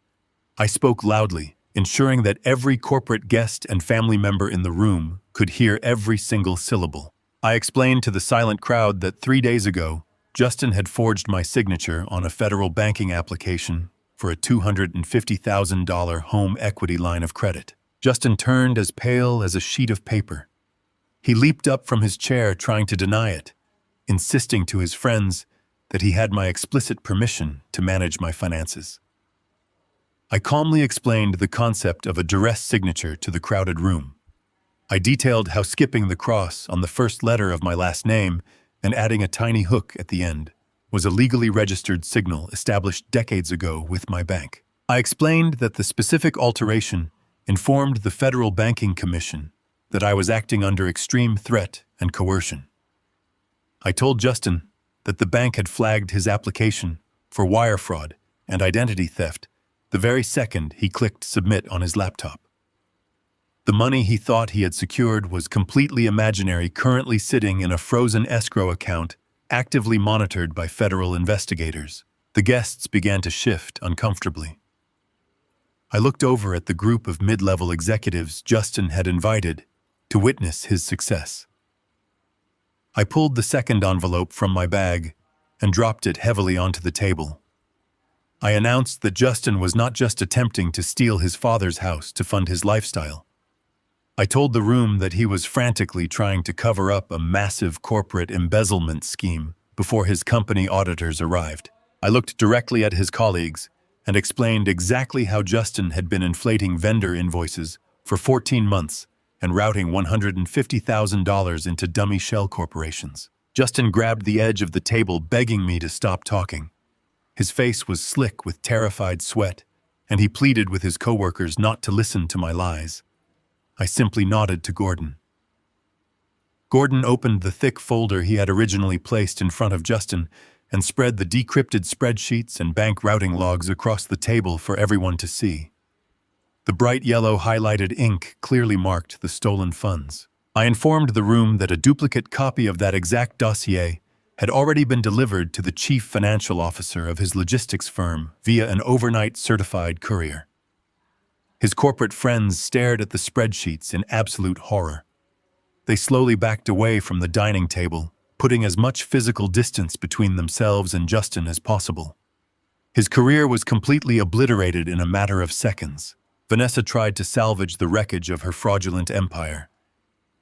I spoke loudly, ensuring that every corporate guest and family member in the room could hear every single syllable. I explained to the silent crowd that 3 days ago, Justin had forged my signature on a federal banking application for a $250,000 home equity line of credit. Justin turned as pale as a sheet of paper. He leaped up from his chair trying to deny it, insisting to his friends that he had my explicit permission to manage my finances. I calmly explained the concept of a duress signature to the crowded room. I detailed how skipping the cross on the first letter of my last name and adding a tiny hook at the end was a legally registered signal established decades ago with my bank. I explained that the specific alteration informed the Federal Banking Commission that I was acting under extreme threat and coercion. I told Justin that the bank had flagged his application for wire fraud and identity theft the very second he clicked submit on his laptop. The money he thought he had secured was completely imaginary, currently sitting in a frozen escrow account, actively monitored by federal investigators. The guests began to shift uncomfortably. I looked over at the group of mid-level executives Justin had invited to witness his success. I pulled the second envelope from my bag and dropped it heavily onto the table. I announced that Justin was not just attempting to steal his father's house to fund his lifestyle. I told the room that he was frantically trying to cover up a massive corporate embezzlement scheme before his company auditors arrived. I looked directly at his colleagues and explained exactly how Justin had been inflating vendor invoices for 14 months and routing $150,000 into dummy shell corporations. Justin grabbed the edge of the table, begging me to stop talking. His face was slick with terrified sweat, and he pleaded with his coworkers not to listen to my lies. I simply nodded to Gordon. Gordon opened the thick folder he had originally placed in front of Justin and spread the decrypted spreadsheets and bank routing logs across the table for everyone to see. The bright yellow highlighted ink clearly marked the stolen funds. I informed the room that a duplicate copy of that exact dossier had already been delivered to the chief financial officer of his logistics firm via an overnight certified courier. His corporate friends stared at the spreadsheets in absolute horror. They slowly backed away from the dining table, putting as much physical distance between themselves and Justin as possible. His career was completely obliterated in a matter of seconds. Vanessa tried to salvage the wreckage of her fraudulent empire.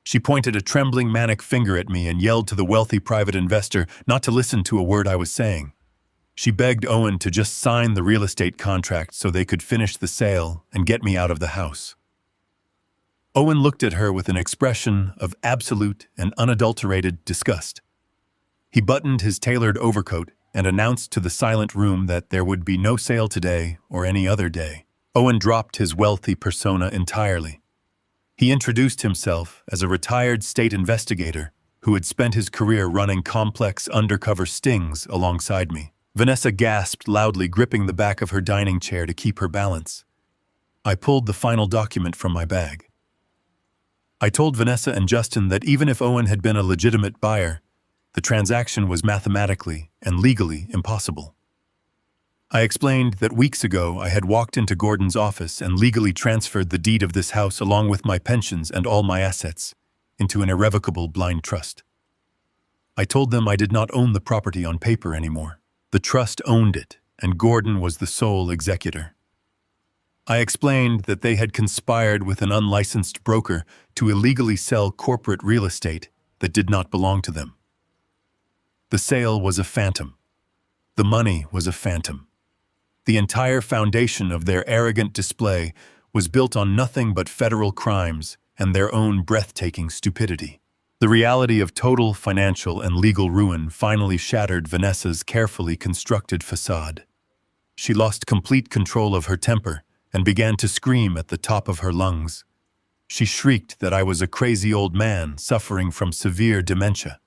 She pointed a trembling manic finger at me and yelled to the wealthy private investor not to listen to a word I was saying. She begged Owen to just sign the real estate contract so they could finish the sale and get me out of the house. Owen looked at her with an expression of absolute and unadulterated disgust. He buttoned his tailored overcoat and announced to the silent room that there would be no sale today or any other day. Owen dropped his wealthy persona entirely. He introduced himself as a retired state investigator who had spent his career running complex undercover stings alongside me. Vanessa gasped loudly, gripping the back of her dining chair to keep her balance. I pulled the final document from my bag. I told Vanessa and Justin that even if Owen had been a legitimate buyer, the transaction was mathematically and legally impossible. I explained that weeks ago I had walked into Gordon's office and legally transferred the deed of this house along with my pensions and all my assets into an irrevocable blind trust. I told them I did not own the property on paper anymore. The trust owned it, and Gordon was the sole executor. I explained that they had conspired with an unlicensed broker to illegally sell corporate real estate that did not belong to them. The sale was a phantom. The money was a phantom. The entire foundation of their arrogant display was built on nothing but federal crimes and their own breathtaking stupidity. The reality of total financial and legal ruin finally shattered Vanessa's carefully constructed facade. She lost complete control of her temper and began to scream at the top of her lungs. She shrieked that I was a crazy old man suffering from severe dementia.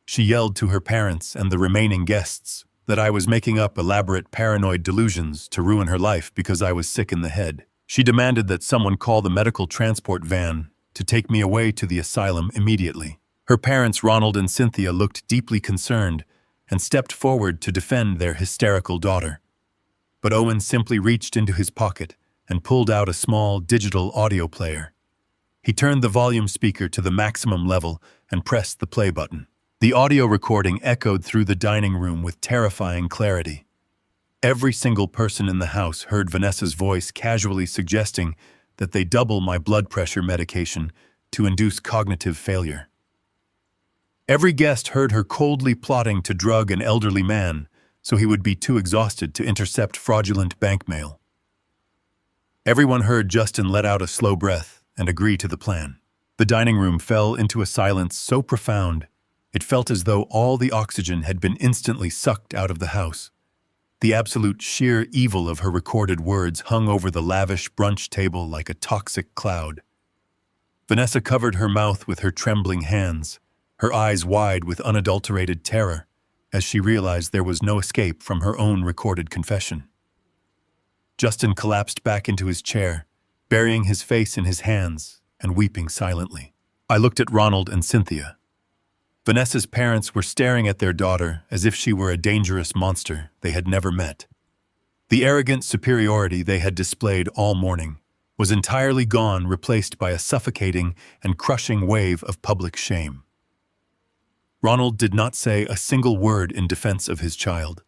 She yelled to her parents and the remaining guests that I was making up elaborate paranoid delusions to ruin her life because I was sick in the head. She demanded that someone call the medical transport van to take me away to the asylum immediately. Her parents, Ronald and Cynthia, looked deeply concerned and stepped forward to defend their hysterical daughter. But Owen simply reached into his pocket and pulled out a small digital audio player. He turned the volume speaker to the maximum level and pressed the play button. The audio recording echoed through the dining room with terrifying clarity. Every single person in the house heard Vanessa's voice casually suggesting that they double my blood pressure medication to induce cognitive failure. Every guest heard her coldly plotting to drug an elderly man so he would be too exhausted to intercept fraudulent bank mail. Everyone heard Justin let out a slow breath and agree to the plan. The dining room fell into a silence so profound, it felt as though all the oxygen had been instantly sucked out of the house. The absolute sheer evil of her recorded words hung over the lavish brunch table like a toxic cloud. Vanessa covered her mouth with her trembling hands, her eyes wide with unadulterated terror, as she realized there was no escape from her own recorded confession. Justin collapsed back into his chair, burying his face in his hands and weeping silently. I looked at Ronald and Cynthia. Vanessa's parents were staring at their daughter as if she were a dangerous monster they had never met. The arrogant superiority they had displayed all morning was entirely gone, replaced by a suffocating and crushing wave of public shame. Ronald did not say a single word in defense of his child.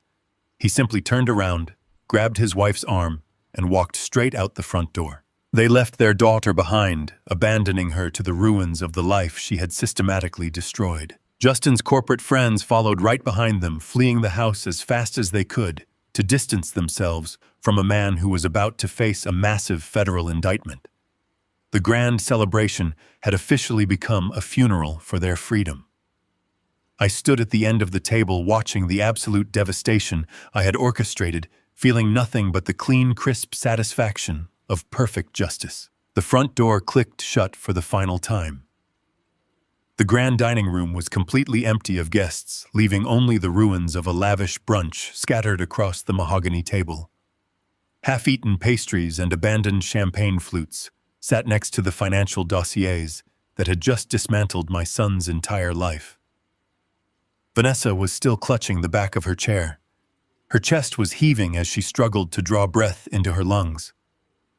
He simply turned around, grabbed his wife's arm, and walked straight out the front door. They left their daughter behind, abandoning her to the ruins of the life she had systematically destroyed. Justin's corporate friends followed right behind them, fleeing the house as fast as they could to distance themselves from a man who was about to face a massive federal indictment. The grand celebration had officially become a funeral for their freedom. I stood at the end of the table watching the absolute devastation I had orchestrated, feeling nothing but the clean, crisp satisfaction of perfect justice. The front door clicked shut for the final time. The grand dining room was completely empty of guests, leaving only the ruins of a lavish brunch scattered across the mahogany table. Half-eaten pastries and abandoned champagne flutes sat next to the financial dossiers that had just dismantled my son's entire life. Vanessa was still clutching the back of her chair. Her chest was heaving as she struggled to draw breath into her lungs.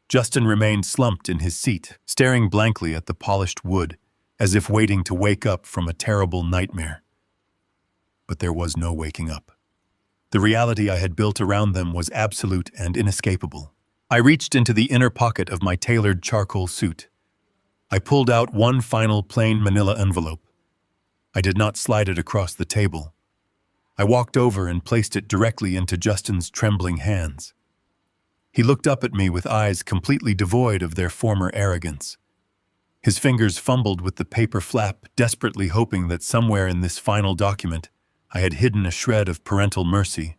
Justin remained slumped in his seat, staring blankly at the polished wood, as if waiting to wake up from a terrible nightmare. But there was no waking up. The reality I had built around them was absolute and inescapable. I reached into the inner pocket of my tailored charcoal suit. I pulled out one final plain manila envelope. I did not slide it across the table. I walked over and placed it directly into Justin's trembling hands. He looked up at me with eyes completely devoid of their former arrogance. His fingers fumbled with the paper flap, desperately hoping that somewhere in this final document I had hidden a shred of parental mercy,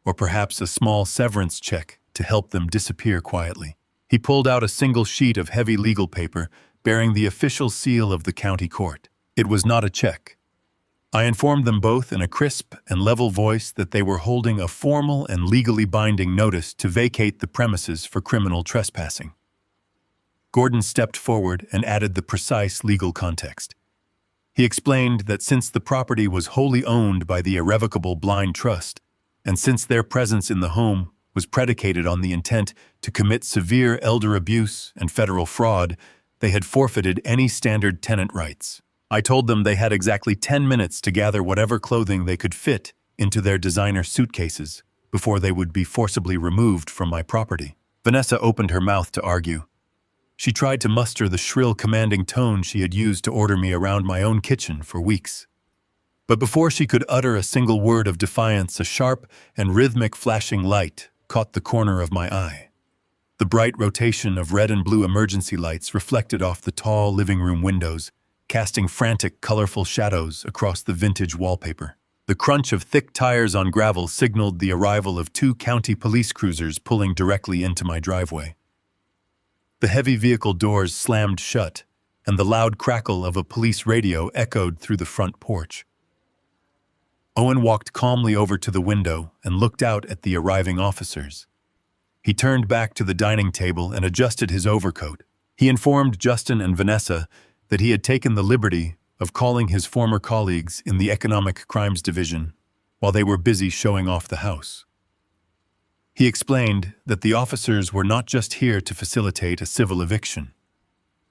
or perhaps a small severance check to help them disappear quietly. He pulled out a single sheet of heavy legal paper bearing the official seal of the county court. It was not a check. I informed them both in a crisp and level voice that they were holding a formal and legally binding notice to vacate the premises for criminal trespassing. Gordon stepped forward and added the precise legal context. He explained that since the property was wholly owned by the irrevocable blind trust, and since their presence in the home was predicated on the intent to commit severe elder abuse and federal fraud, they had forfeited any standard tenant rights. I told them they had exactly 10 minutes to gather whatever clothing they could fit into their designer suitcases before they would be forcibly removed from my property. Vanessa opened her mouth to argue. She tried to muster the shrill, commanding tone she had used to order me around my own kitchen for weeks. But before she could utter a single word of defiance, a sharp and rhythmic flashing light caught the corner of my eye. The bright rotation of red and blue emergency lights reflected off the tall living room windows, casting frantic, colorful shadows across the vintage wallpaper. The crunch of thick tires on gravel signaled the arrival of 2 county police cruisers pulling directly into my driveway. The heavy vehicle doors slammed shut, and the loud crackle of a police radio echoed through the front porch. Owen walked calmly over to the window and looked out at the arriving officers. He turned back to the dining table and adjusted his overcoat. He informed Justin and Vanessa that he had taken the liberty of calling his former colleagues in the Economic Crimes Division while they were busy showing off the house. He explained that the officers were not just here to facilitate a civil eviction.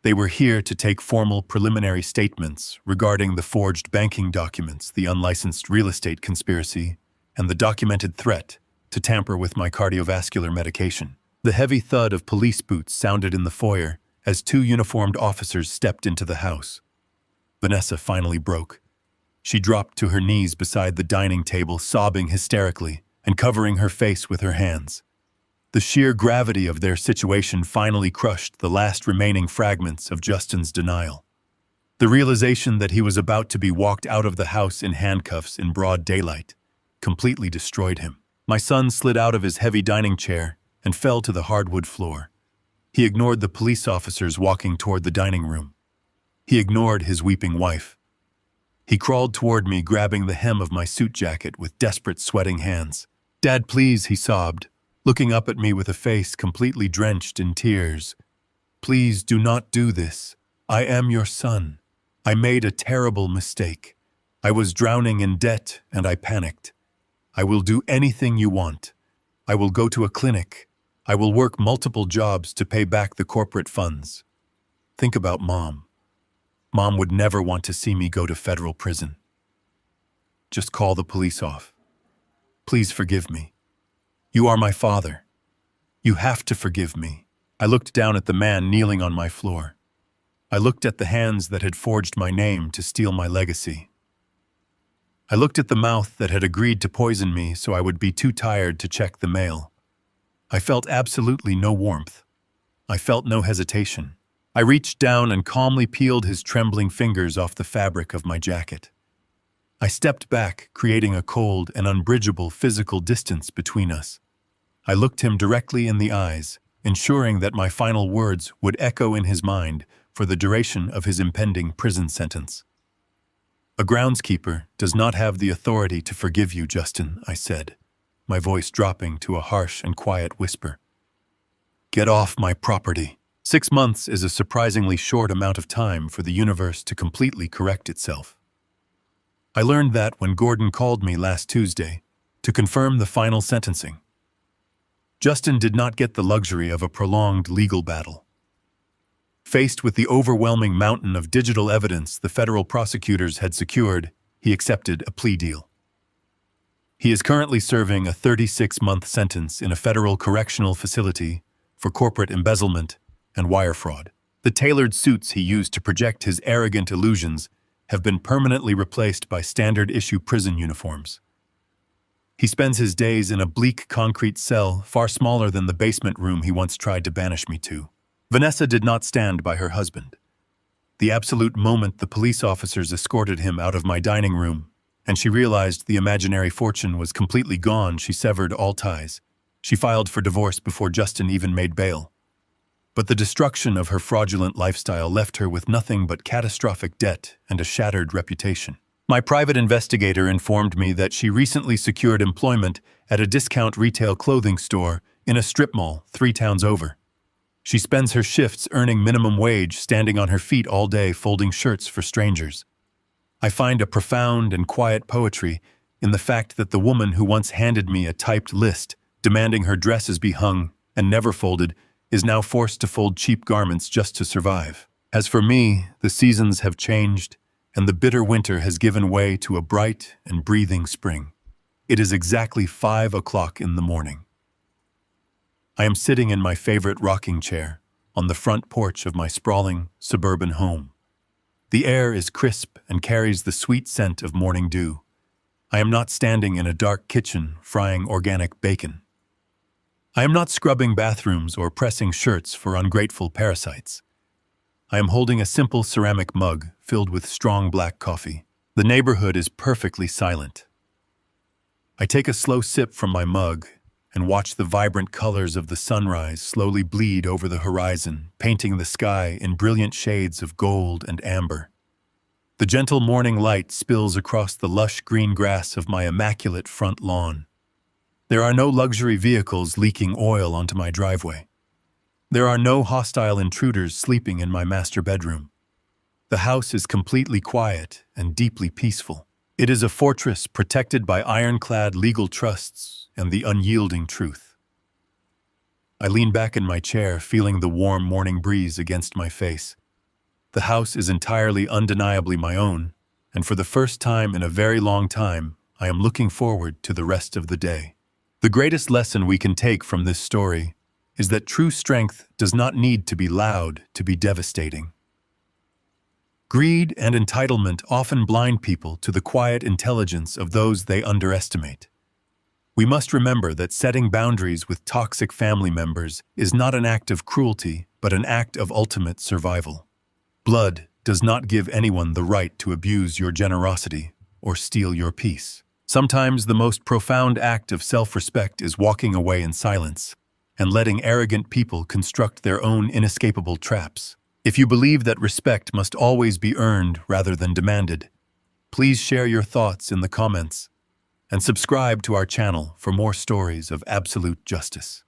They were here to take formal preliminary statements regarding the forged banking documents, the unlicensed real estate conspiracy, and the documented threat to tamper with my cardiovascular medication. The heavy thud of police boots sounded in the foyer as 2 uniformed officers stepped into the house. Vanessa finally broke. She dropped to her knees beside the dining table, sobbing hysterically and covering her face with her hands. The sheer gravity of their situation finally crushed the last remaining fragments of Justin's denial. The realization that he was about to be walked out of the house in handcuffs in broad daylight completely destroyed him. My son slid out of his heavy dining chair and fell to the hardwood floor. He ignored the police officers walking toward the dining room. He ignored his weeping wife. He crawled toward me, grabbing the hem of my suit jacket with desperate, sweating hands. "Dad, please," he sobbed, looking up at me with a face completely drenched in tears. "Please do not do this. I am your son. I made a terrible mistake. I was drowning in debt and I panicked. I will do anything you want. I will go to a clinic. I will work multiple jobs to pay back the corporate funds. Think about Mom. Mom would never want to see me go to federal prison. Just call the police off. Please forgive me. You are my father. You have to forgive me." I looked down at the man kneeling on my floor. I looked at the hands that had forged my name to steal my legacy. I looked at the mouth that had agreed to poison me so I would be too tired to check the mail. I felt absolutely no warmth. I felt no hesitation. I reached down and calmly peeled his trembling fingers off the fabric of my jacket. I stepped back, creating a cold and unbridgeable physical distance between us. I looked him directly in the eyes, ensuring that my final words would echo in his mind for the duration of his impending prison sentence. "A groundskeeper does not have the authority to forgive you, Justin," I said, my voice dropping to a harsh and quiet whisper. "Get off my property." 6 months is a surprisingly short amount of time for the universe to completely correct itself. I learned that when Gordon called me last Tuesday to confirm the final sentencing. Justin did not get the luxury of a prolonged legal battle. Faced with the overwhelming mountain of digital evidence the federal prosecutors had secured, he accepted a plea deal. He is currently serving a 36-month sentence in a federal correctional facility for corporate embezzlement and wire fraud. The tailored suits he used to project his arrogant illusions have been permanently replaced by standard-issue prison uniforms. He spends his days in a bleak concrete cell far smaller than the basement room he once tried to banish me to. Vanessa did not stand by her husband. The absolute moment the police officers escorted him out of my dining room, and she realized the imaginary fortune was completely gone, she severed all ties. She filed for divorce before Justin even made bail. But the destruction of her fraudulent lifestyle left her with nothing but catastrophic debt and a shattered reputation. My private investigator informed me that she recently secured employment at a discount retail clothing store in a strip mall 3 towns over. She spends her shifts earning minimum wage, standing on her feet all day folding shirts for strangers. I find a profound and quiet poetry in the fact that the woman who once handed me a typed list demanding her dresses be hung and never folded is now forced to fold cheap garments just to survive. As for me, the seasons have changed, and the bitter winter has given way to a bright and breathing spring. It is exactly 5 o'clock in the morning. I am sitting in my favorite rocking chair on the front porch of my sprawling suburban home. The air is crisp and carries the sweet scent of morning dew. I am not standing in a dark kitchen frying organic bacon. I am not scrubbing bathrooms or pressing shirts for ungrateful parasites. I am holding a simple ceramic mug filled with strong black coffee. The neighborhood is perfectly silent. I take a slow sip from my mug and watch the vibrant colors of the sunrise slowly bleed over the horizon, painting the sky in brilliant shades of gold and amber. The gentle morning light spills across the lush green grass of my immaculate front lawn. There are no luxury vehicles leaking oil onto my driveway. There are no hostile intruders sleeping in my master bedroom. The house is completely quiet and deeply peaceful. It is a fortress protected by ironclad legal trusts and the unyielding truth. I lean back in my chair, feeling the warm morning breeze against my face. The house is entirely undeniably my own, and for the first time in a very long time, I am looking forward to the rest of the day. The greatest lesson we can take from this story is that true strength does not need to be loud to be devastating. Greed and entitlement often blind people to the quiet intelligence of those they underestimate. We must remember that setting boundaries with toxic family members is not an act of cruelty, but an act of ultimate survival. Blood does not give anyone the right to abuse your generosity or steal your peace. Sometimes the most profound act of self-respect is walking away in silence and letting arrogant people construct their own inescapable traps. If you believe that respect must always be earned rather than demanded, please share your thoughts in the comments and subscribe to our channel for more stories of absolute justice.